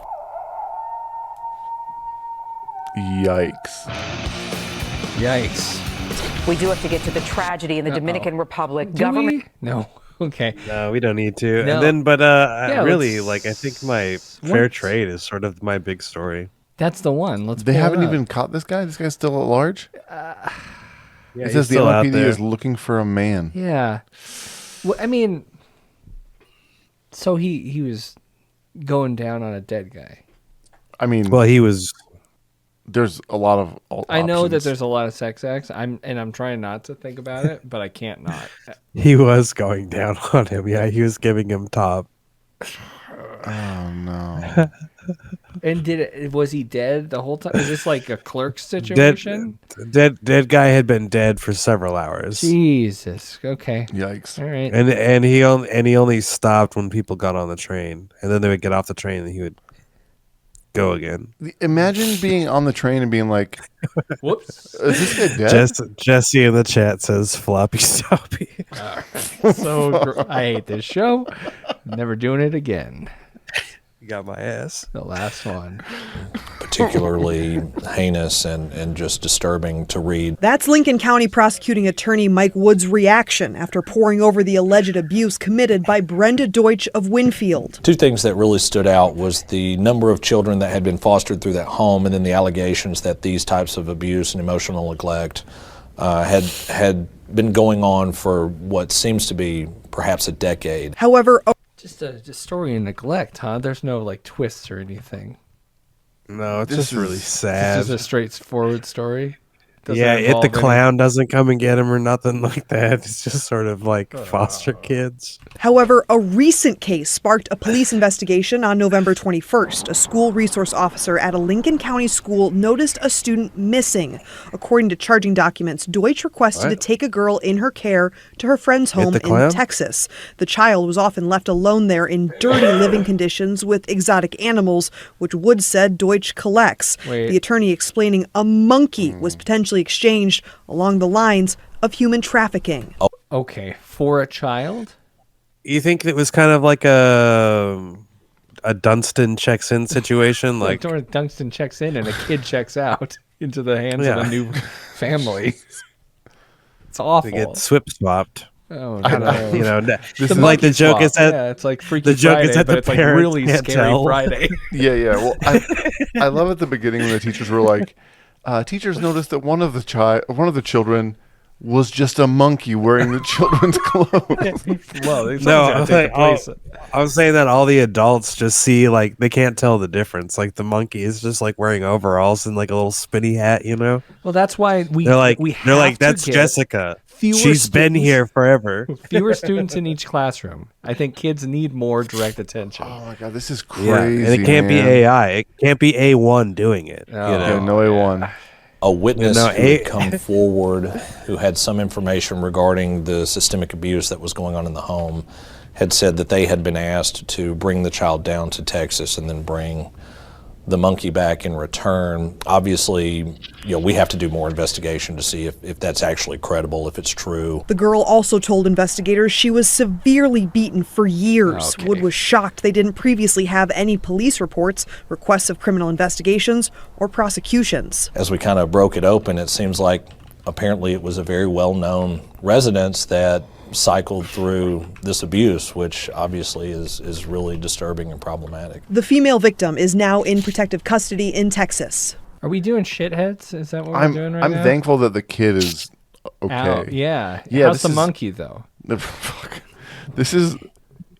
[SPEAKER 3] Yikes.
[SPEAKER 2] Yikes.
[SPEAKER 6] We do have to get to the tragedy in the Dominican Republic.
[SPEAKER 2] Do
[SPEAKER 6] Government.
[SPEAKER 2] we? No. Okay.
[SPEAKER 4] No, we don't need to.
[SPEAKER 2] No.
[SPEAKER 4] And then, but really,
[SPEAKER 2] let's-
[SPEAKER 4] like, I think my fair trade is sort of my big story.
[SPEAKER 2] That's the one. Let's.
[SPEAKER 3] They
[SPEAKER 2] pull it
[SPEAKER 3] haven't
[SPEAKER 2] up.
[SPEAKER 3] even caught this guy? This guy's still at large?
[SPEAKER 4] Yeah,
[SPEAKER 3] It
[SPEAKER 4] he's
[SPEAKER 3] says the
[SPEAKER 4] still out
[SPEAKER 3] NYPD
[SPEAKER 4] there.
[SPEAKER 3] is looking for a man.
[SPEAKER 2] Yeah. Well, I mean, so he was going down on a dead guy.
[SPEAKER 3] I mean,
[SPEAKER 4] Well, he was.
[SPEAKER 3] there's a lot of
[SPEAKER 2] I know that
[SPEAKER 3] options.
[SPEAKER 2] there's a lot of sex acts. I'm trying not to think about it, but I can't not.
[SPEAKER 4] He was going down on him. Yeah, he was giving him top.
[SPEAKER 3] Oh no.
[SPEAKER 2] And was he dead the whole time? Is this like a clerk situation?
[SPEAKER 4] Dead guy had been dead for several hours.
[SPEAKER 2] Jesus. Okay.
[SPEAKER 3] Yikes.
[SPEAKER 2] All right.
[SPEAKER 4] And he only stopped when people got on the train, and then they would get off the train, and he would go again.
[SPEAKER 3] Imagine being on the train and being like,
[SPEAKER 2] "Whoops,
[SPEAKER 3] is this guy dead?"
[SPEAKER 4] Jesse in the chat says floppy stoppy.
[SPEAKER 2] I hate this show. Never doing it again.
[SPEAKER 4] You got my ass.
[SPEAKER 2] The last one.
[SPEAKER 20] Particularly heinous and just disturbing to read.
[SPEAKER 21] That's Lincoln County Prosecuting Attorney Mike Wood's reaction after poring over the alleged abuse committed by Brenda Deutsch of Winfield.
[SPEAKER 20] Two things that really stood out was the number of children that had been fostered through that home, and then the allegations that these types of abuse and emotional neglect had been going on for what seems to be perhaps a decade.
[SPEAKER 21] However,
[SPEAKER 2] Just a story of neglect, huh? There's no like twists or anything.
[SPEAKER 4] No, it's
[SPEAKER 3] This
[SPEAKER 4] just really
[SPEAKER 3] is-
[SPEAKER 4] sad.
[SPEAKER 2] It's just a straightforward story.
[SPEAKER 4] It the Clown doesn't come and get him or nothing like that. It's just sort of like foster kids.
[SPEAKER 21] However, a recent case sparked a police investigation on November 21st. A school resource officer at a Lincoln County school noticed a student missing. According to charging documents, Deutsch requested to take a girl in her care to her friend's home in Texas. The child was often left alone there in dirty living conditions with exotic animals, which Woods said Deutsch collects. The attorney explaining a monkey was potentially exchanged along the lines of human trafficking.
[SPEAKER 2] Okay, for a child?
[SPEAKER 4] You think it was kind of like a Dunstan checks in situation?
[SPEAKER 2] Like Dunstan checks in and a kid checks out into the hands of a new family. It's awful.
[SPEAKER 4] They get swip swapped.
[SPEAKER 2] Oh no!
[SPEAKER 4] You know, this is like the joke is that
[SPEAKER 2] it's like Freaky Friday, but it's like really scary Friday.
[SPEAKER 3] Yeah. Well, I love at the beginning when the teachers were like, teachers noticed that one of the children was just a monkey wearing the children's clothes.
[SPEAKER 4] Well, I was saying that all the adults just see like they can't tell the difference. Like the monkey is just like wearing overalls and like a little spinny hat, you know.
[SPEAKER 2] Well, that's why
[SPEAKER 4] they're like that's Jessica. She's been here forever.
[SPEAKER 2] Fewer students in each classroom. I think kids need more direct attention.
[SPEAKER 3] Oh my god, this is crazy.
[SPEAKER 4] Yeah, and it can't be AI. It can't be A1 doing it.
[SPEAKER 2] Oh,
[SPEAKER 4] you know?
[SPEAKER 3] No A1.
[SPEAKER 20] A witness who had come forward who had some information regarding the systemic abuse that was going on in the home had said that they had been asked to bring the child down to Texas and then bring the monkey back in return. Obviously, we have to do more investigation to see if that's actually credible, if it's true.
[SPEAKER 21] The girl also told investigators she was severely beaten for years. Wood was shocked they didn't previously have any police reports, requests of criminal investigations, or prosecutions.
[SPEAKER 20] As we kind of broke it open, it seems like apparently it was a very well-known residence that cycled through this abuse, which obviously is really disturbing and problematic.
[SPEAKER 21] The female victim is now in protective custody in Texas.
[SPEAKER 2] Are we doing shitheads? Is that what we're doing right now?
[SPEAKER 3] I'm thankful that the kid is okay.
[SPEAKER 2] Yeah. How's the monkey, though?
[SPEAKER 3] This is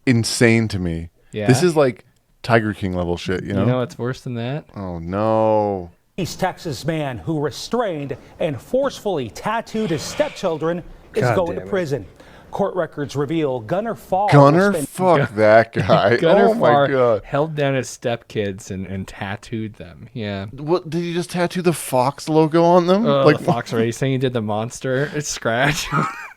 [SPEAKER 3] insane to me.
[SPEAKER 2] Yeah.
[SPEAKER 3] This is like Tiger King level shit, you know?
[SPEAKER 2] You know what's worse than that?
[SPEAKER 3] Oh, no.
[SPEAKER 7] East Texas man who restrained and forcefully tattooed his stepchildren is going to prison. Court records reveal Gunner Farr.
[SPEAKER 3] Fuck that guy.
[SPEAKER 2] Gunner
[SPEAKER 3] my God.
[SPEAKER 2] Held down his stepkids and tattooed them. Yeah.
[SPEAKER 3] What, did he just tattoo the Fox logo on them?
[SPEAKER 2] Like Fox Racing, he did the monster scratch.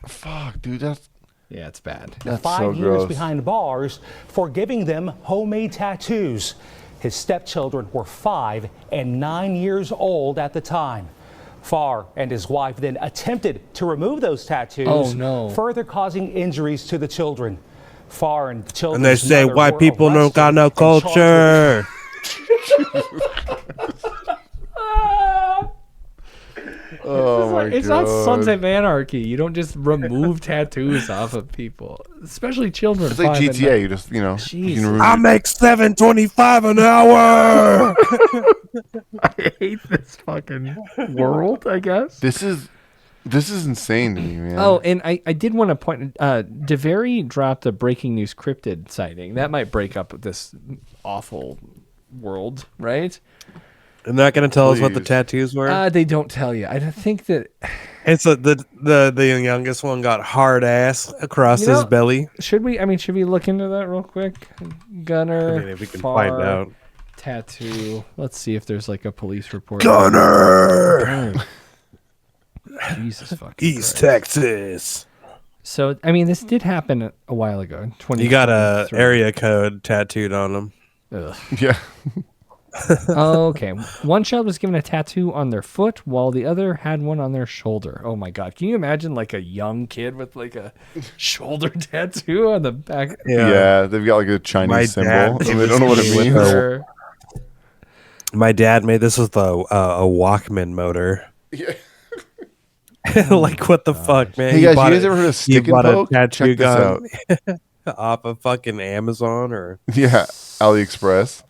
[SPEAKER 3] Fuck, dude, that's...
[SPEAKER 2] Yeah, it's bad.
[SPEAKER 3] That's
[SPEAKER 7] 5
[SPEAKER 3] so
[SPEAKER 7] years
[SPEAKER 3] gross.
[SPEAKER 7] behind bars for giving them homemade tattoos. His stepchildren were 5 and 9 years old at the time. Farr and his wife then attempted to remove those tattoos, further causing injuries to the children. Farr and the children.
[SPEAKER 4] And they say white people don't got no culture.
[SPEAKER 2] It's not Sons of Anarchy. You don't just remove tattoos off of people, especially children.
[SPEAKER 3] It's like GTA. You just, you can remove
[SPEAKER 4] I make $7.25 an hour.
[SPEAKER 2] I hate this fucking world, I guess.
[SPEAKER 3] This is insane to me, man.
[SPEAKER 2] Oh, and I did want to point. DeVary dropped a breaking news cryptid sighting. That might break up this awful world, right?
[SPEAKER 4] They're not going to tell us what the tattoos were?
[SPEAKER 2] They don't tell you. I think that
[SPEAKER 4] it's the youngest one got hard ass across his belly.
[SPEAKER 2] Should we look into that real quick? Gunner,
[SPEAKER 4] if we can
[SPEAKER 2] Farr,
[SPEAKER 4] find out.
[SPEAKER 2] Tattoo. Let's see if there's like a police report.
[SPEAKER 4] Gunner!
[SPEAKER 2] Jesus fucking
[SPEAKER 4] East
[SPEAKER 2] Christ.
[SPEAKER 4] Texas.
[SPEAKER 2] So, this did happen a while ago.
[SPEAKER 4] You got a area code tattooed on him.
[SPEAKER 2] Ugh.
[SPEAKER 3] Yeah.
[SPEAKER 2] Okay. One child was given a tattoo on their foot while the other had one on their shoulder. Oh my God. Can you imagine like a young kid with like a shoulder tattoo on the back?
[SPEAKER 3] Yeah, they've got like a Chinese symbol. And they don't know what it means.
[SPEAKER 4] My dad made this with a Walkman motor.
[SPEAKER 3] Yeah.
[SPEAKER 4] Like, what the fuck, man?
[SPEAKER 3] Hey guys, you guys ever heard of stick and poke?
[SPEAKER 4] Tattoo
[SPEAKER 3] Check this out.
[SPEAKER 4] Off of fucking Amazon or
[SPEAKER 3] AliExpress.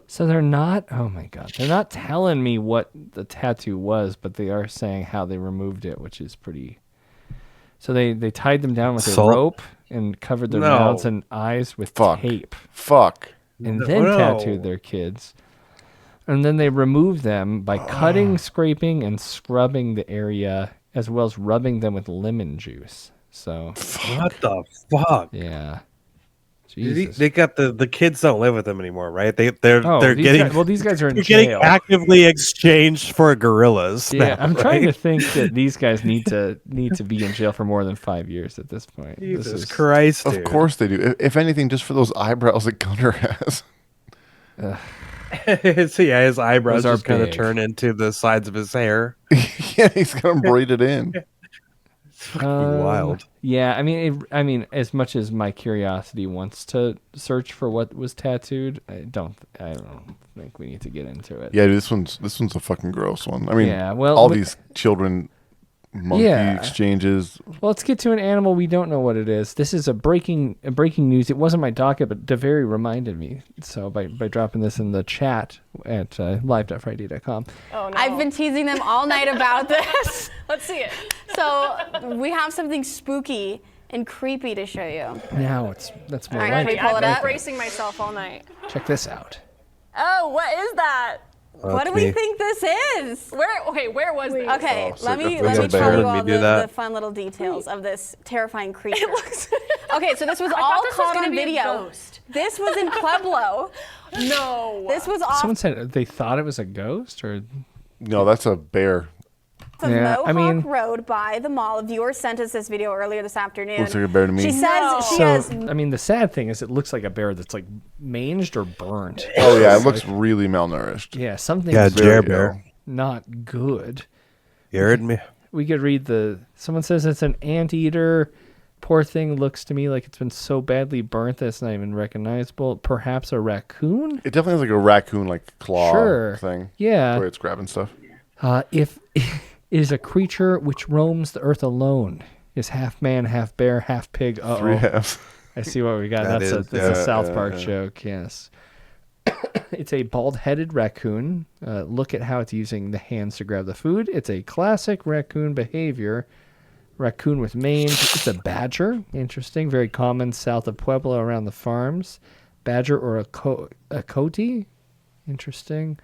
[SPEAKER 2] So they're not, oh my God, they're not telling me what the tattoo was, but they are saying how they removed it, which is pretty. So they tied them down with a rope and covered their mouths and eyes with tape.
[SPEAKER 3] Fuck.
[SPEAKER 2] And then tattooed their kids. And then they remove them by cutting, scraping, and scrubbing the area, as well as rubbing them with lemon juice. So
[SPEAKER 4] what the fuck?
[SPEAKER 2] Yeah.
[SPEAKER 4] They got the kids don't live with them anymore, right? They're
[SPEAKER 2] these
[SPEAKER 4] getting
[SPEAKER 2] guys, these guys are in
[SPEAKER 4] they're
[SPEAKER 2] jail.
[SPEAKER 4] getting actively exchanged for gorillas.
[SPEAKER 2] Yeah,
[SPEAKER 4] now,
[SPEAKER 2] I'm trying to
[SPEAKER 4] right?
[SPEAKER 2] think that these guys need to be in jail for more than 5 years at this point.
[SPEAKER 4] Jesus Christ!
[SPEAKER 3] Of course they do. If anything, just for those eyebrows that Gunner has.
[SPEAKER 4] So yeah, his eyebrows
[SPEAKER 2] Those are
[SPEAKER 4] just kind of
[SPEAKER 2] big.
[SPEAKER 4] turn into the sides of his hair.
[SPEAKER 3] Yeah, he's gonna braid it in.
[SPEAKER 4] Wild.
[SPEAKER 2] Yeah, I mean, as much as my curiosity wants to search for what was tattooed, I don't think we need to get into it.
[SPEAKER 3] Yeah, dude, this one's a fucking gross one. I mean,
[SPEAKER 2] Yeah, well,
[SPEAKER 3] all these children monkey
[SPEAKER 2] Yeah.
[SPEAKER 3] exchanges.
[SPEAKER 2] Well, let's get to an animal we don't know what it is. This is a breaking news. It wasn't my docket, but Daveri reminded me. So by dropping this in the chat at live.frightday.com.
[SPEAKER 9] Oh, no. I've been teasing them all night about this. Let's see it. So we have something spooky and creepy to show you.
[SPEAKER 2] Now that's more
[SPEAKER 9] All right,
[SPEAKER 2] like
[SPEAKER 9] can we
[SPEAKER 2] it.
[SPEAKER 9] pull it
[SPEAKER 2] Right
[SPEAKER 9] up?
[SPEAKER 2] there.
[SPEAKER 9] Bracing myself all night.
[SPEAKER 2] Check this out.
[SPEAKER 9] Oh, what is that? What do we think this is? Where was this? Okay, let me tell you all the fun little details of this terrifying creature. It looks. Okay, so this was all caught on video. This was in Pueblo. No. This was off
[SPEAKER 2] Someone said they thought it was a ghost, or
[SPEAKER 3] No, that's a bear.
[SPEAKER 9] of
[SPEAKER 2] Yeah,
[SPEAKER 9] Mohawk
[SPEAKER 2] I mean-
[SPEAKER 9] Road by the mall. A viewer sent us this video earlier this afternoon.
[SPEAKER 3] Looks like a bear to me.
[SPEAKER 9] She says she
[SPEAKER 2] so
[SPEAKER 9] has.
[SPEAKER 2] I mean, the sad thing is, it looks like a bear that's like manged or burnt.
[SPEAKER 3] Oh yeah, it
[SPEAKER 2] It's
[SPEAKER 3] looks
[SPEAKER 2] like-
[SPEAKER 3] really malnourished.
[SPEAKER 2] Yeah, something.
[SPEAKER 4] Yeah,
[SPEAKER 2] is
[SPEAKER 4] Jer
[SPEAKER 2] very
[SPEAKER 4] Bear.
[SPEAKER 2] Not good.
[SPEAKER 4] You heard me.
[SPEAKER 2] We could read someone says it's an anteater. Poor thing looks to me like it's been so badly burnt that it's not even recognizable. Perhaps a raccoon?
[SPEAKER 3] It definitely has like a raccoon like claw
[SPEAKER 2] Sure.
[SPEAKER 3] thing.
[SPEAKER 2] Yeah.
[SPEAKER 3] The way it's grabbing stuff.
[SPEAKER 2] If it is a creature which roams the earth alone, is half man, half bear, half pig. Uh-oh.
[SPEAKER 3] Three halves.
[SPEAKER 2] I see what we got.
[SPEAKER 3] That
[SPEAKER 2] That's
[SPEAKER 3] is-
[SPEAKER 2] a South
[SPEAKER 3] yeah,
[SPEAKER 2] Park
[SPEAKER 3] yeah.
[SPEAKER 2] joke, yes. It's a bald-headed raccoon. Look at how it's using the hands to grab the food. It's a classic raccoon behavior. Raccoon with mange. It's a badger. Interesting. Very common south of Pueblo around the farms. Badger or a coati. Interesting.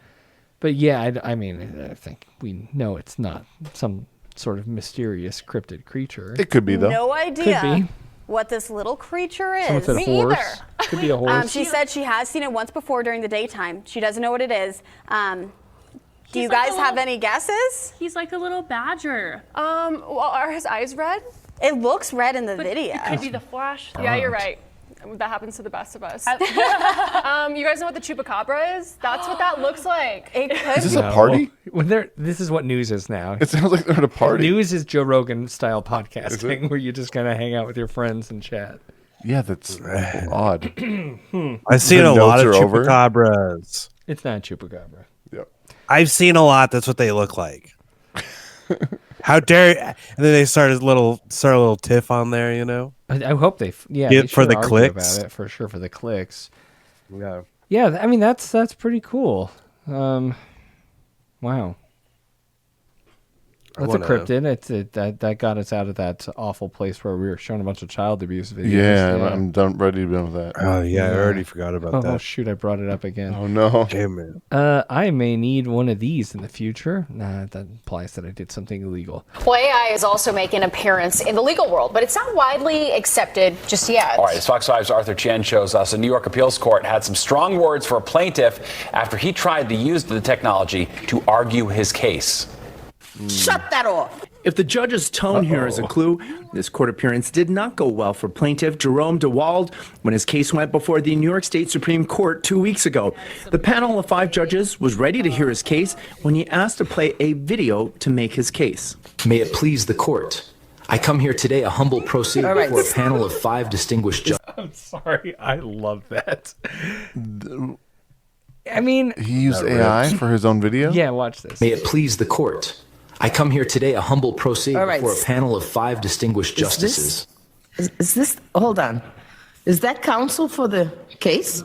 [SPEAKER 2] But yeah, I mean, I think we know it's not some sort of mysterious cryptid creature.
[SPEAKER 3] It could be, though.
[SPEAKER 9] No idea
[SPEAKER 2] Could be.
[SPEAKER 9] what this little creature is.
[SPEAKER 2] Someone said a horse. Could be a horse.
[SPEAKER 9] She said she has seen it once before during the daytime. She doesn't know what it is. Do you guys have any guesses?
[SPEAKER 11] He's like a little badger.
[SPEAKER 9] Well, are his eyes red? It looks red in the video.
[SPEAKER 11] It could be the flash.
[SPEAKER 9] Yeah,
[SPEAKER 11] you're
[SPEAKER 9] right.
[SPEAKER 18] That happens to the best of us. You guys know what the chupacabra is? That's what that looks like.
[SPEAKER 9] It could
[SPEAKER 3] Is this a party?
[SPEAKER 2] When this is what news is now.
[SPEAKER 3] It sounds like they're at a party.
[SPEAKER 2] News is Joe Rogan style
[SPEAKER 3] Is
[SPEAKER 2] podcasting,
[SPEAKER 3] it?
[SPEAKER 2] where you just kind of hang out with your friends and chat.
[SPEAKER 3] Yeah, that's odd.
[SPEAKER 4] I've seen
[SPEAKER 3] The
[SPEAKER 4] a lot of
[SPEAKER 3] notes are over?
[SPEAKER 4] chupacabras.
[SPEAKER 2] It's not a chupacabra.
[SPEAKER 3] Yep.
[SPEAKER 4] I've seen a lot. That's what they look like. How dare! And then they start a little tiff on there, you know.
[SPEAKER 2] I hope they
[SPEAKER 4] Get
[SPEAKER 2] they
[SPEAKER 4] for
[SPEAKER 2] should
[SPEAKER 4] the
[SPEAKER 2] argue
[SPEAKER 4] clicks.
[SPEAKER 2] about it for sure, for the clicks.
[SPEAKER 4] Yeah.
[SPEAKER 2] Yeah, I mean that's pretty cool. Wow. That's a cryptid. That got us out of that awful place where we were showing a bunch of child abuse videos.
[SPEAKER 3] Yeah, I'm done, ready to be with that.
[SPEAKER 4] Oh yeah, I already forgot about that.
[SPEAKER 2] Oh shoot, I brought it up again.
[SPEAKER 3] Oh no.
[SPEAKER 4] Damn it.
[SPEAKER 2] I may need one of these in the future. Nah, that implies that I did something illegal.
[SPEAKER 22] Well, AI is also making an appearance in the legal world, but it's not widely accepted just yet.
[SPEAKER 23] All right, as Fox 5's Arthur Chen shows us, a New York appeals court had some strong words for a plaintiff after he tried to use the technology to argue his case.
[SPEAKER 24] Shut that off. If the judge's tone here is a clue, this court appearance did not go well for plaintiff Jerome DeWald when his case went before the New York State Supreme Court 2 weeks ago. The panel of 5 judges was ready to hear his case when he asked to play a video to make his case.
[SPEAKER 27] May it please the court. I come here today a humble pro se
[SPEAKER 24] All right.
[SPEAKER 27] before a panel of 5 distinguished judges.
[SPEAKER 2] I'm sorry, I love that. I mean,
[SPEAKER 3] He used AI for his own video?
[SPEAKER 2] Yeah, watch this.
[SPEAKER 27] May it please the court. I come here today a humble pro se
[SPEAKER 26] All right.
[SPEAKER 27] before a panel of 5 distinguished justices.
[SPEAKER 26] Is this, hold on. Is that counsel for the case?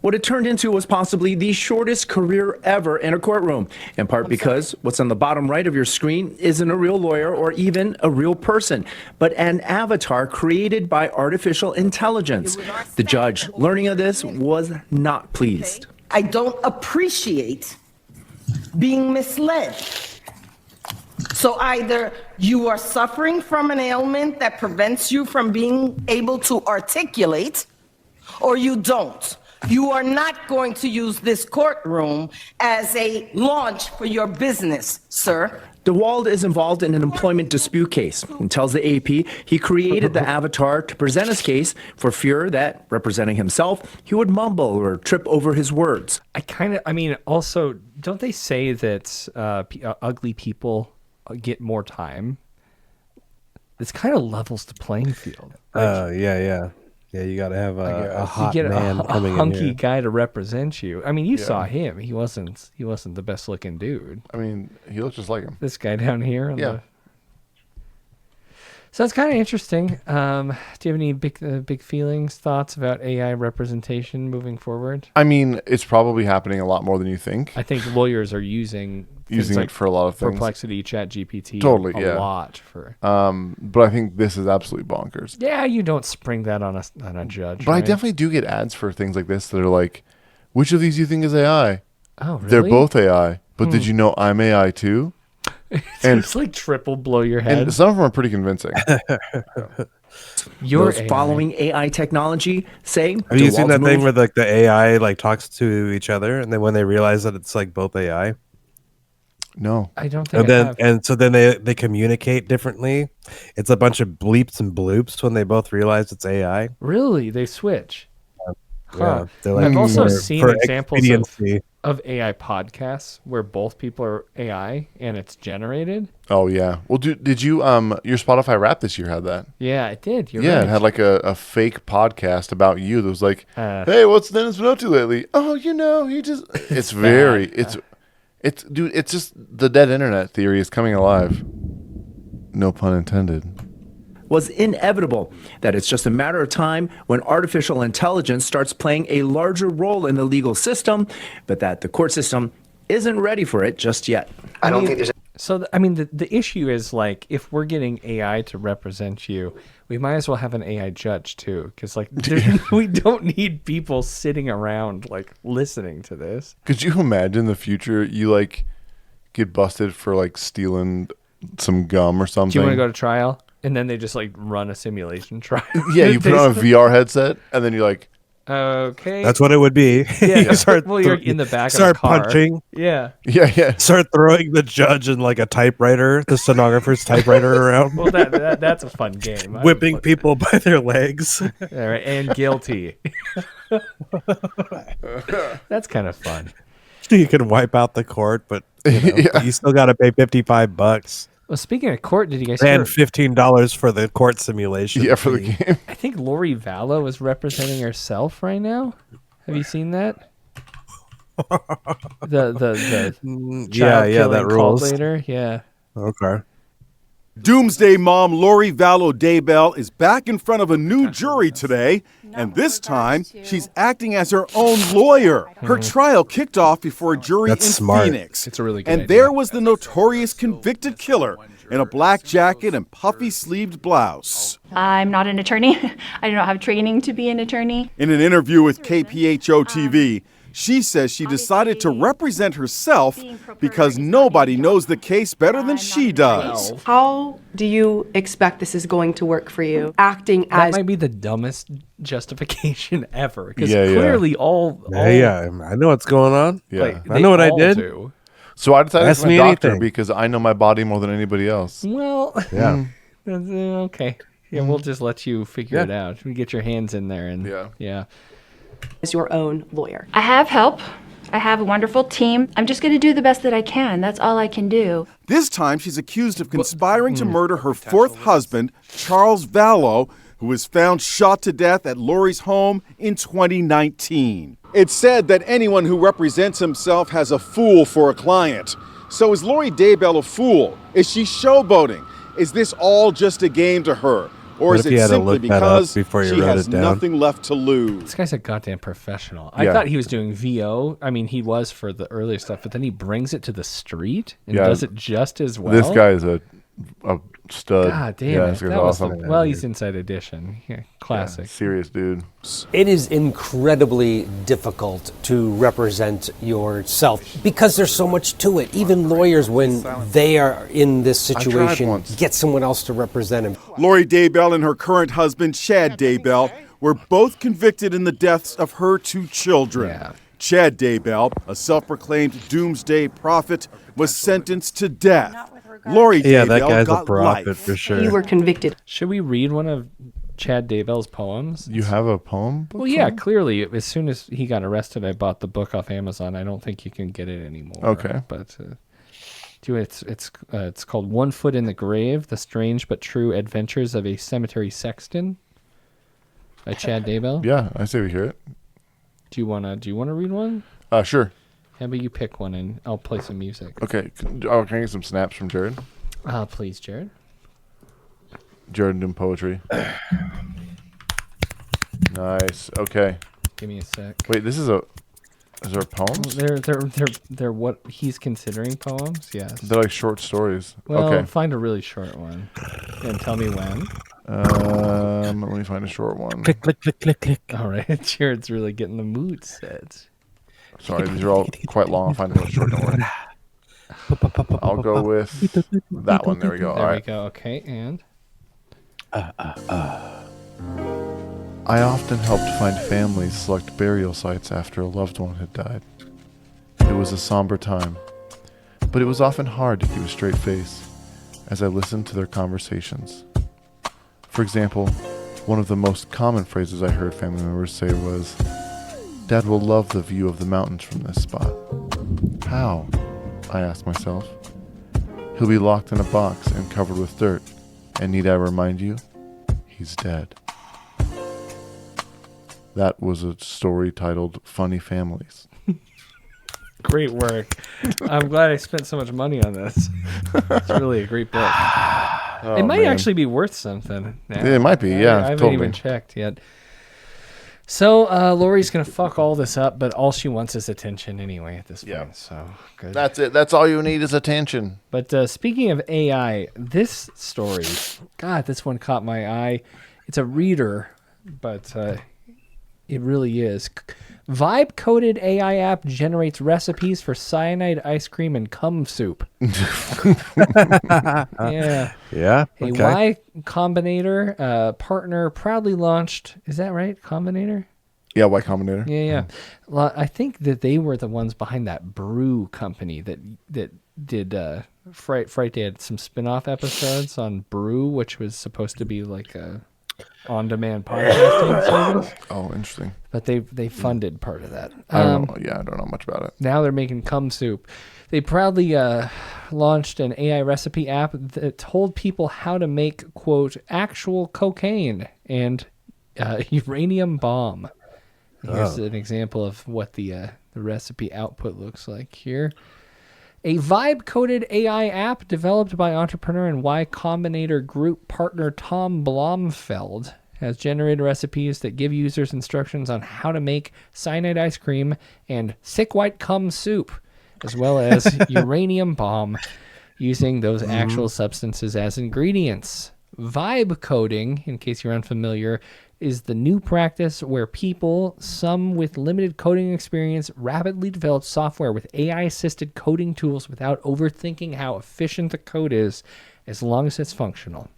[SPEAKER 24] What it turned into was possibly the shortest career ever in a courtroom, in part because what's on the bottom right of your screen isn't a real lawyer or even a real person, but an avatar created by artificial intelligence. The judge, learning of this, was not pleased.
[SPEAKER 8] I don't appreciate being misled. So either you are suffering from an ailment that prevents you from being able to articulate, or you don't. You are not going to use this courtroom as a launch for your business, sir.
[SPEAKER 24] DeWald is involved in an employment dispute case and tells the AP he created the avatar to present his case for fear that, representing himself, he would mumble or trip over his words.
[SPEAKER 2] Also, don't they say that ugly people get more time? This kind of levels the playing field.
[SPEAKER 4] Yeah, you got to have a hot
[SPEAKER 2] you get
[SPEAKER 4] man
[SPEAKER 2] a
[SPEAKER 4] coming in
[SPEAKER 2] hunky
[SPEAKER 4] here.
[SPEAKER 2] guy to represent you. I mean, you saw him. He wasn't the best looking dude.
[SPEAKER 3] I mean, he looks just like him.
[SPEAKER 2] This guy down here.
[SPEAKER 3] Yeah.
[SPEAKER 2] So it's kind of interesting. Do you have any big feelings, thoughts about AI representation moving forward?
[SPEAKER 3] I mean, it's probably happening a lot more than you think.
[SPEAKER 2] I think lawyers are using
[SPEAKER 3] it for a lot of things.
[SPEAKER 2] Perplexity, ChatGPT,
[SPEAKER 3] totally,
[SPEAKER 2] a lot for.
[SPEAKER 3] But I think this is absolutely bonkers.
[SPEAKER 2] Yeah, you don't spring that on a judge.
[SPEAKER 3] But
[SPEAKER 2] right?
[SPEAKER 3] I definitely do get ads for things like this that are like, which of these do you think is AI?
[SPEAKER 2] Oh, really?
[SPEAKER 3] They're both AI. But did you know I'm AI too?
[SPEAKER 2] And it's like triple blow your head.
[SPEAKER 3] And some of them are pretty convincing.
[SPEAKER 24] Those following AI technology say.
[SPEAKER 4] Have you seen that thing where like the AI like talks to each other, and then when they realize that it's like both AI?
[SPEAKER 3] No,
[SPEAKER 2] I don't think.
[SPEAKER 4] So then they communicate differently. It's a bunch of bleeps and bloops when they both realize it's AI.
[SPEAKER 2] Really, they switch.
[SPEAKER 4] Yeah, they're like,
[SPEAKER 2] I've also seen
[SPEAKER 4] for
[SPEAKER 2] examples
[SPEAKER 4] expediency.
[SPEAKER 2] of AI podcasts where both people are AI and it's generated.
[SPEAKER 3] Oh yeah. Well, did you your Spotify Wrap this year had that?
[SPEAKER 2] Yeah, it did. You're
[SPEAKER 3] yeah,
[SPEAKER 2] right.
[SPEAKER 3] it had like a fake podcast about you that was like, "Hey, what's Dennis been up to lately?" Oh, he just. It's very. It's dude. It's just the dead internet theory is coming alive. No pun intended.
[SPEAKER 24] Was inevitable, that it's just a matter of time when artificial intelligence starts playing a larger role in the legal system, but that the court system isn't ready for it just yet.
[SPEAKER 2] I don't think there's. So the issue is like if we're getting AI to represent you, we might as well have an AI judge too, because like we don't need people sitting around like listening to this.
[SPEAKER 3] Could you imagine the future? You like get busted for like stealing some gum or something.
[SPEAKER 2] Do you want to go to trial? And then they just like run a simulation trial.
[SPEAKER 3] Yeah, you put on a VR headset, and then you're like,
[SPEAKER 2] okay.
[SPEAKER 4] That's what it would be.
[SPEAKER 2] Yeah. You're in the back of a car.
[SPEAKER 4] Start punching.
[SPEAKER 2] Yeah.
[SPEAKER 3] Yeah.
[SPEAKER 4] Start throwing the judge and like a typewriter, the stenographer's typewriter around.
[SPEAKER 2] Well, that's a fun game.
[SPEAKER 4] Whipping people by their legs.
[SPEAKER 2] All right, and guilty. That's kind of fun.
[SPEAKER 4] You can wipe out the court, but you still got to pay $55.
[SPEAKER 2] Well, speaking of court, did you guys
[SPEAKER 4] and $15 for the court simulation?
[SPEAKER 3] Yeah, for the game.
[SPEAKER 2] I think Lori Vallow is representing herself right now. Have you seen that? The
[SPEAKER 4] that rules.
[SPEAKER 2] Later, yeah.
[SPEAKER 4] Okay.
[SPEAKER 10] Doomsday mom Lori Vallow Daybell is back in front of a new jury today, and this time she's acting as her own lawyer. Her trial kicked off before a jury in Phoenix.
[SPEAKER 2] It's a really good
[SPEAKER 10] and
[SPEAKER 2] idea.
[SPEAKER 10] there was the notorious convicted killer in a black jacket and puffy sleeved blouse.
[SPEAKER 11] I'm not an attorney. I do not have training to be an attorney.
[SPEAKER 10] In an interview with KPHO TV, she says she decided to represent herself because nobody knows the case better than she does.
[SPEAKER 12] How do you expect this is going to work for you? Acting
[SPEAKER 2] That
[SPEAKER 12] as
[SPEAKER 2] might be the dumbest justification ever. Because
[SPEAKER 3] Yeah.
[SPEAKER 2] clearly all
[SPEAKER 4] I know what's going on.
[SPEAKER 3] Yeah.
[SPEAKER 2] like,
[SPEAKER 4] I know what I did.
[SPEAKER 2] do.
[SPEAKER 3] So I decided
[SPEAKER 4] Ask
[SPEAKER 3] to be
[SPEAKER 4] me
[SPEAKER 3] a doctor
[SPEAKER 4] anything.
[SPEAKER 3] because I know my body more than anybody else.
[SPEAKER 2] Well,
[SPEAKER 4] Yeah.
[SPEAKER 2] okay. Yeah, we'll just let you figure it out. We get your hands in there and yeah.
[SPEAKER 12] as your own lawyer.
[SPEAKER 11] I have help. I have a wonderful team. I'm just going to do the best that I can. That's all I can do.
[SPEAKER 10] This time she's accused of conspiring to murder her fourth husband, Charles Vallow, who was found shot to death at Lori's home in 2019. It's said that anyone who represents himself has a fool for a client. So is Lori Daybell a fool? Is she showboating? Is this all just a game to her? Or
[SPEAKER 4] What
[SPEAKER 10] is
[SPEAKER 4] if you
[SPEAKER 10] it
[SPEAKER 4] had to
[SPEAKER 10] simply
[SPEAKER 4] look that up
[SPEAKER 10] because
[SPEAKER 4] before you
[SPEAKER 10] she
[SPEAKER 4] wrote
[SPEAKER 10] has
[SPEAKER 4] it down?
[SPEAKER 10] nothing left to lose?
[SPEAKER 2] This guy's a goddamn professional. I
[SPEAKER 3] Yeah.
[SPEAKER 2] thought he was doing VO. I mean, he was for the earlier stuff, but then he brings it to the street and
[SPEAKER 3] Yeah.
[SPEAKER 2] does it just as well.
[SPEAKER 3] This guy is a Stud.
[SPEAKER 2] God damn
[SPEAKER 3] Yeah,
[SPEAKER 2] it.
[SPEAKER 3] this guy's
[SPEAKER 2] That was
[SPEAKER 3] awesome.
[SPEAKER 2] well, he's Inside Edition. Yeah, classic.
[SPEAKER 3] Yeah, serious dude.
[SPEAKER 13] It is incredibly difficult to represent yourself because there's so much to it. Even lawyers, when they are in this situation, get someone else to represent him.
[SPEAKER 10] Lori Daybell and her current husband, Chad Daybell, were both convicted in the deaths of her 2 children.
[SPEAKER 2] Yeah.
[SPEAKER 10] Chad Daybell, a self-proclaimed doomsday prophet, was sentenced to death. Lori Daybell
[SPEAKER 4] that guy's
[SPEAKER 10] got
[SPEAKER 4] a prophet
[SPEAKER 10] life.
[SPEAKER 4] for sure.
[SPEAKER 12] You were convicted.
[SPEAKER 2] Should we read one of Chad Daybell's poems?
[SPEAKER 3] You have a poem book?
[SPEAKER 2] Well, yeah, clearly. As soon as he got arrested, I bought the book off Amazon. I don't think you can get it anymore.
[SPEAKER 3] Okay.
[SPEAKER 2] But it's called 1 Foot in the Grave: The Strange but True Adventures of a Cemetery Sexton by Chad Daybell.
[SPEAKER 3] Yeah, I say we hear it.
[SPEAKER 2] Do you wanna read one?
[SPEAKER 3] Sure.
[SPEAKER 2] How about you pick one and I'll play some music.
[SPEAKER 3] Okay. Can I get some snaps from Jared?
[SPEAKER 2] Please, Jared.
[SPEAKER 3] Jared doing poetry. Nice. Okay.
[SPEAKER 2] Give me a sec.
[SPEAKER 3] Wait, is there poems?
[SPEAKER 2] They're what he's considering poems. Yes.
[SPEAKER 3] They're like short stories.
[SPEAKER 2] Well,
[SPEAKER 3] okay.
[SPEAKER 2] find a really short one and tell me when.
[SPEAKER 3] Let me find a short one.
[SPEAKER 4] Click, click, click, click, click.
[SPEAKER 2] All right, Jared's really getting the mood set.
[SPEAKER 3] Sorry, these are all quite long. I'll find a short one. I'll go with that one. There we go.
[SPEAKER 2] There we go. Okay, and
[SPEAKER 3] I often helped find families select burial sites after a loved one had died. It was a somber time, but it was often hard to keep a straight face as I listened to their conversations. For example, one of the most common phrases I heard family members say was, "Dad will love the view of the mountains from this spot." How? I asked myself. He'll be locked in a box and covered with dirt, and need I remind you, he's dead. That was a story titled Funny Families.
[SPEAKER 2] great work. I'm glad I spent so much money on this. It's really a great book. It might actually be worth something now.
[SPEAKER 3] It might be, yeah.
[SPEAKER 2] I haven't even checked yet. So Lori's gonna fuck all this up, but all she wants is attention anyway at this point. So good.
[SPEAKER 3] That's it. That's all you need is attention.
[SPEAKER 2] But speaking of AI, this story, God, this one caught my eye. It's a reader, but it really is. Vibe-coded AI app generates recipes for cyanide ice cream and cum soup. Yeah.
[SPEAKER 4] Yeah.
[SPEAKER 2] A
[SPEAKER 4] Okay.
[SPEAKER 2] Y Combinator partner proudly launched. Is that right? Combinator?
[SPEAKER 3] Yeah, Y Combinator.
[SPEAKER 2] Yeah, yeah. Well, I think that they were the ones behind that brew company that did Frightday had some spin-off episodes on Brew, which was supposed to be like a on-demand podcasting service.
[SPEAKER 3] Oh, interesting.
[SPEAKER 2] But they funded part of that.
[SPEAKER 3] I don't know much about it.
[SPEAKER 2] Now they're making cum soup. They proudly launched an AI recipe app that told people how to make, quote, actual cocaine and uranium bomb. Here's an example of what the recipe output looks like here. A vibe-coded AI app developed by entrepreneur and Y Combinator Group partner Tom Blomfeld has generated recipes that give users instructions on how to make cyanide ice cream and thick white cum soup, as well as uranium bomb, using those actual substances as ingredients. Vibe coding, in case you're unfamiliar, is the new practice where people, some with limited coding experience, rapidly develop software with AI-assisted coding tools without overthinking how efficient the code is, as long as it's functional.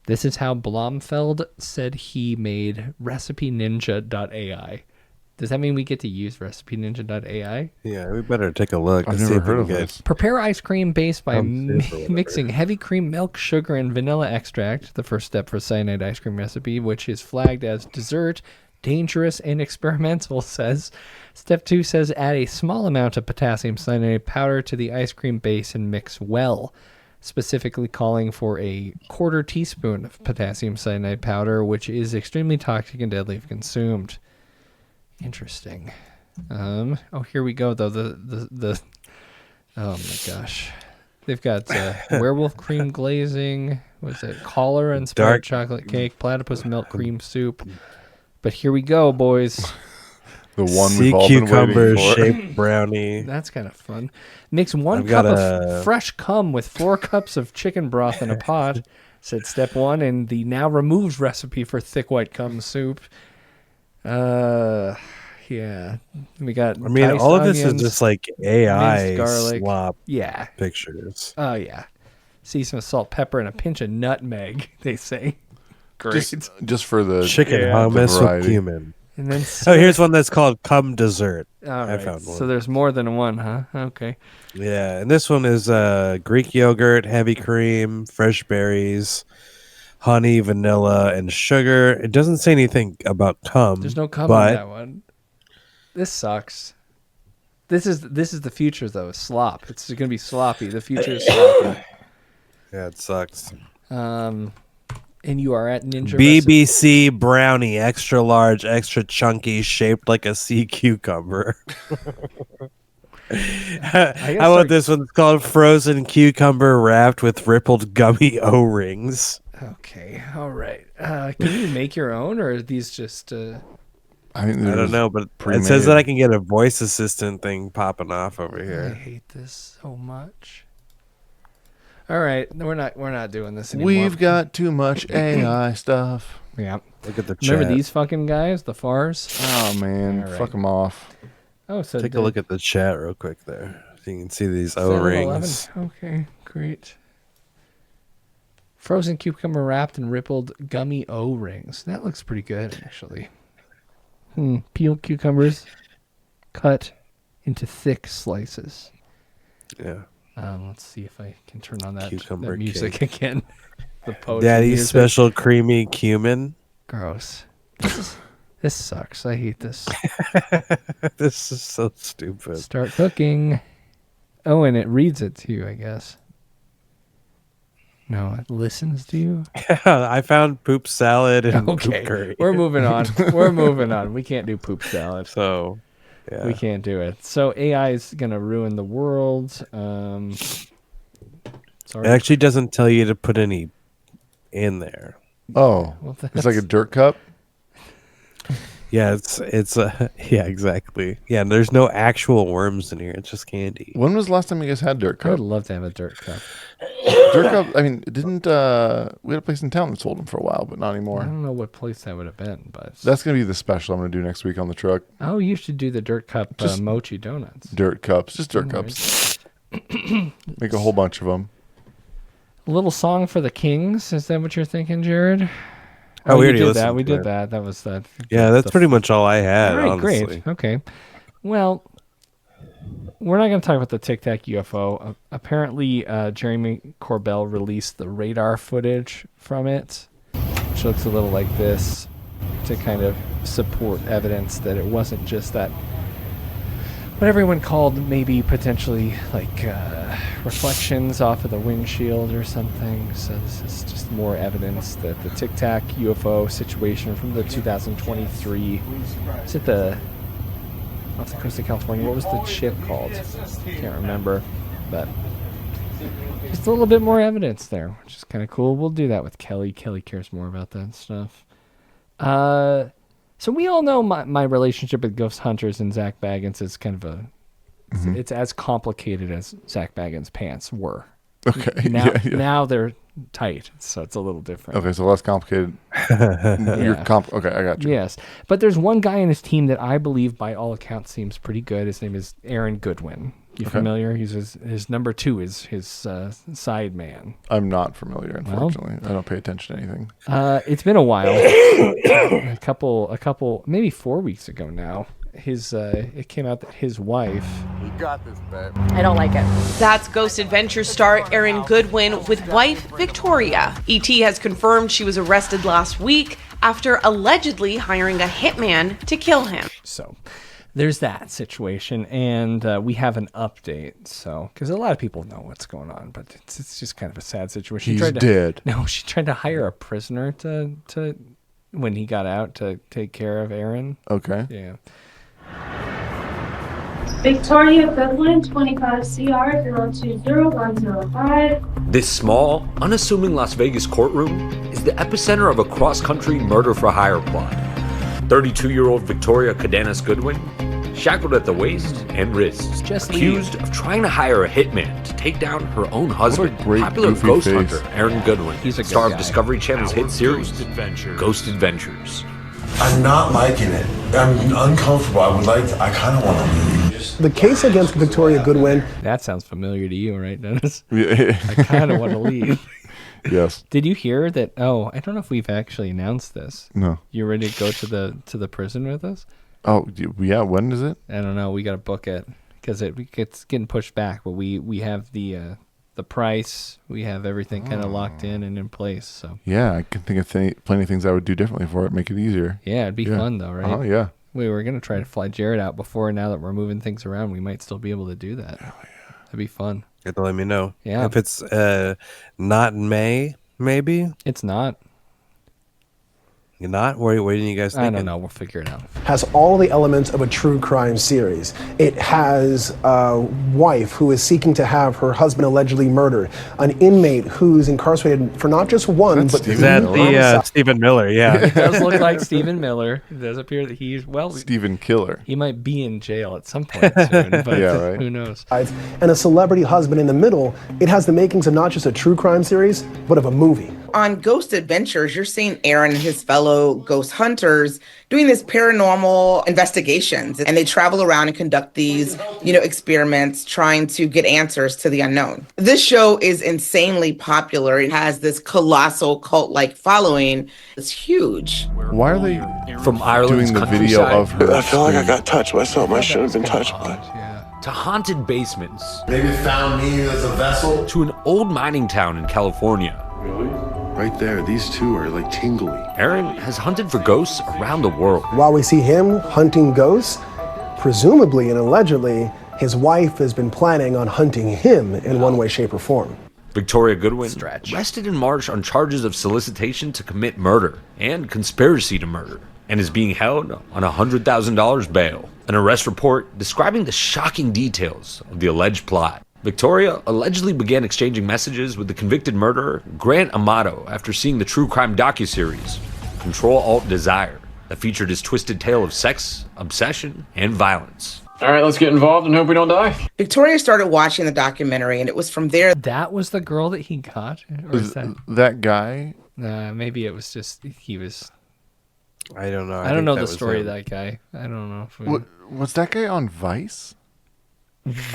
[SPEAKER 2] This is how Blomfeld said he made RecipeNinja.ai. Does that mean we get to use RecipeNinja.ai?
[SPEAKER 4] Yeah, we better take a look.
[SPEAKER 3] I've never heard of this.
[SPEAKER 2] Prepare ice cream based by mixing heavy cream, milk, sugar, and vanilla extract, the first step for cyanide ice cream recipe, which is flagged as dessert, dangerous, and experimental, says. Step 2 says add a small amount of potassium cyanide powder to the ice cream base and mix well, specifically calling for a 1/4 teaspoon of potassium cyanide powder, which is extremely toxic and deadly if consumed. Interesting. Here we go though. The oh my gosh, they've got werewolf cream glazing. What's it? Cholera inspired
[SPEAKER 4] Dark
[SPEAKER 2] chocolate cake, platypus milk cream soup. But here we go, boys.
[SPEAKER 3] The one
[SPEAKER 4] sea
[SPEAKER 3] we've all been
[SPEAKER 4] cucumber
[SPEAKER 3] waiting for.
[SPEAKER 4] shaped brownie.
[SPEAKER 2] That's kind of fun. Mix 1
[SPEAKER 4] I've
[SPEAKER 2] cup
[SPEAKER 4] got
[SPEAKER 2] of fresh cum with 4 cups of chicken broth in a pot, said step 1 in the now removed recipe for thick white cum soup. Yeah. We got
[SPEAKER 4] I mean,
[SPEAKER 2] diced
[SPEAKER 4] all of this
[SPEAKER 2] onions,
[SPEAKER 4] is just like AI
[SPEAKER 2] minced garlic.
[SPEAKER 4] slop
[SPEAKER 2] Yeah.
[SPEAKER 4] pictures.
[SPEAKER 2] Oh, yeah. Season with salt, pepper, and a pinch of nutmeg, they say. Great.
[SPEAKER 3] Just for the
[SPEAKER 4] Chicken hummus with cumin.
[SPEAKER 2] And then
[SPEAKER 4] here's one that's called cum dessert.
[SPEAKER 2] All
[SPEAKER 4] I
[SPEAKER 2] right.
[SPEAKER 4] found one.
[SPEAKER 2] So there's more than one, huh? Okay.
[SPEAKER 4] Yeah, and this one is Greek yogurt, heavy cream, fresh berries, honey, vanilla, and sugar. It doesn't say anything about cum.
[SPEAKER 2] There's no cum
[SPEAKER 4] but
[SPEAKER 2] on that one. This sucks. This is the future though. Slop. It's going to be sloppy. The future is sloppy.
[SPEAKER 4] Yeah, it sucks.
[SPEAKER 2] And you are at Ninja
[SPEAKER 4] BBC brownie, extra large, extra chunky, shaped like a sea cucumber. How about this one? It's called frozen cucumber wrapped with rippled gummy O-rings.
[SPEAKER 2] Okay, all right. Can you make your own, or are these just?
[SPEAKER 3] I
[SPEAKER 4] don't know, but it says that I can get a voice assistant thing popping off over
[SPEAKER 2] I
[SPEAKER 4] here.
[SPEAKER 2] hate this so much. All right, we're not doing this anymore.
[SPEAKER 3] We've got too much AI stuff.
[SPEAKER 2] Yeah.
[SPEAKER 4] Look at the
[SPEAKER 2] Remember
[SPEAKER 4] chat.
[SPEAKER 2] these fucking guys, the FARs?
[SPEAKER 3] Oh man,
[SPEAKER 2] All right.
[SPEAKER 3] fuck them off.
[SPEAKER 2] Oh, so
[SPEAKER 4] Take a look at the chat real quick there. So you can see these
[SPEAKER 2] 7-Eleven.
[SPEAKER 4] O-rings.
[SPEAKER 2] Okay, great. Frozen cucumber wrapped in rippled gummy O-rings. That looks pretty good, actually. Peeled cucumbers cut into thick slices.
[SPEAKER 4] Yeah.
[SPEAKER 2] Let's see if I can turn on that
[SPEAKER 4] Cucumber
[SPEAKER 2] music
[SPEAKER 4] cake.
[SPEAKER 2] again. The poetry
[SPEAKER 4] Daddy's
[SPEAKER 2] music.
[SPEAKER 4] special creamy cumin.
[SPEAKER 2] Gross. This sucks. I hate this.
[SPEAKER 4] This is so stupid.
[SPEAKER 2] Start cooking. Oh, and it reads it to you, I guess. No, it listens to you.
[SPEAKER 4] I found poop salad and
[SPEAKER 2] Okay,
[SPEAKER 4] poop curry.
[SPEAKER 2] we're moving on. We're moving on. We can't do poop salad.
[SPEAKER 4] So, yeah.
[SPEAKER 2] We can't do it. So AI is gonna ruin the world. Sorry.
[SPEAKER 4] It actually doesn't tell you to put any in there.
[SPEAKER 3] Oh,
[SPEAKER 2] Well,
[SPEAKER 3] it's like a dirt cup.
[SPEAKER 4] Yeah, it's yeah, exactly. Yeah, and there's no actual worms in here. It's just candy.
[SPEAKER 3] When was the last time you guys had dirt
[SPEAKER 2] I
[SPEAKER 3] cup?
[SPEAKER 2] would love to have a dirt cup.
[SPEAKER 3] Dirt cup. I mean, didn't we had a place in town that sold them for a while, but not
[SPEAKER 2] I
[SPEAKER 3] anymore.
[SPEAKER 2] don't know what place that would have been, but
[SPEAKER 3] That's gonna be the special I'm gonna do next week on the truck.
[SPEAKER 2] oh, you should do the dirt cup
[SPEAKER 3] Just
[SPEAKER 2] mochi donuts.
[SPEAKER 3] Dirt cups, just dirt
[SPEAKER 2] All
[SPEAKER 3] cups. Make a whole bunch of them.
[SPEAKER 2] A little song for the Kings. Is that what you're thinking, Jared?
[SPEAKER 4] Oh, we
[SPEAKER 2] you
[SPEAKER 4] already
[SPEAKER 2] did
[SPEAKER 4] listened
[SPEAKER 2] that. We
[SPEAKER 4] to
[SPEAKER 2] did
[SPEAKER 4] it.
[SPEAKER 2] that. That was that.
[SPEAKER 4] Yeah, that's pretty much all I had.
[SPEAKER 2] All right,
[SPEAKER 4] honestly.
[SPEAKER 2] great. Okay. Well, we're not going to talk about the Tic Tac UFO. Apparently, Jeremy Corbell released the radar footage from it, which looks a little like this, to kind of support evidence that it wasn't just that, what everyone called maybe potentially like reflections off of the windshield or something. So this is just more evidence that the Tic Tac UFO situation from the 2023, is it the off the coast of California? What was the ship called? Can't remember, but just a little bit more evidence there, which is kind of cool. We'll do that with Kelly. Kelly cares more about that stuff. So we all know my relationship with Ghost Hunters and Zach Baggins is kind of it's as complicated as Zach Baggins' pants were.
[SPEAKER 3] Okay.
[SPEAKER 2] Now,
[SPEAKER 3] yeah.
[SPEAKER 2] now they're tight, so it's a little different.
[SPEAKER 3] Okay, so less complicated.
[SPEAKER 2] Yeah.
[SPEAKER 3] Okay, I got you.
[SPEAKER 2] Yes, but there's one guy in his team that I believe, by all accounts, seems pretty good. His name is Aaron Goodwin. You familiar? He's his number 2 is his side man.
[SPEAKER 3] I'm not familiar, unfortunately. I don't pay attention to anything.
[SPEAKER 2] It's been a while. a couple, maybe 4 weeks ago now. It came out that his wife.
[SPEAKER 10] You got this, babe.
[SPEAKER 6] I don't like it.
[SPEAKER 1] That's Ghost Adventure star Aaron Goodwin with wife Victoria. ET has confirmed she was arrested last week after allegedly hiring a hitman to kill him.
[SPEAKER 2] So there's that situation, and we have an update. So, because a lot of people know what's going on, but it's just kind of a sad situation.
[SPEAKER 3] He's dead.
[SPEAKER 2] No, she tried to hire a prisoner to when he got out to take care of Aaron.
[SPEAKER 3] Okay.
[SPEAKER 2] Yeah.
[SPEAKER 14] Victoria Goodwin, 25 CR 020105.
[SPEAKER 27] This small, unassuming Las Vegas courtroom is the epicenter of a cross-country murder-for-hire plot.
[SPEAKER 5] 32-year-old Victoria Cadenas Goodwin, shackled at the waist and wrists, accused of trying to hire a hitman to take down her own husband, popular ghost hunter Aaron Goodwin, star of Discovery Channel's hit series, Ghost Adventures.
[SPEAKER 15] I'm not liking it. I'm uncomfortable. I kind of want to leave.
[SPEAKER 16] The case against Victoria Goodwin.
[SPEAKER 2] That sounds familiar to you, right, Dennis?
[SPEAKER 3] Yeah.
[SPEAKER 2] I kind of want to leave.
[SPEAKER 3] Yes.
[SPEAKER 2] Did you hear that? Oh, I don't know if we've actually announced this.
[SPEAKER 3] No.
[SPEAKER 2] You ready to go to the prison with us?
[SPEAKER 3] Oh, yeah. When is it?
[SPEAKER 2] I don't know. We got to book it because it's getting pushed back. But we have the price. We have everything kind of locked in and in place. So
[SPEAKER 3] yeah, I can think of plenty of things I would do differently for it. Make it easier.
[SPEAKER 2] Yeah, it'd be fun though, right?
[SPEAKER 3] Oh yeah.
[SPEAKER 2] We were gonna try to fly Jared out before. Now that we're moving things around, we might still be able to do that. Oh yeah, that'd be fun.
[SPEAKER 4] You have to let me know.
[SPEAKER 2] Yeah.
[SPEAKER 4] If it's not in May, maybe
[SPEAKER 2] it's not.
[SPEAKER 4] You're not? What do you guys think?
[SPEAKER 2] I don't know. We'll figure it out.
[SPEAKER 16] Has all the elements of a true crime series. It has a wife who is seeking to have her husband allegedly murdered, an inmate who's incarcerated for not just one, but
[SPEAKER 4] is that the Stephen Miller? Yeah,
[SPEAKER 2] it does look like Stephen Miller. It does appear that he's
[SPEAKER 3] Stephen Killer.
[SPEAKER 2] He might be in jail at some point soon, but
[SPEAKER 3] yeah, right.
[SPEAKER 2] Who knows?
[SPEAKER 16] And a celebrity husband in the middle. It has the makings of not just a true crime series, but of a movie.
[SPEAKER 8] On Ghost Adventures, you're seeing Aaron and his fellow ghost hunters doing this paranormal investigations, and they travel around and conduct these, experiments trying to get answers to the unknown. This show is insanely popular. It has this colossal cult-like following. It's huge.
[SPEAKER 3] Why are they
[SPEAKER 5] from Ireland's
[SPEAKER 3] doing the video of her?
[SPEAKER 15] I feel like I got touched by something I shouldn't have been touched by.
[SPEAKER 5] To haunted basements.
[SPEAKER 15] Maybe it found me as a vessel.
[SPEAKER 5] To an old mining town in California.
[SPEAKER 15] Really? Right there, these two are like tingly.
[SPEAKER 5] Aaron has hunted for ghosts around the world.
[SPEAKER 16] While we see him hunting ghosts, presumably and allegedly, his wife has been planning on hunting him in one way, shape, or form.
[SPEAKER 5] Victoria Goodwin arrested in March on charges of solicitation to commit murder and conspiracy to murder, and is being held on $100,000 bail. An arrest report describing the shocking details of the alleged plot. Victoria allegedly began exchanging messages with the convicted murderer Grant Amato after seeing the true crime docuseries Control-Alt-Desire that featured his twisted tale of sex, obsession, and violence.
[SPEAKER 24] All right, let's get involved and hope we don't die.
[SPEAKER 8] Victoria started watching the documentary, and it was from there.
[SPEAKER 2] That was the girl that he got? Or is
[SPEAKER 3] that guy?
[SPEAKER 2] Maybe it was just he was...
[SPEAKER 4] I don't know.
[SPEAKER 2] I don't know the story of that guy. I don't know.
[SPEAKER 3] Was that guy on Vice?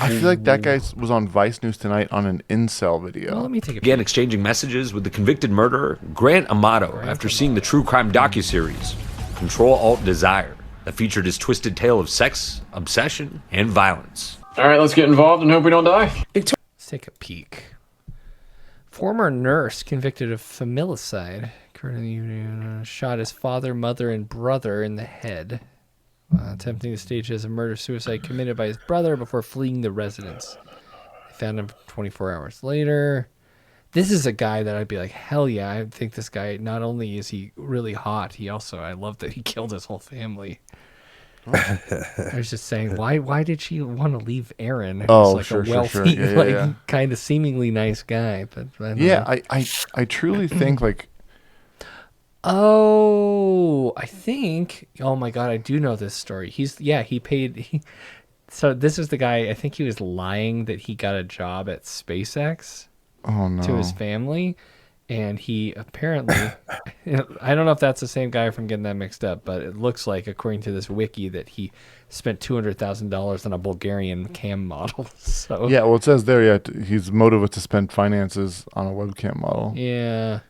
[SPEAKER 3] I feel like that guy was on Vice News Tonight on an incel video.
[SPEAKER 2] Well, let me take a
[SPEAKER 5] began exchanging messages with the convicted murderer Grant Amato after seeing the true crime docuseries Control-Alt-Desire that featured his twisted tale of sex, obsession, and violence.
[SPEAKER 24] All right, let's get involved and hope we don't die.
[SPEAKER 2] Let's take a peek. Former nurse convicted of familicide shot his father, mother, and brother in the head, attempting to stage as a murder-suicide committed by his brother before fleeing the residence. They found him 24 hours later. This is a guy that I'd be like, hell yeah, I think this guy, not only is he really hot, I love that he killed his whole family. I was just saying, why did she want to leave Aaron?
[SPEAKER 3] Oh,
[SPEAKER 2] like
[SPEAKER 3] sure,
[SPEAKER 2] a wealthy,
[SPEAKER 3] yeah.
[SPEAKER 2] kind of seemingly nice guy. But I don't know.
[SPEAKER 3] I truly think like...
[SPEAKER 2] Oh, I think. Oh my God, I do know this story. He paid. So this is the guy. I think he was lying that he got a job at SpaceX.
[SPEAKER 3] Oh no.
[SPEAKER 2] To his family, and he apparently. I don't know if that's the same guy from getting that mixed up, but it looks like, according to this wiki, that he spent $200,000 on a Bulgarian cam model. So
[SPEAKER 3] yeah, well, it says there, his motive was to spend finances on a webcam model.
[SPEAKER 2] Yeah.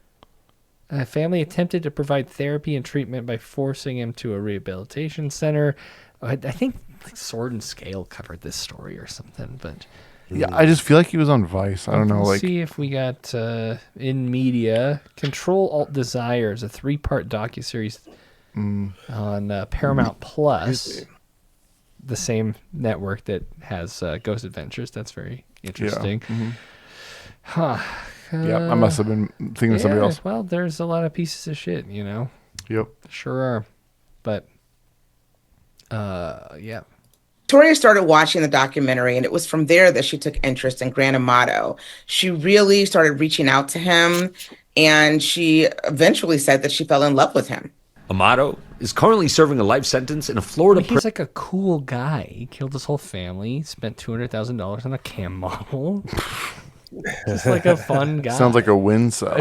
[SPEAKER 2] A family attempted to provide therapy and treatment by forcing him to a rehabilitation center. I think Sword and Scale covered this story or something, but
[SPEAKER 3] yeah, I just feel like he was on Vice. I don't know.
[SPEAKER 2] Let's see if we got in media. Control-Alt-Desire is a 3-part docuseries on Paramount Plus, the same network that has Ghost Adventures. That's very interesting.
[SPEAKER 3] Yeah. Mm-hmm.
[SPEAKER 2] Huh.
[SPEAKER 3] Yeah, I must have been thinking of somebody else.
[SPEAKER 2] Well, there's a lot of pieces of shit,
[SPEAKER 3] Yep.
[SPEAKER 2] Sure are. But, yeah.
[SPEAKER 8] Victoria started watching the documentary, and it was from there that she took interest in Grant Amato. She really started reaching out to him, and she eventually said that she fell in love with him.
[SPEAKER 5] Amato is currently serving a life sentence in a Florida prison.
[SPEAKER 2] He's like a cool guy. He killed his whole family, spent $200,000 on a cam model. Just like a fun guy.
[SPEAKER 3] Sounds like a win cell.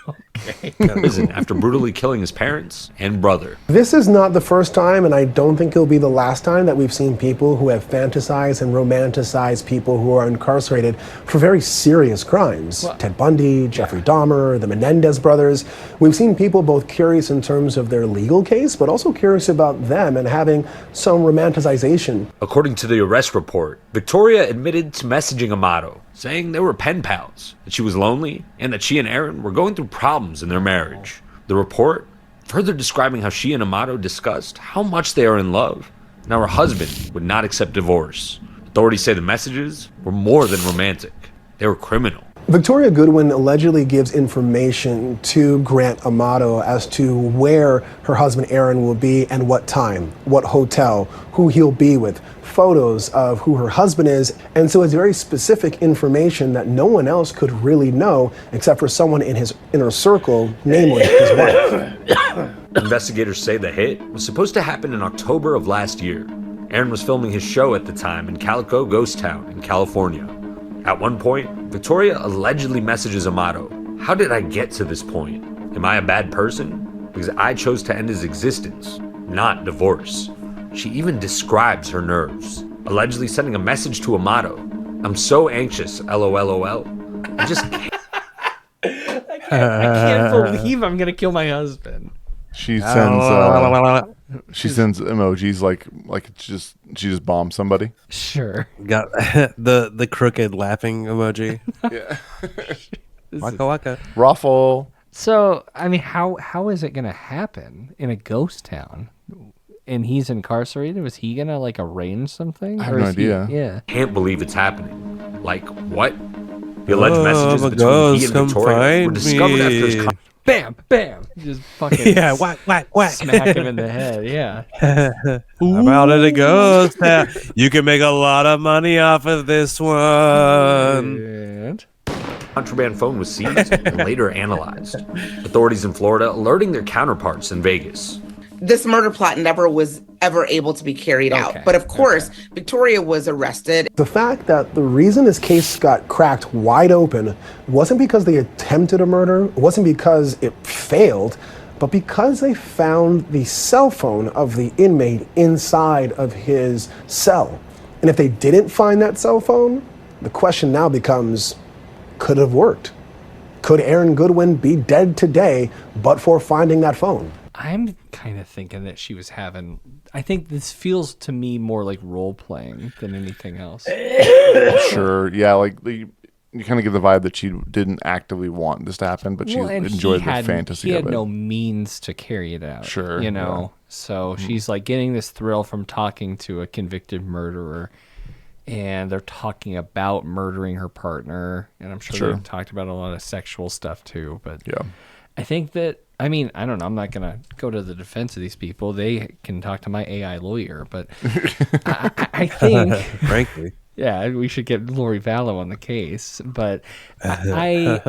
[SPEAKER 2] Okay.
[SPEAKER 5] Prison after brutally killing his parents and brother.
[SPEAKER 16] This is not the first time, and I don't think it'll be the last time, that we've seen people who have fantasized and romanticized people who are incarcerated for very serious crimes. Ted Bundy, Jeffrey Dahmer, the Menendez brothers. We've seen people both curious in terms of their legal case, but also curious about them and having some romanticization.
[SPEAKER 5] According to the arrest report, Victoria admitted to messaging Amato, saying they were pen pals, that she was lonely, and that she and Aaron were going through problems in their marriage. The report further describing how she and Amato discussed how much they are in love, and how her husband would not accept divorce. Authorities say the messages were more than romantic. They were criminal.
[SPEAKER 16] Victoria Goodwin allegedly gives information to Grant Amato as to where her husband Aaron will be and what time, what hotel, who he'll be with, photos of who her husband is, and so it's very specific information that no one else could really know except for someone in his inner circle, namely his wife.
[SPEAKER 5] Investigators say the hit was supposed to happen in October of last year. Aaron was filming his show at the time in Calico Ghost Town in California. At one point, Victoria allegedly messages Amato, "How did I get to this point? Am I a bad person? Because I chose to end his existence, not divorce." She even describes her nerves, allegedly sending a message to Amato. "I'm so anxious, LOLOL. I just can't."
[SPEAKER 2] I can't believe I'm going to kill my husband.
[SPEAKER 3] She sends emojis like she just bombed somebody.
[SPEAKER 2] Sure.
[SPEAKER 4] Got the crooked laughing emoji.
[SPEAKER 3] Yeah.
[SPEAKER 4] Waka waka.
[SPEAKER 3] Ruffle.
[SPEAKER 2] So, I mean, how is it going to happen in a ghost town? And he's incarcerated? Was he going to like arrange something?
[SPEAKER 3] I have no idea.
[SPEAKER 2] Yeah.
[SPEAKER 5] Can't believe it's happening. Like what? The alleged messages between he and Victoria were discovered after his
[SPEAKER 2] bam, bam. Just fucking
[SPEAKER 4] whack, whack, whack.
[SPEAKER 2] Smack him in the head, yeah.
[SPEAKER 4] I'm out of the ghost town. You can make a lot of money off of this one.
[SPEAKER 2] And
[SPEAKER 5] contraband phone was seized and later analyzed. Authorities in Florida alerting their counterparts in Vegas.
[SPEAKER 7] This murder plot never was ever able to be carried out. But of course, Victoria was arrested.
[SPEAKER 16] The fact that the reason this case got cracked wide open wasn't because they attempted a murder, it wasn't because it failed, but because they found the cell phone of the inmate inside of his cell. And if they didn't find that cell phone, the question now becomes, could it have worked? Could Aaron Goodwin be dead today but for finding that phone?
[SPEAKER 2] I'm kind of thinking that she was having... I think this feels to me more like role-playing than anything else.
[SPEAKER 3] Sure, yeah, like you kind of get the vibe that she didn't actively want this to happen, but she enjoyed the fantasy of it.
[SPEAKER 2] He had no means to carry it out.
[SPEAKER 3] Sure.
[SPEAKER 2] You know? Yeah. So she's like getting this thrill from talking to a convicted murderer, and they're talking about murdering her partner, and I'm sure they've talked about a lot of sexual stuff too, but
[SPEAKER 3] yeah.
[SPEAKER 2] I think that... I mean, I don't know. I'm not going to go to the defense of these people. They can talk to my AI lawyer, but I think...
[SPEAKER 4] Frankly.
[SPEAKER 2] Yeah, we should get Lori Vallow on the case, but I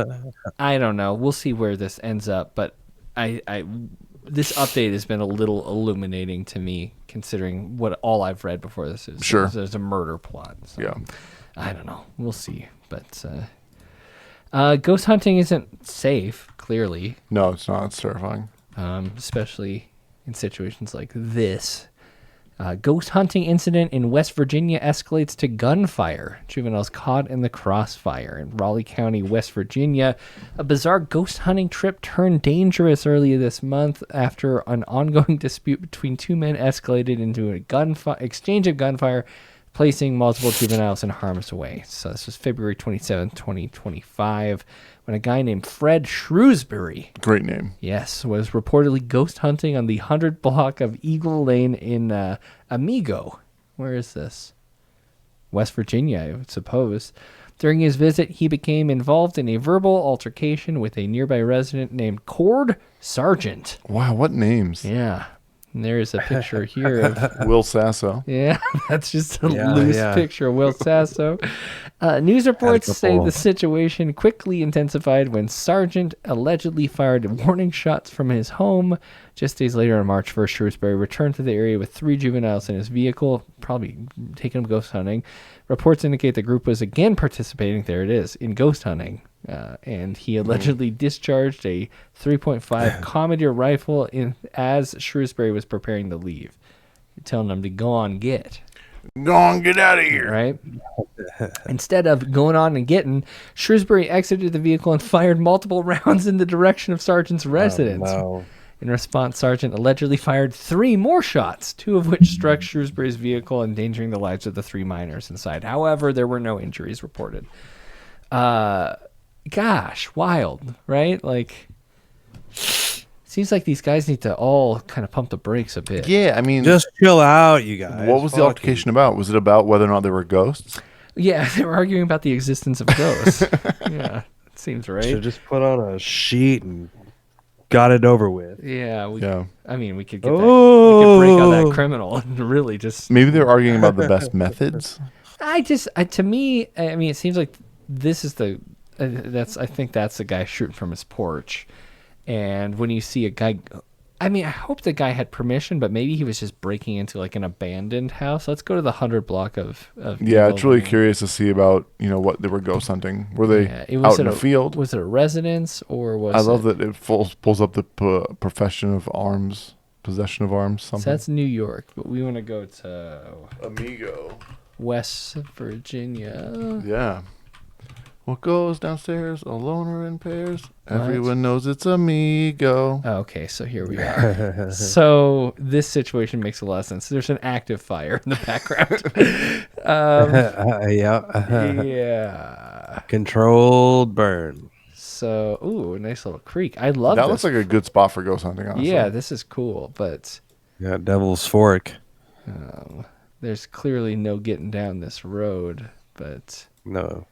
[SPEAKER 2] don't know. We'll see where this ends up, but this update has been a little illuminating to me, considering what all I've read before this is.
[SPEAKER 3] Sure.
[SPEAKER 2] There's a murder plot. So
[SPEAKER 3] yeah.
[SPEAKER 2] I don't know. We'll see, but... ghost hunting isn't safe, clearly.
[SPEAKER 3] No, it's not. It's terrifying.
[SPEAKER 2] Especially in situations like this. Ghost hunting incident in West Virginia escalates to gunfire. Juveniles caught in the crossfire. In Raleigh County, West Virginia, a bizarre ghost hunting trip turned dangerous earlier this month after an ongoing dispute between two men escalated into a exchange of gunfire, placing multiple juveniles in harm's way. So this was February 27th, 2025, when a guy named Fred Shrewsbury,
[SPEAKER 3] great name,
[SPEAKER 2] yes, was reportedly ghost hunting on the 100 block of Eagle Lane in Amigo. Where is this? West Virginia, I would suppose. During his visit, he became involved in a verbal altercation with a nearby resident named Cord Sargent.
[SPEAKER 3] Wow, what names?
[SPEAKER 2] Yeah. And there's a picture here of
[SPEAKER 3] Will Sasso.
[SPEAKER 2] Yeah, that's just a loose picture of Will Sasso. News reports say the situation quickly intensified when Sargent allegedly fired warning shots from his home. Just days later, on March 1st, Shrewsbury returned to the area with 3 juveniles in his vehicle, probably taking them ghost hunting. Reports indicate the group was again participating, there it is, in ghost hunting. And he allegedly discharged a 3.5 Commodore rifle as Shrewsbury was preparing to leave, telling them to go on get.
[SPEAKER 3] Go on, get out of here.
[SPEAKER 2] Right? Instead of going on and getting, Shrewsbury exited the vehicle and fired multiple rounds in the direction of Sargent's residence.
[SPEAKER 4] No.
[SPEAKER 2] In response, Sargent allegedly fired 3 more shots, 2 of which struck Shrewsbury's vehicle, endangering the lives of the 3 minors inside. However, there were no injuries reported. Gosh, wild, right? Like, seems like these guys need to all kind of pump the brakes a bit.
[SPEAKER 3] Yeah, I mean,
[SPEAKER 4] just chill out, you guys.
[SPEAKER 3] What was the altercation about? Was it about whether or not there were ghosts?
[SPEAKER 2] Yeah, they were arguing about the existence of ghosts. Yeah, it seems right.
[SPEAKER 4] Should just put on a sheet and got it over with.
[SPEAKER 2] Yeah, I mean, we could get that. We could break out that criminal and really just.
[SPEAKER 3] Maybe they're arguing about the best methods.
[SPEAKER 2] To me, I mean, it seems like this is the. I think that's the guy shooting from his porch, and when you see a guy, I mean, I hope the guy had permission, but maybe he was just breaking into like an abandoned house. Let's go to the 100 block of
[SPEAKER 3] yeah, it's really curious to see about what they were ghost hunting. Were they out in a field?
[SPEAKER 2] Was it a residence or was?
[SPEAKER 3] I love that it pulls up the profession of arms, possession of arms. Something.
[SPEAKER 2] So that's New York, but we want to go to
[SPEAKER 3] Amigo,
[SPEAKER 2] West Virginia.
[SPEAKER 3] Yeah. What goes downstairs alone or in pairs? Everyone knows it's Amigo.
[SPEAKER 2] Okay, so here we are. So this situation makes a lot of sense. There's an active fire in the background. Yeah.
[SPEAKER 4] Controlled burn.
[SPEAKER 2] So, ooh, a nice little creek. I love
[SPEAKER 3] that.
[SPEAKER 2] This.
[SPEAKER 3] Looks like a good spot for ghost hunting, honestly.
[SPEAKER 2] Yeah, this is cool, but...
[SPEAKER 4] Yeah, Devil's Fork.
[SPEAKER 2] There's clearly no getting down this road, but...
[SPEAKER 4] No.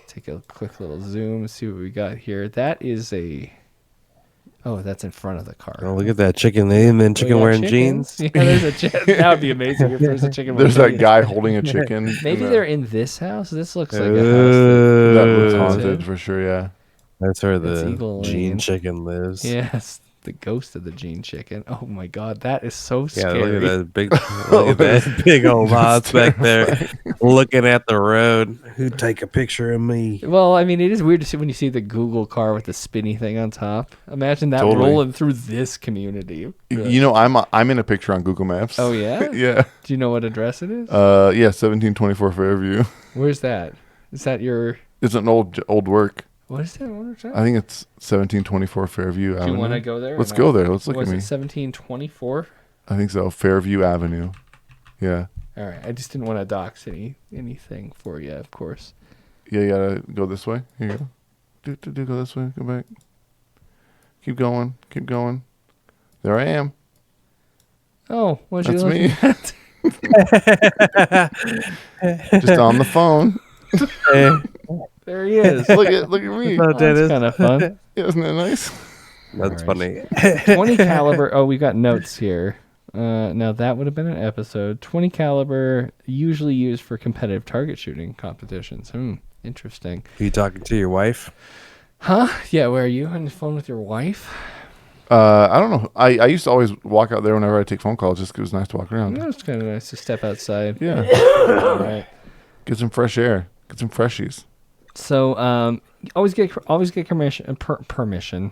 [SPEAKER 2] Take a quick little zoom, see what we got here. That is that's in front of the car.
[SPEAKER 4] Oh, look at that chicken name and chicken wearing jeans.
[SPEAKER 2] Yeah, there's a chicken. That would be amazing if there's a chicken.
[SPEAKER 3] There's that guy holding a chicken.
[SPEAKER 2] Maybe they're in this house. This looks like a house
[SPEAKER 3] that looks haunted for sure. Yeah,
[SPEAKER 4] that's where the Gene chicken lives.
[SPEAKER 2] Yes, the ghost of the Gene chicken. Oh my God, that is so scary.
[SPEAKER 4] Yeah, look at that big old moth back there, looking at the road. Who'd take a picture of me?
[SPEAKER 2] Well, I mean, it is weird to see when you see the Google car with the spinny thing on top. Imagine that rolling through this community.
[SPEAKER 3] I'm in a picture on Google Maps.
[SPEAKER 2] Oh yeah,
[SPEAKER 3] yeah.
[SPEAKER 2] Do you know what address it is?
[SPEAKER 3] 1724 Fairview.
[SPEAKER 2] Where's that? Is that your?
[SPEAKER 3] It's an old work.
[SPEAKER 2] What is that?
[SPEAKER 3] I think it's 1724 Fairview Avenue.
[SPEAKER 2] Do you want to go there?
[SPEAKER 3] Let's go there. Let's look at me.
[SPEAKER 2] 1724?
[SPEAKER 3] I think so. Fairview Avenue. Yeah.
[SPEAKER 2] All right. I just didn't want to dox anything for you, of course.
[SPEAKER 3] Yeah, you gotta go this way. Here you go. Go this way. Go back. Keep going. Keep going. There I am.
[SPEAKER 2] Oh, what you
[SPEAKER 3] That's
[SPEAKER 2] looking
[SPEAKER 3] me.
[SPEAKER 2] at?
[SPEAKER 3] Just on the phone.
[SPEAKER 2] There he is.
[SPEAKER 3] Look at me.
[SPEAKER 2] That's kind of fun.
[SPEAKER 3] Yeah, isn't that nice?
[SPEAKER 4] That's funny.
[SPEAKER 2] 20 caliber. Oh, we got notes here. Now that would have been an episode. 20 caliber, usually used for competitive target shooting competitions. Interesting.
[SPEAKER 4] Are you talking to your wife?
[SPEAKER 2] Huh? Yeah. Where are you on the phone with your wife?
[SPEAKER 3] I don't know. I used to always walk out there whenever I take phone calls, just 'cause it was nice to walk around.
[SPEAKER 2] Yeah, it's kind of nice to step outside.
[SPEAKER 3] Yeah.
[SPEAKER 2] All right.
[SPEAKER 3] Get some fresh air. Get some freshies.
[SPEAKER 2] So, always get permission.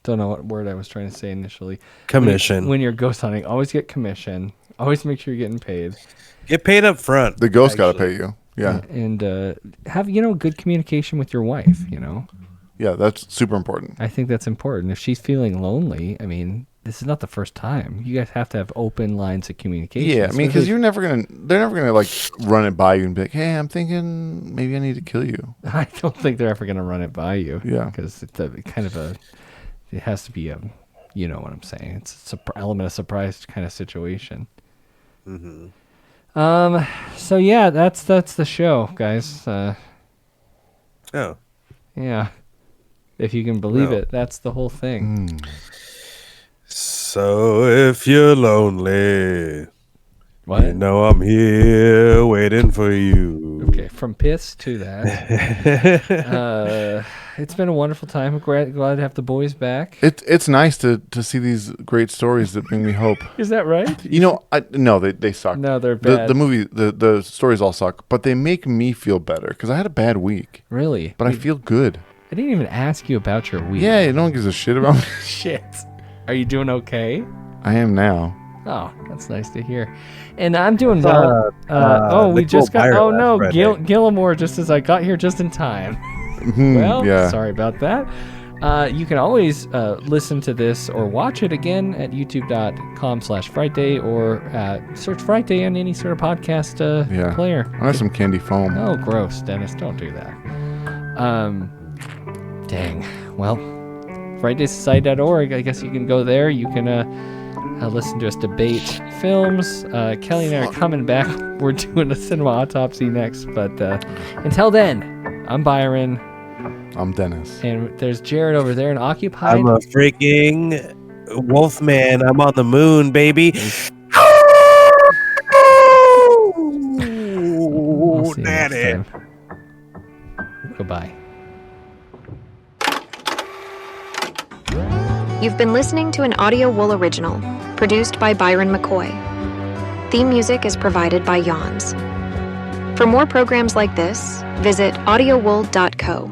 [SPEAKER 2] Don't know what word I was trying to say initially.
[SPEAKER 4] Commission.
[SPEAKER 2] When you're ghost hunting, always get commission. Always make sure you're getting paid.
[SPEAKER 4] Get paid up front.
[SPEAKER 3] The ghost got to pay you. Yeah.
[SPEAKER 2] And have good communication with your wife.
[SPEAKER 3] Yeah, that's super important.
[SPEAKER 2] I think that's important. If she's feeling lonely, I mean, this is not the first time. You guys have to have open lines of communication.
[SPEAKER 3] Yeah, I mean, because they're never gonna like run it by you and be like, "Hey, I'm thinking maybe I need to kill you."
[SPEAKER 2] I don't think they're ever gonna run it by you.
[SPEAKER 3] Yeah,
[SPEAKER 2] because it's it has to be you know what I'm saying. It's an element of surprise kind of situation.
[SPEAKER 4] Mm-hmm.
[SPEAKER 2] So yeah, that's the show, guys.
[SPEAKER 4] Oh.
[SPEAKER 2] Yeah. If you can believe it, that's the whole thing.
[SPEAKER 4] So if you're lonely,
[SPEAKER 2] What?
[SPEAKER 4] you know I'm here waiting for you.
[SPEAKER 2] Okay, from piss to that. It's been a wonderful time. Glad to have the boys back.
[SPEAKER 3] It's nice to see these great stories that bring me hope.
[SPEAKER 2] Is that right?
[SPEAKER 3] You know, no, they suck.
[SPEAKER 2] No, they're bad.
[SPEAKER 3] The movie, the stories all suck, but they make me feel better because I had a bad week.
[SPEAKER 2] Really?
[SPEAKER 3] But I feel good.
[SPEAKER 2] I didn't even ask you about your week.
[SPEAKER 3] Yeah, no one gives a shit about me.
[SPEAKER 2] Shit. Are you doing okay?
[SPEAKER 3] I am now.
[SPEAKER 2] Oh, that's nice to hear. And I'm doing well. We just got. Oh no, Gillimore! Just as I got here, just in time. Well,
[SPEAKER 3] yeah.
[SPEAKER 2] Sorry about that. You can always listen to this or watch it again at youtube.com/Frightday or search Frightday on any sort of podcast player.
[SPEAKER 3] I have some candy foam.
[SPEAKER 2] Oh, gross, Dennis! Don't do that. Dang. Well, FrightdaySociety.org. I guess you can go there. You can listen to us debate films. Kelly and I are coming back. We're doing a cinema autopsy next. But until then, I'm Byron.
[SPEAKER 3] I'm Dennis.
[SPEAKER 2] And there's Jared over there in Occupied.
[SPEAKER 4] I'm a freaking wolf man. I'm on the moon, baby.
[SPEAKER 2] We'll see you next time. Goodbye.
[SPEAKER 9] You've been listening to an Audio Wool original, produced by Byron McKoy. Theme music is provided by Yawns. For more programs like this, visit audiowool.co.